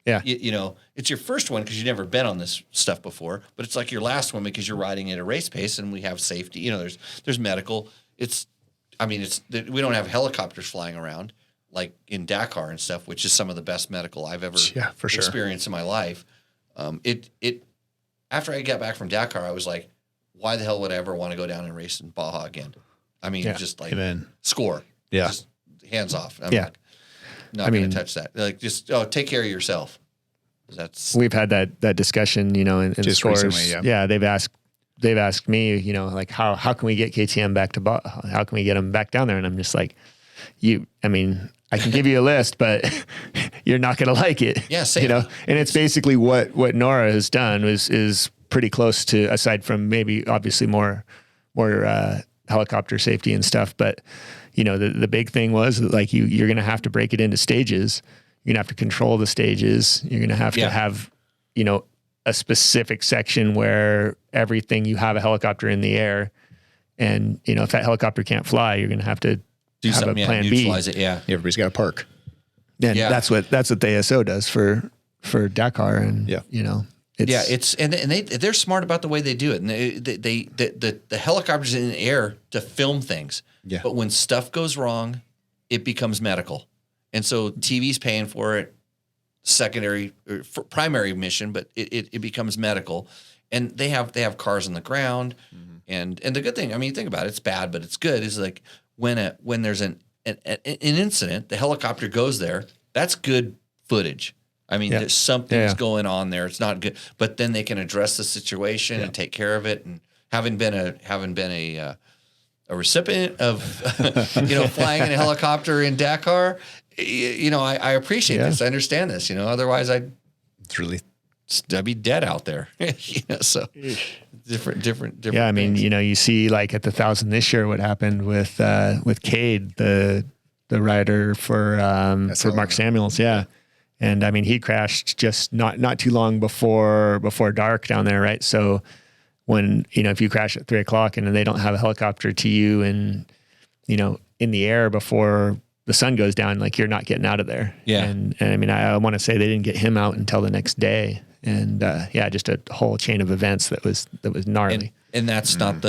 Yeah.
It's your first one because you've never been on this stuff before, but it's like your last one because you're riding at a race pace and we have safety. There's medical. We don't have helicopters flying around like in Dakar and stuff, which is some of the best medical I've ever experienced in my life. After I got back from Dakar, I was like, why the hell would I ever want to go down and race in Baja again? I mean, just like score. Yeah. Just hands off. I'm not going to touch that. Like, just take care of yourself.
We've had that discussion, in the scores. Recently, they've asked me, like how can we get KTM back to Baja? How can we get them back down there? And I'm just like, I can give you a list, but you're not going to like it.
Yeah, same.
And it's basically what Nora has done is pretty close to, aside from maybe obviously more helicopter safety and stuff, but the big thing was like you're going to have to break it into stages. You're going to have to control the stages. You're going to have to have, a specific section where everything you have a helicopter in the air, and if that helicopter can't fly, you're going to have to
do
have
something,
a plan B.
It,
Everybody's got to park.
And that's what the ASO does for Dakar, and
they're smart about the way they do it, and the helicopters in the air to film things. Yeah. But when stuff goes wrong, it becomes medical, and so TV's paying for it, secondary or primary mission, but it becomes medical, and they have cars on the ground, and the good thing, I mean, think about it, it's bad, but it's good. Is like when there's an incident, the helicopter goes there. That's good footage. I mean, there's something's going on there. It's not good, but then they can address the situation and take care of it. And having been a recipient of flying in a helicopter in Dakar, I appreciate this. I understand this. Otherwise I'd be dead out there. So different.
Yeah, I mean, you see like at the 1,000 this year, what happened with Cade, the rider for Mark Samuels. Yeah. And I mean, he crashed just not too long before dark down there, right? So when if you crash at 3:00 and then they don't have a helicopter to you and in the air before the sun goes down, like you're not getting out of there. Yeah. And I mean, I want to say they didn't get him out until the next day, and just a whole chain of events that was gnarly.
And that's not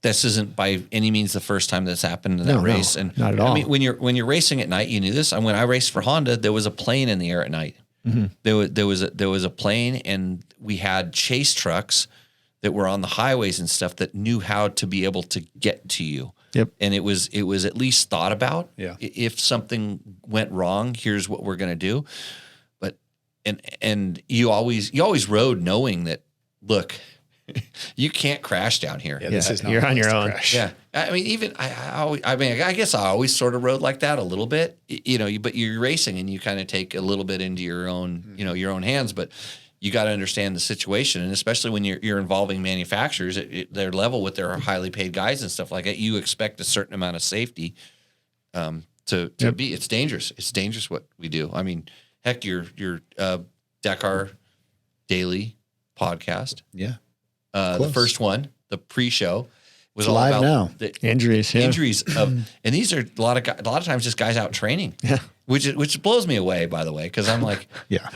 this isn't by any means the first time that's happened in that race. And
not at all.
I mean, when you're racing at night, you knew this. And when I raced for Honda, there was a plane in the air at night. Mm-hmm. There was a plane, and we had chase trucks that were on the highways and stuff that knew how to be able to get to you.
Yep.
And it was at least thought about.
Yeah.
If something went wrong, here's what we're going to do. But and you always rode knowing that, look, you can't crash down here.
Yeah, this is not
you're on your
to
own.
crash.
Yeah, I mean, even I guess I always sort of rode like that a little bit, but you're racing and you kind of take a little bit into your own, your own hands, but you got to understand the situation. And especially when you're involving manufacturers at their level with their highly paid guys and stuff like that, you expect a certain amount of safety, to be, it's dangerous. It's dangerous what we do. I mean, heck, your Dakar Daily Podcast.
Yeah.
The first one, the pre-show, was
It's
all
live
about
now.
the
Injuries. Yeah.
injuries of, and these are a lot of times just guys out training,
Yeah.
which blows me away, by the way, because I'm like,
Yeah.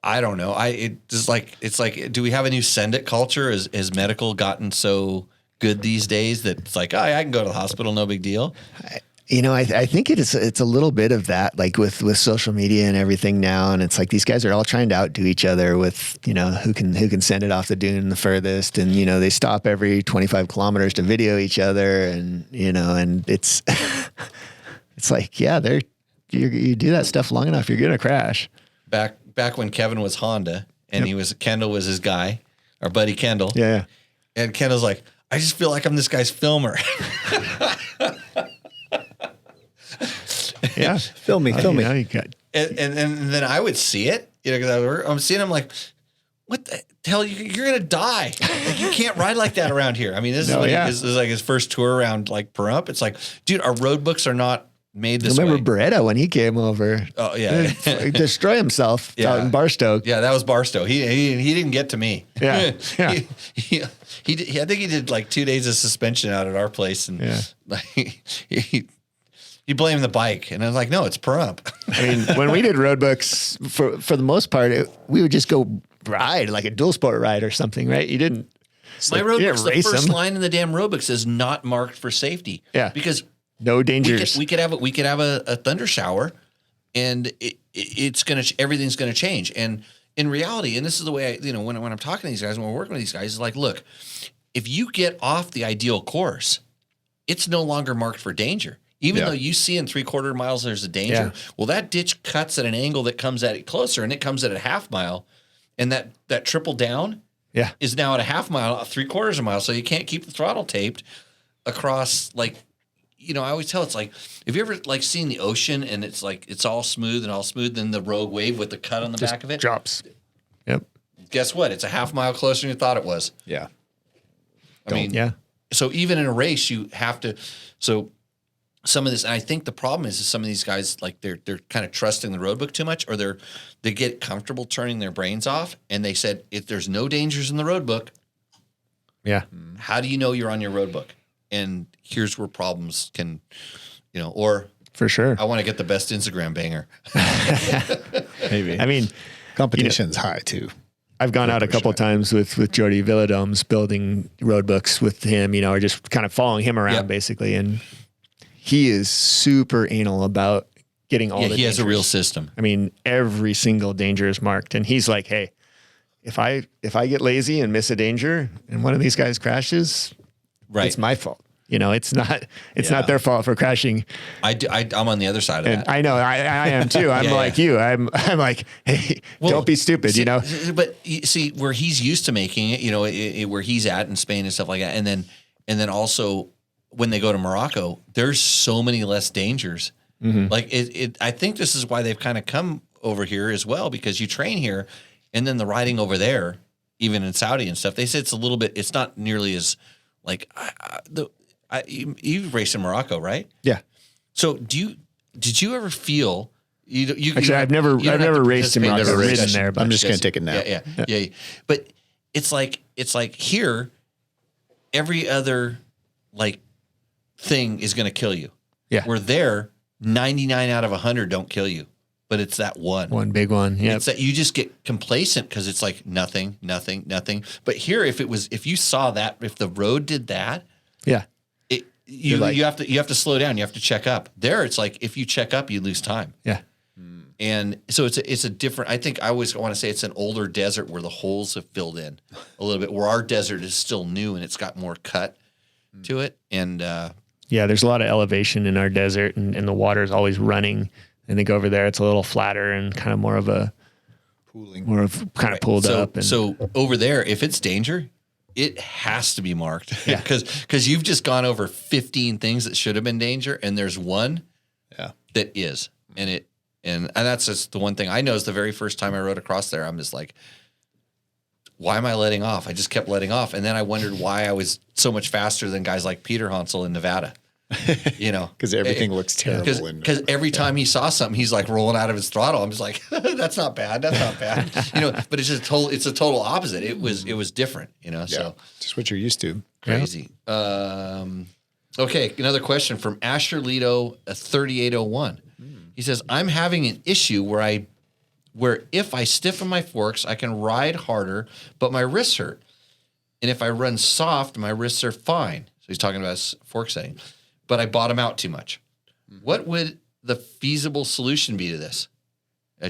I don't know, it's like, do we have a new send it culture? Has medical gotten so good these days that it's like, I can go to the hospital, no big deal?
I think it's a little bit of that, like with social media and everything now. And it's like, these guys are all trying to outdo each other with, who can send it off the dune the furthest. And, they stop every 25 kilometers to video each other. And, and it's, it's like, yeah, you do that stuff long enough, you're going to crash.
Back when Kevin was Honda and Kendall was his guy, our buddy Kendall.
Yeah.
And Kendall's like, I just feel like I'm this guy's filmer.
Yeah.
Film me.
You got,
And then I would see it, because I'm seeing him like, what the hell? You're gonna die. Like, you can't ride like that around here. I mean, this is like his first tour around like Pahrump. It's like, dude, our road books are not made this way.
remember Beretta when he came over?
Oh yeah,
destroy himself out in Barstow.
Yeah, that was Barstow. He didn't get to me.
Yeah, yeah.
I think he did like 2 days of suspension out at our place, and like, he blamed the bike, and I was like, no, it's Pahrump.
I mean, when we did road books, for the most part, we would just go ride, like a dual sport ride or something, right? You didn't.
My road books, the
race
first
them.
line in the damn road books is not marked for safety.
Yeah.
Because
no dangers.
we could have a thunder shower, and everything's gonna change. And in reality, and this is the way when I'm talking to these guys, when we're working with these guys, it's like, look, if you get off the ideal course, it's no longer marked for danger. Even though you see in 3/4 miles there's a danger, well, that ditch cuts at an angle that comes at it closer, and it comes at a half mile, and that triple down is now at a half mile, 3/4 mile, so you can't keep the throttle taped across. Like, I always tell, it's like, have you ever like seen the ocean and it's like it's all smooth, then the rogue wave with the cut on the back of it
drops. Yep.
Guess what? It's a half mile closer than you thought it was.
Yeah.
I mean, so even in a race, you have to. So some of this, and I think the problem is some of these guys, like they're kind of trusting the road book too much, or they get comfortable turning their brains off. And they said, if there's no dangers in the road book, how do you know you're on your road book? And here's where problems can, or
for sure.
I want to get the best Instagram banger.
Maybe.
I mean,
competition's high too.
I've gone out a couple times with Jordy Villadomes building road books with him, or just kind of following him around basically. And he is super anal about getting all the
he has a
dangers.
real system.
I mean, every single danger is marked. And he's like, hey, if I get lazy and miss a danger and one of these guys crashes, it's my fault. It's not their fault for crashing.
I'm on the other side of that.
I know I am too. I'm like you. I'm like, hey, don't be stupid,
But you see where he's used to making it, where he's at in Spain and stuff like that. And then also when they go to Morocco, there's so many less dangers. Mm-hmm. Like I think this is why they've kind of come over here as well, because you train here and then the riding over there, even in Saudi and stuff, they say it's not nearly as like you've raced in Morocco, right?
Yeah.
So did you ever feel
actually, I've never raced in Morocco, ridden there, but
I'm just going to take it now.
Yeah. But it's like here, every other like thing is going to kill you.
Yeah.
Where there, 99 out of 100 don't kill you, but it's that one
big one. Yeah.
It's that you just get complacent because it's like nothing. But here, if you saw that, if the road did that, you have to slow down. You have to check up. There, it's like if you check up, you lose time.
Yeah.
And so it's a different, I think I always want to say it's an older desert where the holes have filled in a little bit, where our desert is still new and it's got more cut to it. And
yeah, there's a lot of elevation in our desert, and the water is always running. I think over there it's a little flatter and kind of more of pulled up. And
so over there, if it's danger, it has to be marked because you've just gone over 15 things that should have been danger, and there's one that is, and that's just the one thing I know is the very first time I rode across there, I'm just like, why am I letting off? I just kept letting off. And then I wondered why I was so much faster than guys like Peter Hansel in Nevada,
because everything looks terrible.
Because every time he saw something, he's like rolling out of his throttle. I'm just like, that's not bad. That's not bad. But it's a total opposite. It was different, so
just what you're used to.
Crazy. Okay. Another question from Asher Leto 3801. He says, I'm having an issue where if I stiffen my forks, I can ride harder, but my wrists hurt. And if I run soft, my wrists are fine. So he's talking about fork setting, but I bottom out too much. What would the feasible solution be to this?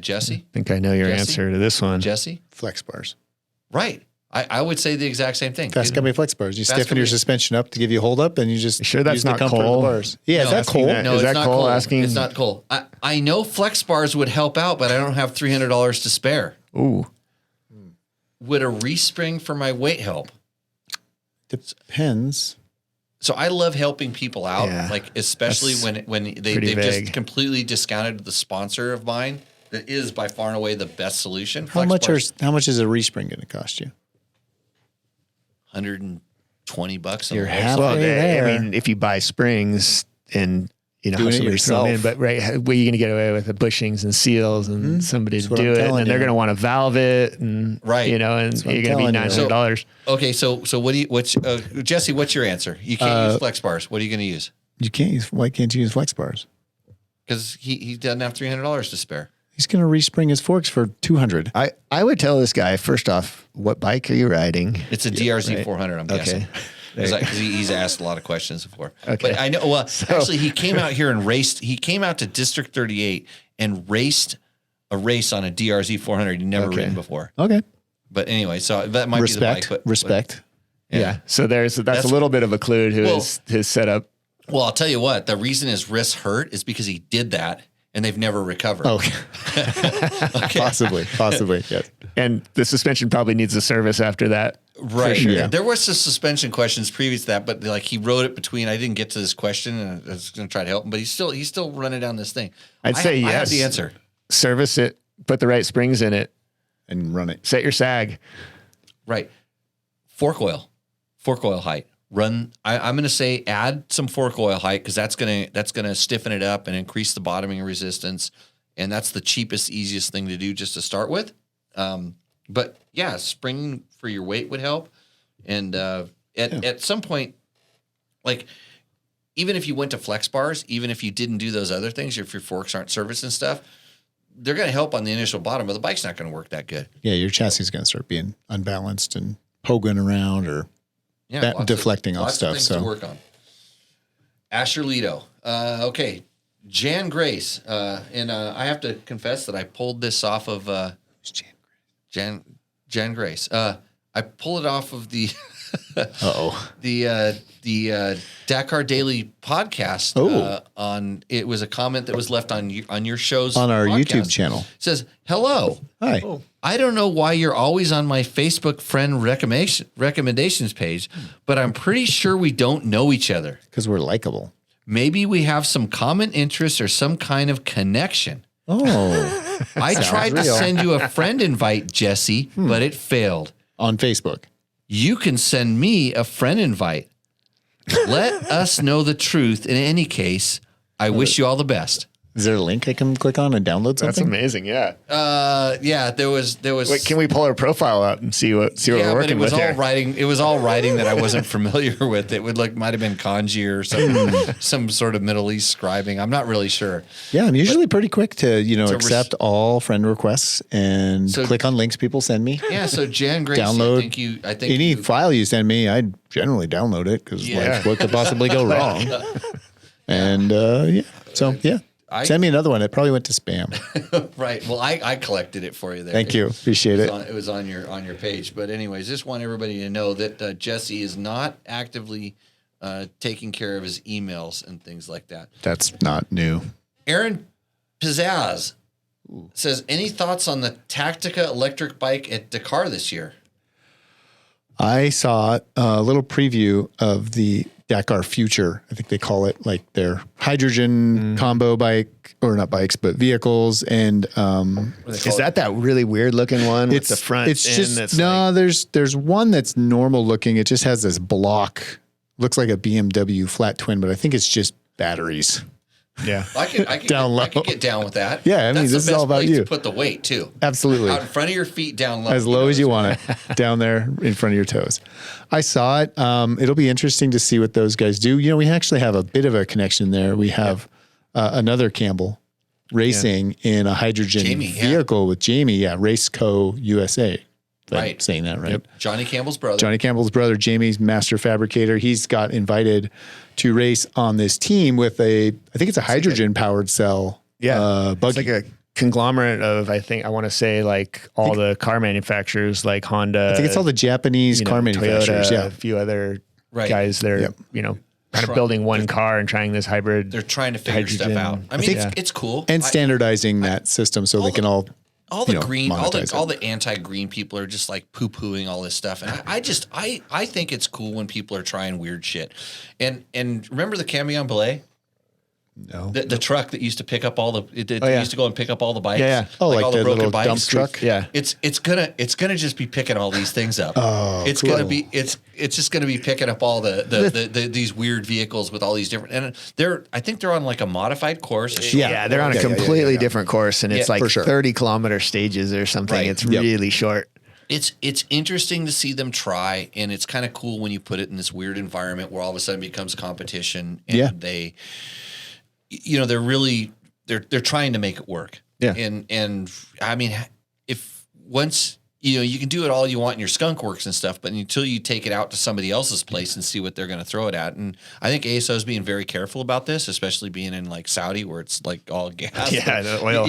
Jesse?
I think I know your answer to this one.
Jesse?
Flex bars.
Right. I would say the exact same thing.
Fasst Company flex bars. You stiffen your suspension up to give you hold up, and you just
sure that's
use
not
the comfort
Cole?
of the bars. Yeah, is that Cole?
No,
is
it's
that
not
Cole
Cole.
asking?
It's not Cole. I know flex bars would help out, but I don't have $300 to spare.
Ooh.
Would a respring for my weight help?
Depends.
So I love helping people out, especially when they've just completely discounted the sponsor of mine that is by far and away the best solution.
How much is a respring going to cost you?
$120.
You're halfway there.
I mean, if you buy springs and have
Doing it
somebody throw them in,
yourself.
but where are you going to get away with the bushings and seals and somebody to
what
do
I'm
it,
telling
and they're
you.
going to want to valve it, and and
what
you're
I'm
going to be
telling you.
$900.
Okay, so Jesse, what's your answer? You can't use flex bars. What are you going to use?
You can't use. Why can't you use flex bars?
Because he doesn't have $300 to spare.
He's going to respring his forks for $200.
I would tell this guy, first off, what bike are you riding?
It's a DRZ 400, I'm guessing. Because he's asked a lot of questions before. Okay. But I know, actually, he came out here and raced. He came out to District 38 and raced a race on a DRZ 400 he'd never ridden before.
Okay.
But anyway, so that might be the bike.
Respect.
Yeah. So that's a little bit of a clue to his setup.
Well, I'll tell you what. The reason his wrists hurt is because he did that, and they've never recovered.
Okay. Possibly. Yes.
And the suspension probably needs a service after that.
Right.
Sure.
Yeah. There was some suspension questions previous to that, but he wrote it between. I didn't get to this question, and I was going to try to help him, but he's still running down this thing.
I'd say yes.
I have the answer.
Service it, put the right springs in it,
and run it.
Set your sag.
Right. Fork oil height. I'm going to say add some fork oil height because that's going to stiffen it up and increase the bottoming resistance, and that's the cheapest, easiest thing to do just to start with. But yeah, spring for your weight would help, and at some point, even if you went to flex bars, even if you didn't do those other things, if your forks aren't serviced and stuff, they're going to help on the initial bottom, but the bike's not going to work that good.
Yeah, your chassis is going to start being unbalanced and poking around or deflecting off stuff.
Lots of things to work on. Asher Leto. Okay. Jan Grace. And I have to confess that I pulled this off of Jan Grace. I pulled it off of the the Dakar Daily Podcast. It was a comment that was left on your show's
on our
podcast.
YouTube channel.
It says, "Hello.
Hi.
I don't know why you're always on my Facebook friend recommendations page, but I'm pretty sure we don't know each other.
Because we're likable.
Maybe we have some common interests or some kind of connection."
Oh.
I tried to send you a friend invite, Jesse, but it failed.
On Facebook.
You can send me a friend invite. Let us know the truth. In any case, I wish you all the best.
Is there a link I can click on and download something?
That's amazing. Yeah.
Yeah, there was.
Wait, can we pull our profile up and see what we're working with here?
It was all writing that I wasn't familiar with. It might have been kanji or some sort of Middle East scribing. I'm not really sure.
Yeah, I'm usually pretty quick to accept all friend requests and click on links people send me.
Yeah. So Jan Gracie,
download. I think any file you send me, I generally download it because what could possibly go wrong? And So yeah. Send me another one. It probably went to spam.
Right. Well, I collected it for you there.
Thank you. Appreciate it.
It was on your page. But anyways, just want everybody to know that Jesse is not actively taking care of his emails and things like that.
That's not new.
Aaron Pizzazz says, any thoughts on the Tactica electric bike at Dakar this year?
I saw a little preview of the Dakar Future. I think they call it like their hydrogen combo bike, or not bikes, but vehicles. And
is that really weird looking one with the front?
It's just there's one that's normal looking. It just has this block. Looks like a BMW flat twin, but I think it's just batteries.
Yeah,
I could
I
could get down with that.
Yeah, I mean, this is all about you.
To put the weight too.
Absolutely,
out in front of your feet, down low,
as low as you want it, down there in front of your toes. I saw it. It'll be interesting to see what those guys do. You know, we actually have a bit of a connection there. We have another Campbell racing in a hydrogen vehicle with Jamie. Yeah, Race Co. USA. Right, saying that right.
Yep. Johnny Campbell's
brother, Jamie's master fabricator. He's got invited to race on this team with I think it's a hydrogen powered cell.
Yeah,
buggy.
It's like a conglomerate of, I want to say like all the car manufacturers, like Honda.
I think it's all the Japanese car manufacturers.
Toyota, a few other guys. They're kind of building one car and trying this hybrid.
They're trying to figure stuff out. I mean, it's cool
and standardizing that system so they can all
the anti-green people are just like poo-pooing all this stuff, and I think it's cool when people are trying weird shit. And remember the Camion Belay?
No,
the truck that used to pick up all the used to go and pick up all the bikes.
Yeah.
Like
all the
broken
little
bikes.
dump truck.
Yeah,
it's gonna just be picking all these things up.
It's
cool. It's just gonna be picking up all the these weird vehicles with all these different. And I think they're on like a modified course.
They're on a completely different course, and it's like 30-kilometer stages or something.
Right.
It's really short.
It's interesting to see them try, and it's kind of cool when you put it in this weird environment where all of a sudden it becomes a competition, and they. You know, they're trying to make it work.
Yeah.
And I mean, if once, you can do it all you want in your skunk works and stuff, but until you take it out to somebody else's place and see what they're going to throw it at. And I think ASO is being very careful about this, especially being in like Saudi where it's like all gas.
Yeah. The oil.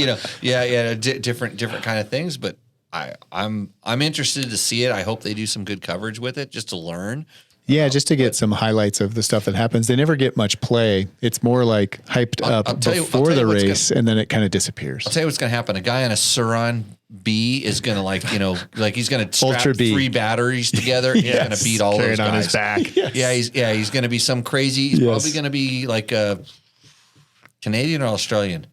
Different kind of things. But I'm interested to see it. I hope they do some good coverage with it just to learn.
Yeah, just to get some highlights of the stuff that happens. They never get much play. It's more like hyped up before the race, and then it kind of disappears.
I'll tell you what's going to happen. A guy on a Suron B is going to he's going to strap 3 batteries together. He's going to beat all those guys.
On his back.
Yes. He's going to be some crazy. He's probably going to be like a Canadian or Australian.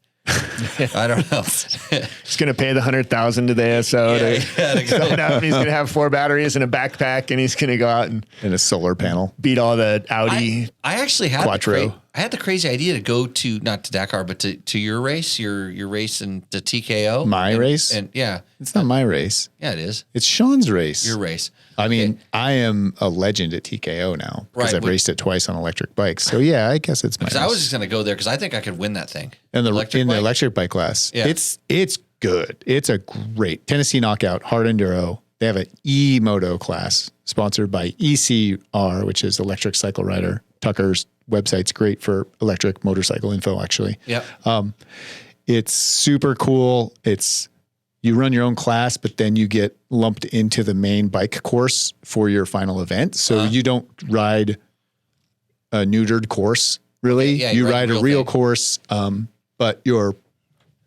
I don't know.
He's going to pay the $100,000 to the ASO to fill it up. He's going to have 4 batteries and a backpack, and he's going to go out and
a solar panel
beat all the Audi.
I actually had
Quattro.
I had the crazy idea to go to not to Dakar, but to your race, your race and to TKO.
My race,
and yeah,
it's not my race.
Yeah, it is.
It's Sean's race.
Your race.
I mean, I am a legend at TKO now because I've raced it twice on electric bikes. So yeah, I guess it's my race.
I was just going to go there because I think I could win that thing.
And the electric bike class, it's good. It's a great Tennessee Knockout hard enduro. They have an Moto class sponsored by ECR, which is Electric Cycle Rider. Tucker's website's great for electric motorcycle info, actually.
Yeah.
It's super cool. You run your own class, but then you get lumped into the main bike course for your final event. So you don't ride a neutered course, really. Yeah, you ride a real course, but your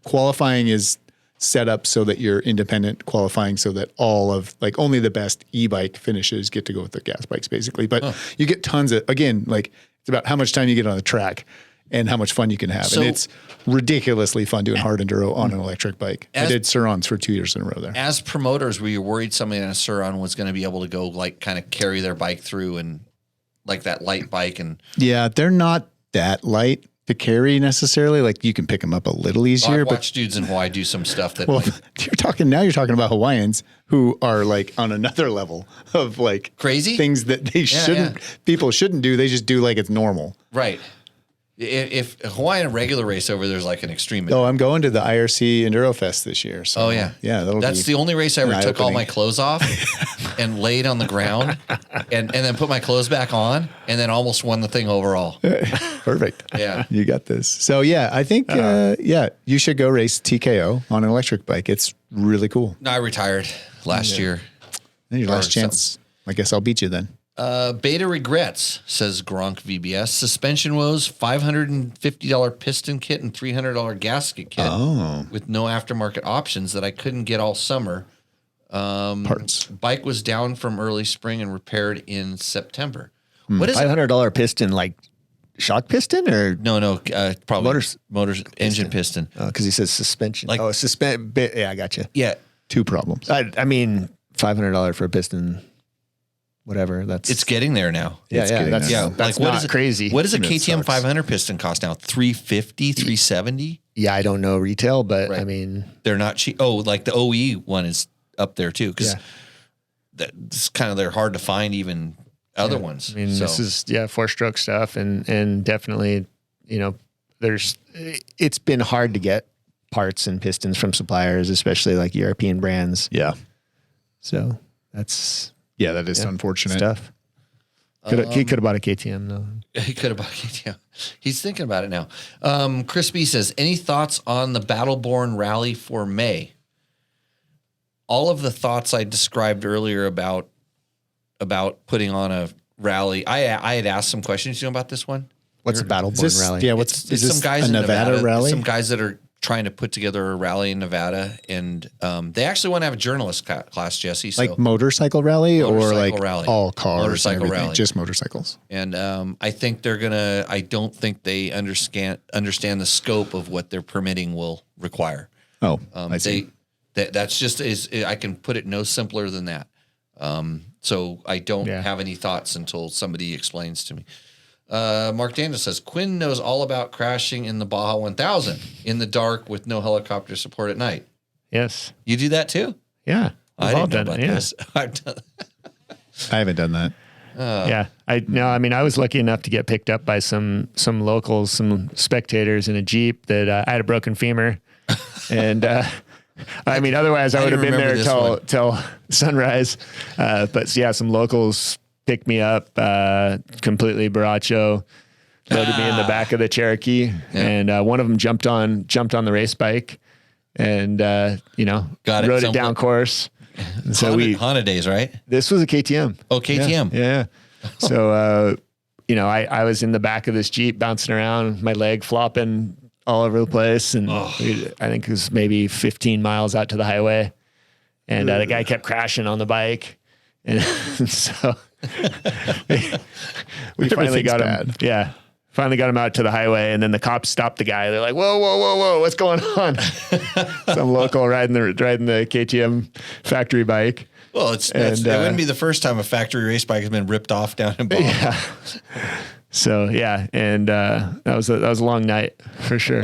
qualifying is set up so that you're independent qualifying so that only the best e-bike finishes get to go with the gas bikes, basically. But you get tons of, again, it's about how much time you get on the track and how much fun you can have. And it's ridiculously fun doing hard enduro on an electric bike. I did Surons for 2 years in a row there.
As promoters, were you worried somebody on a Suron was going to be able to go kind of carry their bike through and like that light bike? And
yeah, they're not that light to carry necessarily. Like you can pick them up a little easier.
I've watched dudes in Hawaii do some stuff that
you're talking about Hawaiians who are like on another level of like
crazy
things that they people shouldn't do. They just do like it's normal.
Right. If Hawaiian regular race over there's like an extreme.
Oh, I'm going to the IRC Enduro Fest this year. So
yeah.
That's
the only race I ever took all my clothes off and laid on the ground and then put my clothes back on and then almost won the thing overall.
Perfect.
Yeah.
You got this. So I think, you should go race TKO on an electric bike. It's really cool.
No, I retired last year.
And your last chance. I guess I'll beat you then.
Beta regrets, says Gronk VBS. Suspension woes, $550 piston kit and $300 gasket kit with no aftermarket options that I couldn't get all summer.
Parts.
Bike was down from early spring and repaired in September. What is
$500 piston, like shock piston or
No, probably motors engine piston.
because he says suspension.
Like-
Yeah, I got you.
Yeah,
Two problems.
I mean, $500 for a piston. Whatever.
it's getting there now.
Yeah,
getting
that's
there.
that's
what
not
is it,
crazy.
What does a
That
KTM
sucks.
500 piston cost now? $350, $370?
Yeah, I don't know retail, but
Right.
I mean,
They're not cheap. Oh, like the OE one is up there too because
Yeah.
that's kind of they're hard to find even other ones.
I mean,
So-
this is 4-stroke stuff, and definitely, it's been hard to get parts and pistons from suppliers, especially like European brands.
Yeah.
So that's
That is unfortunate.
stuff. He could have bought a KTM though.
He could have bought KTM. He's thinking about it now. Chris B says, any thoughts on the Battleborn rally for May? All of the thoughts I described earlier about putting on a rally. I had asked some questions, about this one?
What's a Battleborn
Is this,
rally?
yeah,
It's
is this
some guys
a
in
Nevada rally?
Some guys that are trying to put together a rally in Nevada, and they actually want to have a journalist class, Jesse. So,
like motorcycle rally or
Motorcycle
like
rally.
all cars? and
Motorcycle
everything?
rally.
Just motorcycles.
and I think they're gonna. I don't think they understand the scope of what their permitting will require.
Oh, I see.
That's just I can put it no simpler than that. So I don't have any thoughts until somebody explains to me. Mark Daniel says Quinn knows all about crashing in the Baja 1000 in the dark with no helicopter support at night.
Yes.
You do that too?
Yeah.
I
We've all
didn't know
done
about
it,
this. I've done.
I haven't done that.
Yeah. I was lucky enough to get picked up by some locals, some spectators in a Jeep that I had a broken femur. And otherwise I would have been
remember
there
this
till sunrise. But yeah, some locals picked me up, completely borracho, loaded me in the back of the Cherokee. And one of them jumped on the race bike and, rode it down course. And so
Honda days, right?
this was a KTM.
Oh, KTM.
Yeah. So, I was in the back of this Jeep bouncing around, my leg flopping all over the place. And I think it was maybe 15 miles out to the highway. And the guy kept crashing on the bike. And so we finally got him.
bad.
Yeah. Finally got him out to the highway. And then the cops stopped the guy. They're like, whoa, what's going on? Some local riding the KTM factory bike.
Well, it wouldn't be the first time a factory race bike has been ripped off down in Baja.
Yeah. So yeah, and that was a long night for sure.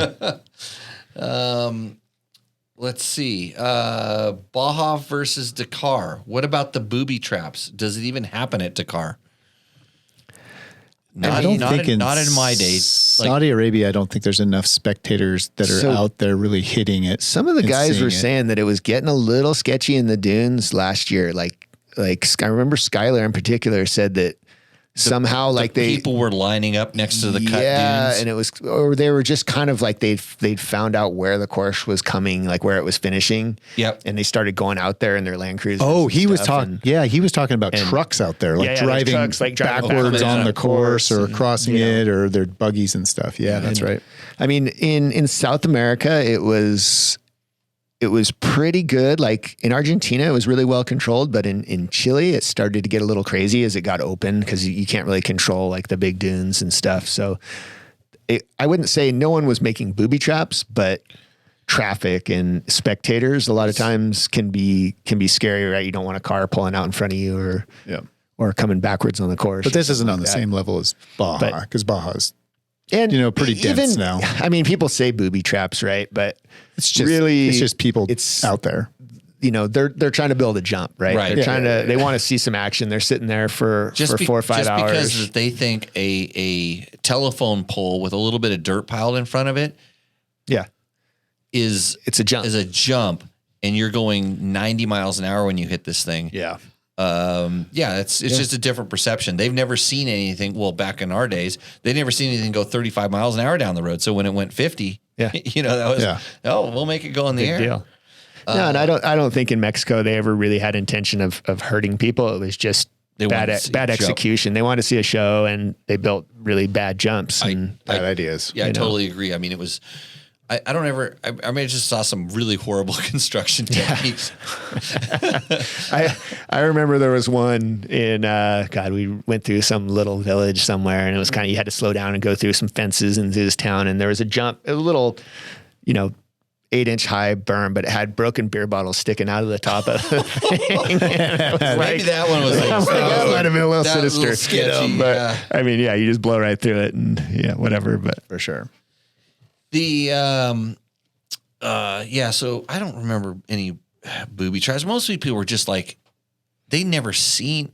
Let's see. Baja versus Dakar. What about the booby traps? Does it even happen at Dakar? Not in my days.
Saudi Arabia, I don't think there's enough spectators that are out there really hitting it.
Some of the
and
guys
seeing
were
it.
saying that it was getting a little sketchy in the dunes last year. Like I remember Skylar in particular said that somehow
people were lining up next to the cut dunes.
And it was, or they were just kind of like they'd found out where the course was coming, like where it was finishing.
Yep.
And they started going out there in their Land Cruisers.
Oh,
and
he was
stuff,
talking.
and-
Yeah, he was talking about trucks out there, like
there's
driving,
trucks, like driving
backwards
backwards
on the course or
and,
crossing it, or their buggies and stuff. Yeah, that's right.
I mean, in South America, it was pretty good. Like in Argentina, it was really well controlled, but in Chile, it started to get a little crazy as it got open because you can't really control like the big dunes and stuff. So I wouldn't say no one was making booby traps, but traffic and spectators a lot of times can be scary, right? You don't want a car pulling out in front of you or coming backwards on the course.
But this isn't on the same level as Baja, because Baja's pretty dense now.
I mean, people say booby traps, right? But
It's just
really,
it's just people
it's
out there.
they're trying to build a jump, right?
Right.
They're they want to see some action. They're sitting there for 4 or 5 hours.
Just because they think a telephone pole with a little bit of dirt piled in front of it it's a jump, and you're going 90 miles an hour when you hit this thing.
Yeah.
It's just a different perception. They've never seen anything. Well, back in our days, they'd never seen anything go 35 miles an hour down the road. So when it went 50, that was, we'll make it go in the air.
Deal. No, and I don't think in Mexico they ever really had intention of hurting people. It was just bad execution. They wanted to see a show, and they built really bad jumps and
bad ideas.
Yeah, I totally agree. I mean, it was. I just saw some really horrible construction techniques.
I remember there was one in, we went through some little village somewhere, and it was you had to slow down and go through some fences and through this town. And there was a jump, a little, 8-inch high berm, but it had broken beer bottles sticking out of the top of the thing.
Maybe that one was
that might have been a little sinister.
Sketchy,
but I mean, you just blow right through it and whatever, but
for sure.
So I don't remember any booby traps. Most people were just like, they never seen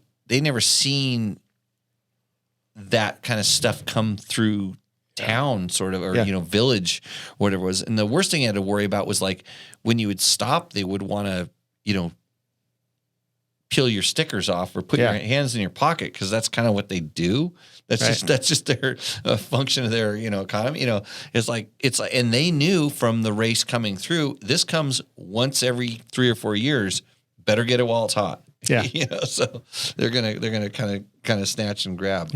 that kind of stuff come through town sort of, or, village, whatever it was. And the worst thing I had to worry about was like when you would stop, they would want to, peel your stickers off or put your hands in your pocket. Cause that's kind of what they do. That's just their function of their, economy. It's like, and they knew from the race coming through, this comes once every 3 or 4 years. Better get it while it's hot.
Yeah.
So they're gonna kind of snatch and grab.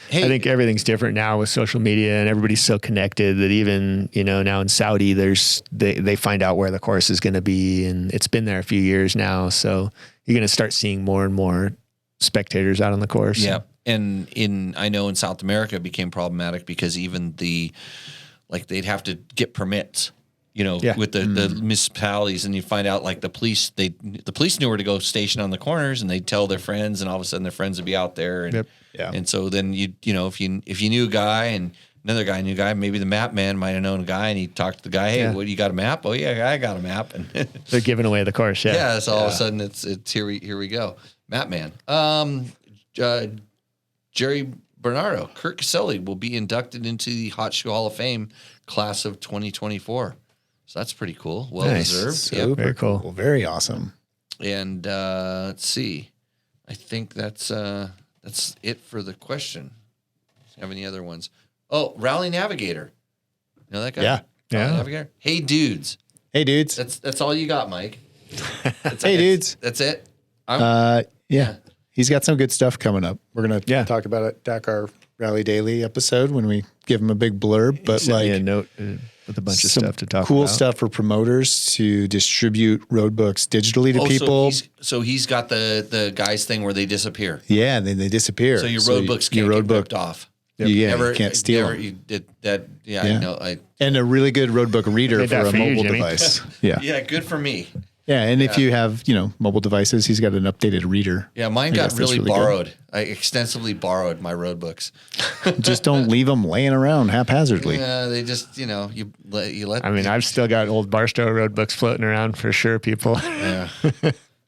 Hey, I think everything's different now with social media, and everybody's so connected that even, now in Saudi, they find out where the course is going to be, and it's been there a few years now. So you're going to start seeing more and more spectators out on the course.
Yeah. And I know in South America it became problematic because even they'd have to get permits, with the municipalities, and you find out like the police knew where to go station on the corners, and they'd tell their friends, and all of a sudden their friends would be out there. And, and so then if you knew a guy and another guy knew a guy, maybe the map man might have known a guy, and he talked to the guy, hey, what, you got a map? Oh yeah, I got a map. And
they're giving away the course. Yeah.
Yeah. So all of a sudden it's here we go. Map man. Jerry Bernardo, Kurt Caselli will be inducted into the Hot Shoe Hall of Fame class of 2024. So that's pretty cool. Well deserved.
Super
very cool.
Well, very awesome.
And let's see. I think that's it for the question. Do you have any other ones? Oh, Rally Navigator. You know that guy?
Yeah.
Rally Navigator. Hey dudes. That's all you got, Mike.
Hey dudes.
That's it.
Yeah. He's got some good stuff coming up. We're going to talk about it Dakar Rally Daily episode when we give him a big blurb, but
like a note with a bunch of stuff to talk about.
Cool stuff for promoters to distribute road books digitally to people.
So he's got the guys thing where they disappear.
Yeah, and then they disappear.
So your road books can't get ripped off.
Yep. You can't steal them.
You did that. I know.
And a really good road book reader for a mobile device.
Yeah, good for me.
Yeah, and if you have, mobile devices, he's got an updated reader.
Yeah, mine got really borrowed. Good. I extensively borrowed my road books.
Just don't leave them laying around haphazardly.
Yeah, they just, you let.
I mean, I've still got old Barstow road books floating around for sure, people.
Yeah,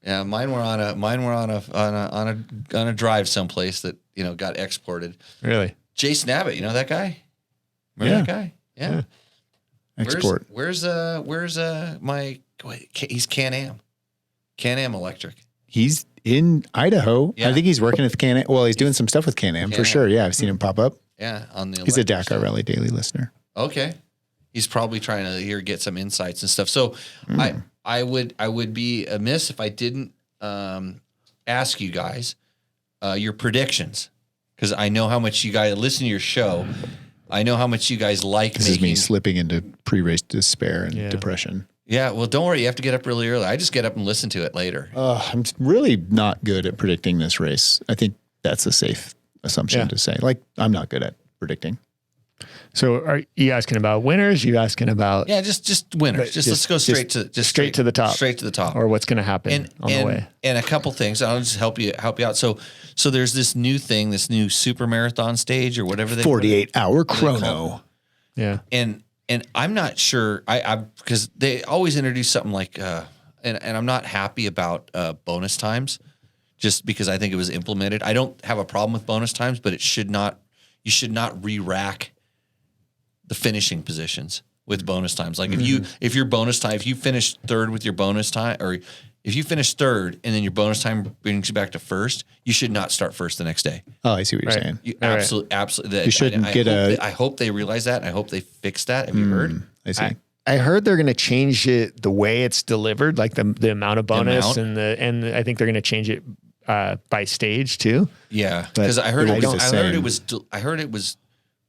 yeah. Mine were on a drive someplace that got exported.
Really,
Jason Abbott, you know that guy? Remember that guy? Yeah.
Export.
Where's my? He's Can-Am Electric.
He's in Idaho. Yeah. I think he's working with Can-Am. Well, he's doing some stuff with Can-Am for sure. Yeah, I've seen him pop up.
Yeah,
he's a Dakar Rally Daily listener.
Okay, he's probably trying to get some insights and stuff. So I would be amiss if I didn't ask you guys your predictions, because I know how much you guys listen to your show. I know how much you guys like.
This is me slipping into pre-race despair and depression.
Yeah, well, don't worry. You have to get up really early. I just get up and listen to it later.
I'm really not good at predicting this race. I think that's a safe assumption to say. Like, I'm not good at predicting.
So, are you asking about winners? You asking about
just winners? Let's go straight to
the top.
Straight to the top,
or what's going to happen on the way.
And a couple things. I'll just help you out. So there's this new thing, this new super marathon stage or whatever they
48-hour chrono.
Yeah,
And I'm not sure. I because they always introduce something like, and and I'm not happy about bonus times, just because I think it was implemented. I don't have a problem with bonus times, but you should not re-rack the finishing positions with bonus times. Like if you finish third with your bonus time, or if you finish third and then your bonus time brings you back to first, you should not start first the next day.
Oh, I see what you're saying.
You absolutely.
You shouldn't
I hope they realize that. I hope they fix that. Have you heard?
I see.
I heard they're going to change it the way it's delivered, like the amount of bonus and I think they're going to change it by stage too.
Yeah, because I heard it was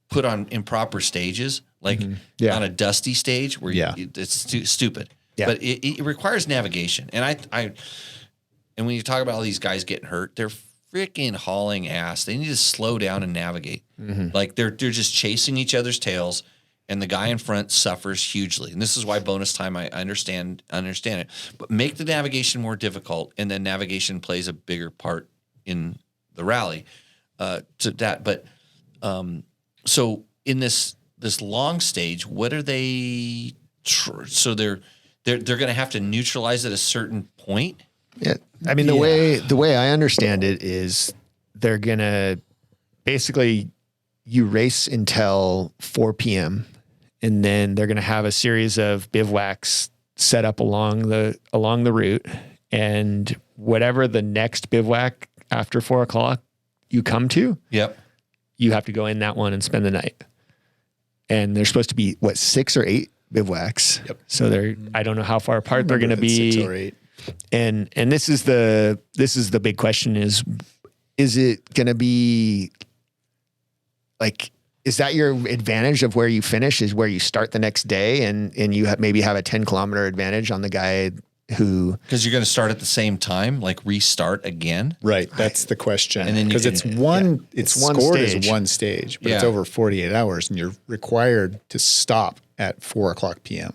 put on improper stages, like on a dusty stage where it's stupid. Yeah. But it requires navigation, and and when you talk about all these guys getting hurt, they're freaking hauling ass. They need to slow down and navigate. Like they're just chasing each other's tails, and the guy in front suffers hugely. And this is why bonus time, I understand it. But make the navigation more difficult, and then navigation plays a bigger part in the rally to that. But so in this long stage, what are they? So they're going to have to neutralize at a certain point.
Yeah, I mean the way I understand it is they're going to basically you race until 4 p.m. and then they're going to have a series of bivouacs set up along the route, and whatever the next bivouac after 4 o'clock you come to, you have to go in that one and spend the night. And they're supposed to be 6 or 8 bivouacs. Yep. So I don't know how far apart they're going to be. 6 or 8. And this is the big question is it going to be like, is that your advantage of where you finish is where you start the next day and you maybe have a 10-kilometer advantage on the guy who,
because you're going to start at the same time, like restart again.
Right. That's the question.
And then
because it's scored
stage.
as one stage, but it's over 48 hours and you're required to stop at 4 o'clock PM.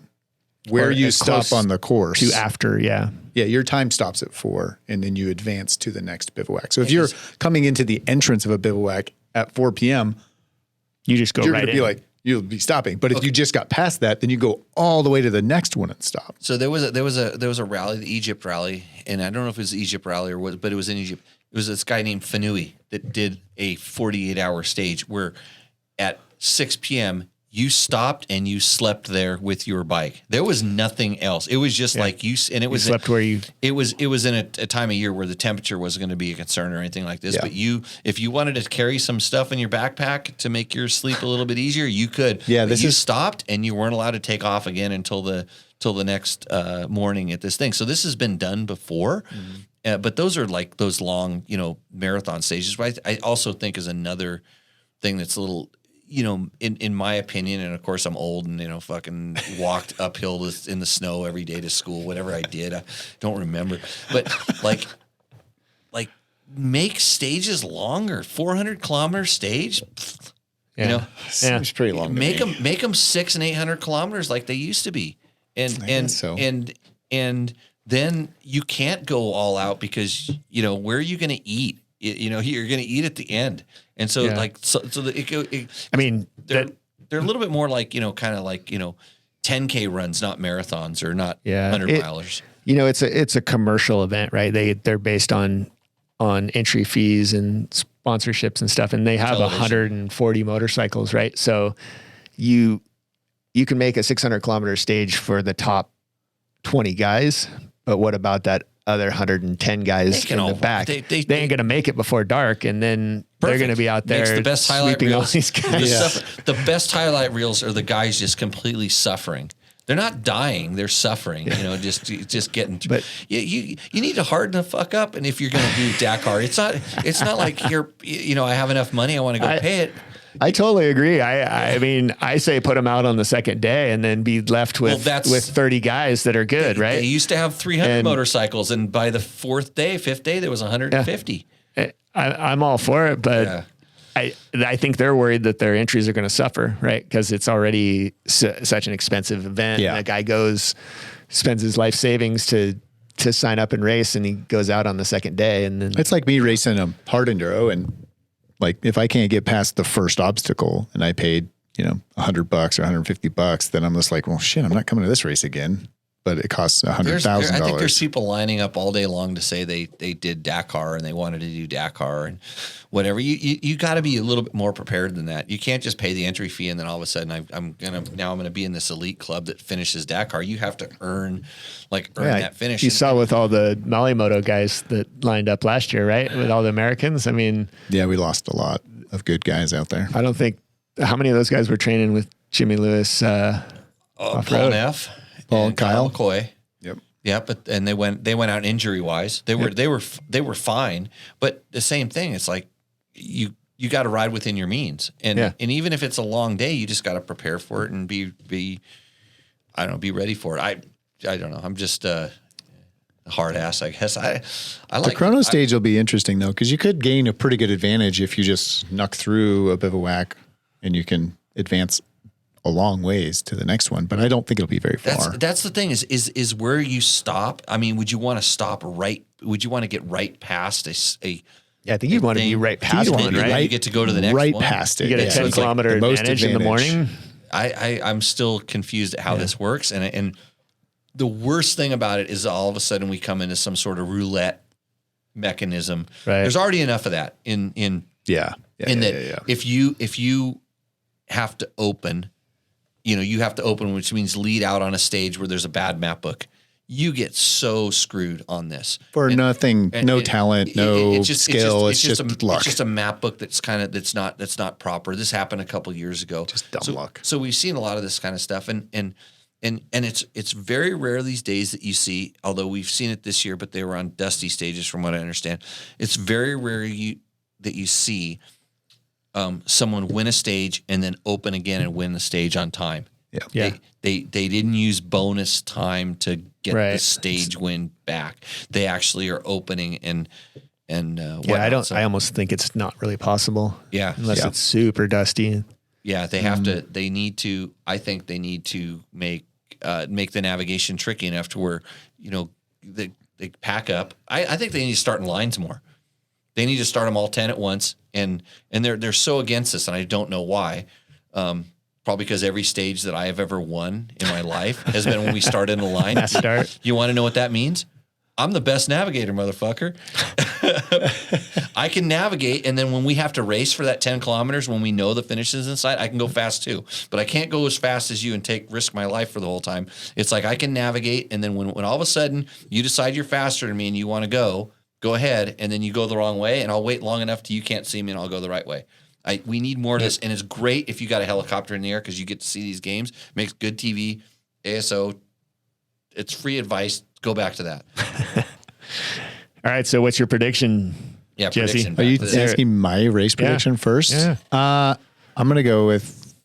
Where you stop on the course.
To after, yeah.
Yeah, your time stops at 4 and then you advance to the next bivouac. So if you're coming into the entrance of a bivouac at 4 p.m.,
you just go right in.
You're going to be like, you'll be stopping. But if you just got past that, then you go all the way to the next one and stop.
So there was a rally, the Egypt rally, and I don't know if it was the Egypt rally or what, but it was in Egypt. It was this guy named Fanui that did a 48-hour stage where at 6 p.m. you stopped and you slept there with your bike. There was nothing else. It was just like you, and it was
slept where you.
It was in a time of year where the temperature wasn't going to be a concern or anything like this. Yeah. But if you wanted to carry some stuff in your backpack to make your sleep a little bit easier, you could.
Yeah,
you stopped and you weren't allowed to take off again until the next morning at this thing. So this has been done before, but those are like those long, marathon stages. But I also think is another thing that's a little. In my opinion, and of course I'm old and, fucking walked uphill in the snow every day to school, whatever I did, I don't remember. But like make stages longer, 400-kilometer stage,
It's pretty long.
Make them 600 and 800 kilometers like they used to be. And then you can't go all out because, where are you going to eat? You're going to eat at the end. And so they're a little bit more like, kind of like, 10K runs, not marathons or not 100 milers.
It's a commercial event, right? They're based on entry fees and sponsorships and stuff. And they have 140 motorcycles, right? So you can make a 600-kilometer stage for the top 20 guys, but what about that other 110 guys in the back? They ain't going to make it before dark, and then they're going to be out there
the best highlight
sweeping
reels.
All these guys.
The best highlight reels are the guys just completely suffering. They're not dying; they're suffering. Just getting. But you need to harden the fuck up. And if you're going to do Dakar, it's not like I have enough money, I want to go pay it.
I totally agree. I mean, I say put them out on the second day and then be left with 30 guys that are good, right?
They used to have 300 motorcycles, and by the fifth day, there was 150.
Yeah. I'm all for it, but I think they're worried that their entries are going to suffer, right? Because it's already such an expensive event. Yeah. And a guy spends his life savings to sign up and race, and he goes out on the second day, and then
it's like me racing a hard enduro and. Like if I can't get past the first obstacle and I paid, $100 or $150, then I'm just like, well, shit, I'm not coming to this race again. but it costs
I think there's
$100,000.
people lining up all day long to say they did Dakar and they wanted to do Dakar and whatever. You got to be a little bit more prepared than that. You can't just pay the entry fee and then all of a sudden I'm gonna be in this elite club that finishes Dakar. You have to earn that finish.
You saw with all the Moto guys that lined up last year, right? With all the Americans. I mean,
yeah, we lost a lot of good guys out there.
I don't think how many of those guys were training with Jimmy Lewis.
Paul Neff,
Paul
and
Kyle
McCoy.
Yep.
Yeah, but and they went out injury wise. They were fine, but the same thing. It's like you got to ride within your means, and even if it's a long day, you just got to prepare for it and be ready for it. I don't know. I'm just a hard ass, I guess. I like
the chrono stage will be interesting though, because you could gain a pretty good advantage if you just snuck through a bivouac and you can advance a long ways to the next one, but I don't think it'll be very far.
That's the thing is where you stop. I mean, would you want to stop right? Would you want to get right past a
Yeah, I think you'd want to be right past one, right?
You get to go to the next
right
one.
past it.
You get a 10-kilometer advantage in the morning.
I'm still confused at how this works, and the worst thing about it is all of a sudden we come into some sort of roulette mechanism.
Right.
There's already enough of that in if you have to open. You have to open, which means lead out on a stage where there's a bad map book. You get so screwed on this
for nothing, no talent, no skill. It's just luck.
It's just a map book that's not proper. This happened a couple years ago.
Just dumb luck.
So we've seen a lot of this kind of stuff, and it's very rare these days that you see. Although we've seen it this year, but they were on dusty stages, from what I understand. It's very rare that you see. Someone win a stage and then open again and win the stage on time.
Yeah.
They didn't use bonus time to get the stage win back. They actually are opening and
I almost think it's not really possible.
Yeah.
Unless it's super dusty.
Yeah, they have to. They need to. I think they need to make the navigation tricky enough to where they pack up. I think they need to start in lines more. They need to start them all 10 at once, and they're so against this, and I don't know why. Probably because every stage that I have ever won in my life has been when we start in a line.
Start.
You want to know what that means? I'm the best navigator, motherfucker. I can navigate, and then when we have to race for that 10 kilometers, when we know the finish is inside, I can go fast too. But I can't go as fast as you and risk my life for the whole time. It's like I can navigate, and then when all of a sudden you decide you're faster than me and you want to go ahead, and then you go the wrong way, and I'll wait long enough till you can't see me, and I'll go the right way. We need more of this, and it's great if you got a helicopter in the air because you get to see these games. Makes good TV, ASO. It's free advice. Go back to that.
All right, so what's your prediction, Jesse?
Prediction.
Are you asking my race prediction first?
Yeah.
I'm going to go with,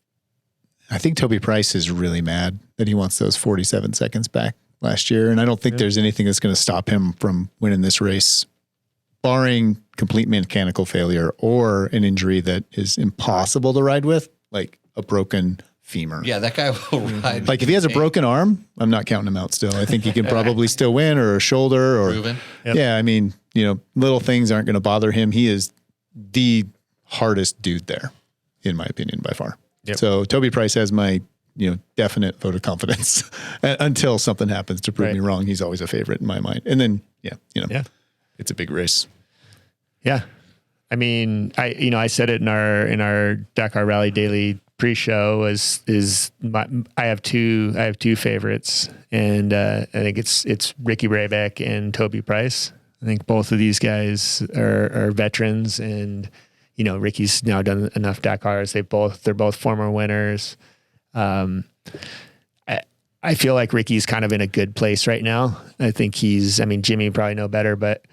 I think Toby Price is really mad that he wants those 47 seconds back last year, and I don't think there's anything that's going to stop him from winning this race, barring complete mechanical failure or an injury that is impossible to ride with, like a broken femur.
Yeah, that guy will ride.
Like if he has a broken arm, I'm not counting him out still. I think he can probably still win, or a shoulder, or
proven.
Yep.
Yeah, I mean, little things aren't going to bother him. He is the hardest dude there, in my opinion, by far.
Yep.
So Toby Price has my definite vote of confidence until something happens to prove me wrong. He's always a favorite in my mind. And then it's a big race.
Yeah. I mean, I said it in our Dakar Rally Daily pre-show I have two favorites, and I think it's Ricky Brabeck and Toby Price. I think both of these guys are veterans, and Ricky's now done enough Dakars. They're both former winners. I feel like Ricky's kind of in a good place right now. I think Jimmy probably know better, but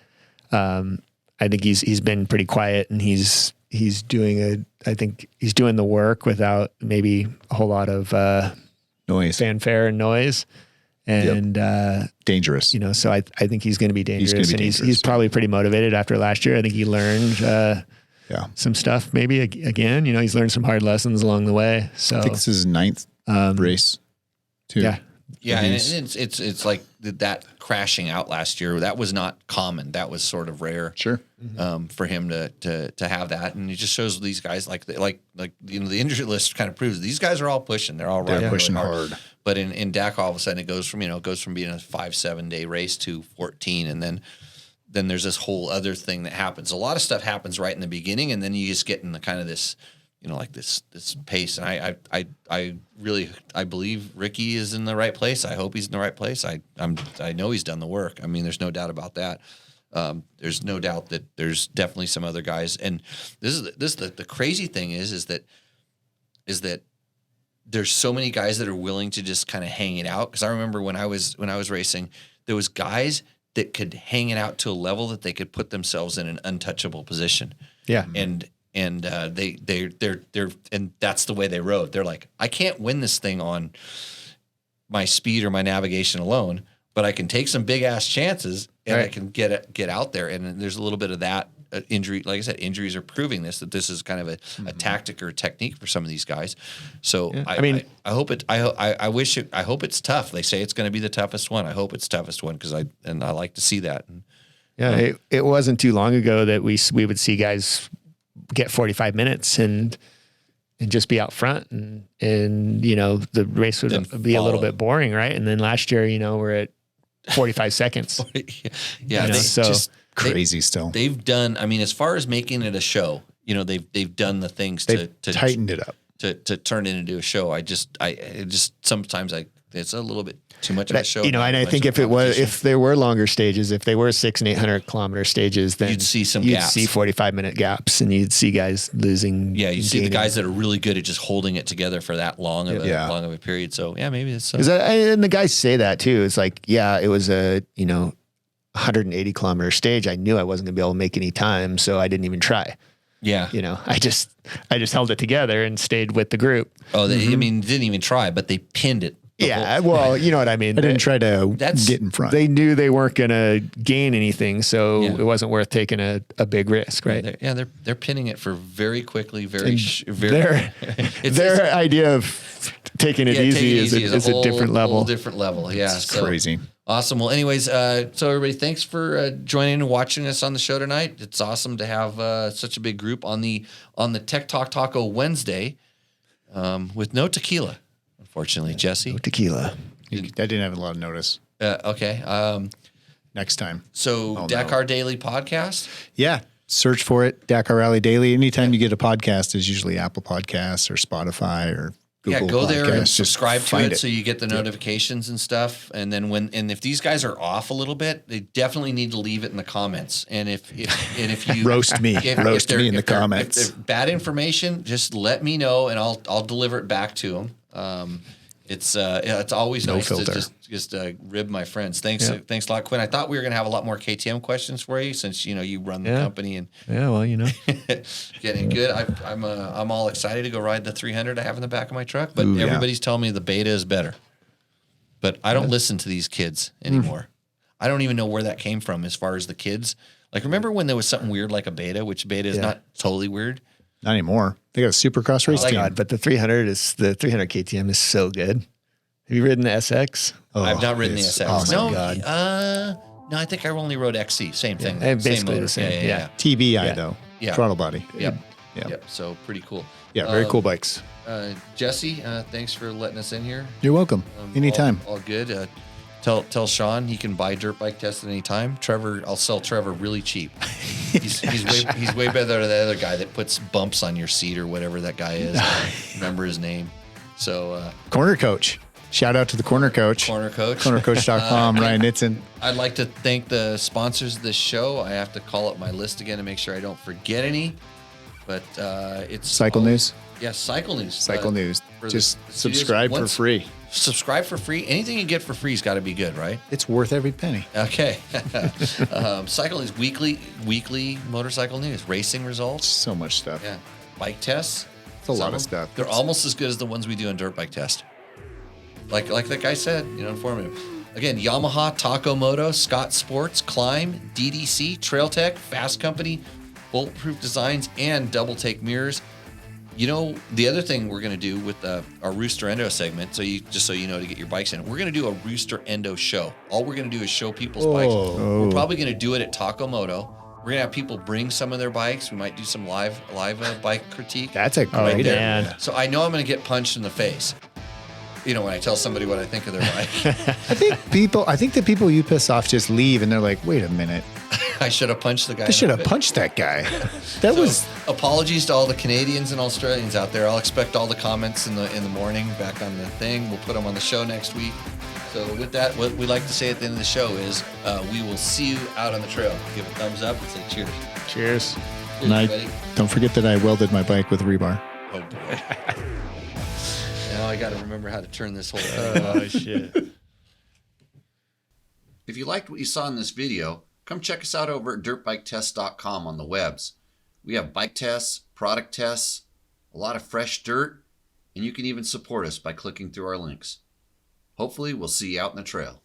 I think he's been pretty quiet, and he's doing the work without maybe a whole lot of
noise,
fanfare and noise, and
dangerous.
So I think he's going to be dangerous, he's probably pretty motivated after last year. I think he learned some stuff maybe again. He's learned some hard lessons along the way. So
I think this is his 9th race too.
Yeah.
Yeah, and it's like that crashing out last year. That was not common. That was sort of rare.
Sure.
For him to have that, and it just shows these guys like you know, the injury list kind of proves these guys are all pushing. They're all running
pushing
really
hard.
But in Dakar, all of a sudden it goes from being a 5-7 day race to 14, and then there's this whole other thing that happens. A lot of stuff happens right in the beginning, and then you just get in the kind of this, you know, like this pace. And I really believe Ricky is in the right place. I hope he's in the right place. I know he's done the work. I mean, there's no doubt about that. There's no doubt that there's definitely some other guys. And this is the crazy thing is that there's so many guys that are willing to just kind of hang it out. Because I remember when I was racing, there was guys that could hang it out to a level that they could put themselves in an untouchable position.
Yeah.
And they're and that's the way they rode. They're like, I can't win this thing on my speed or my navigation alone, but I can take some big ass chances and I can get out there. And there's a little bit of that injury. Like I said, injuries are proving that this is kind of a tactic or a technique for some of these guys. So I hope I hope it's tough. They say it's going to be the toughest one. I hope it's toughest one because I like to see that.
Yeah. It wasn't too long ago that we would see guys get 45 minutes and just be out front and you know, the race would be a little bit boring. Right. And then last year, you know, we're at 45 seconds.
Yeah.
You know, so
just crazy still.
They've done, I mean, as far as making it a show, you know, they've done the things to
tightened it up
to turn it into a show. It just sometimes it's a little bit too much of a show.
You know, and I think if there were longer stages, if they were 600 and 800 kilometer stages, then
you'd see some
gaps. You'd see 45-minute gaps, and you'd see guys losing.
Yeah, you see the guys that are really good at just holding it together for that long of a period. So yeah, maybe it's.
And the guys say that too. It's like, yeah, it was a 180 kilometer stage. I knew I wasn't going to be able to make any time, so I didn't even try.
Yeah.
You know, I just held it together and stayed with the group.
Oh, I mean, didn't even try, but they pinned it.
Well, you know what I mean.
I didn't try to get in front.
They knew they weren't going to gain anything, so it wasn't worth taking a big risk, right?
They're pinning it for very quickly, very.
Their idea of taking it easy is a different level.
Whole different level, yeah.
It's crazy.
Awesome. Well, anyways, so everybody, thanks for joining and watching us on the show tonight. It's awesome to have such a big group on the Tech Talk Taco Wednesday with no tequila. Unfortunately, Jesse.
No tequila.
I didn't have a lot of notice.
Okay.
Next time.
So Dakar Daily Podcast.
Yeah. Search for it. Dakar Rally Daily. Anytime you get a podcast, is usually Apple Podcasts or Spotify or Google
go
Podcasts.
there and subscribe to it
it
so you get the notifications and stuff. And then if these guys are off a little bit, they definitely need to leave it in the comments. And if you
roast me in the comments.
If they're bad information, just let me know and I'll deliver it back to them. It's always nice
filter.
to just rib my friends. Thanks a lot, Quinn. I thought we were gonna have a lot more KTM questions for you since you run the company and getting good. I'm all excited to go ride the 300 I have in the back of my truck, but everybody's telling me the Beta is better. But I don't listen to these kids anymore. I don't even know where that came from as far as the kids. Like, remember when there was something weird like a Beta, which Beta is not totally weird.
Not anymore. They got a Supercross race team.
God, but the 300 KTM is so good. Have you ridden the SX?
Oh, I've not ridden the SX.
Oh
no,
my God.
No, I think I only rode XC. Same thing.
Basically the same. Yeah.
TBI though.
Yeah.
Throttle body.
Yep. So pretty cool.
Yeah. Very cool bikes.
Jesse, thanks for letting us in here.
You're welcome. Anytime.
All good. Tell Sean he can buy dirt bike tests at any time. Trevor, I'll sell Trevor really cheap. He's way better than the other guy that puts bumps on your seat or whatever that guy is. I don't remember his name. So
Corner Coach. Shout out to the Corner Coach. Cornercoach.com. Ryan Nitzen.
I'd like to thank the sponsors of this show. I have to call up my list again to make sure I don't forget any. But it's
Cycle News.
Yeah, Cycle News.
Cycle News. Just subscribe for free.
Subscribe for free. Anything you get for free has got to be good, right?
It's worth every penny.
Okay. Cycle News, weekly motorcycle news, racing results.
So much stuff.
Yeah. Bike tests.
It's a lot of stuff.
They're almost as good as the ones we do on Dirt Bike Test. Like that guy said, informative. Again, Yamaha, Taco Moto, Scott Sports, Climb, DDC, Trail Tech, Fasst Company, Bulletproof Designs, and Double Take Mirrors. The other thing we're going to do with our Rooster Endo segment, so you know to get your bikes in, we're going to do a Rooster Endo show. All we're going to do is show people's bikes. We're probably going to do it at Taco Moto. We're going to have people bring some of their bikes. We might do some live bike critique.
That's a great idea.
So I know I'm going to get punched in the face. When I tell somebody what I think of their bike.
I think the people you piss off just leave and they're like, wait a minute.
I should have punched the guy.
I should have punched that guy.
Apologies to all the Canadians and Australians out there. I'll expect all the comments in the morning back on the thing. We'll put them on the show next week. So with that, what we like to say at the end of the show is we will see you out on the trail. Give a thumbs up and say cheers.
Cheers.
And don't forget that I welded my bike with rebar.
Oh boy. Now I got to remember how to turn this whole thing off.
Oh shit.
If you liked what you saw in this video, come check us out over at dirtbiketest.com on the webs. We have bike tests, product tests, a lot of fresh dirt, and you can even support us by clicking through our links. Hopefully, we'll see you out in the trail.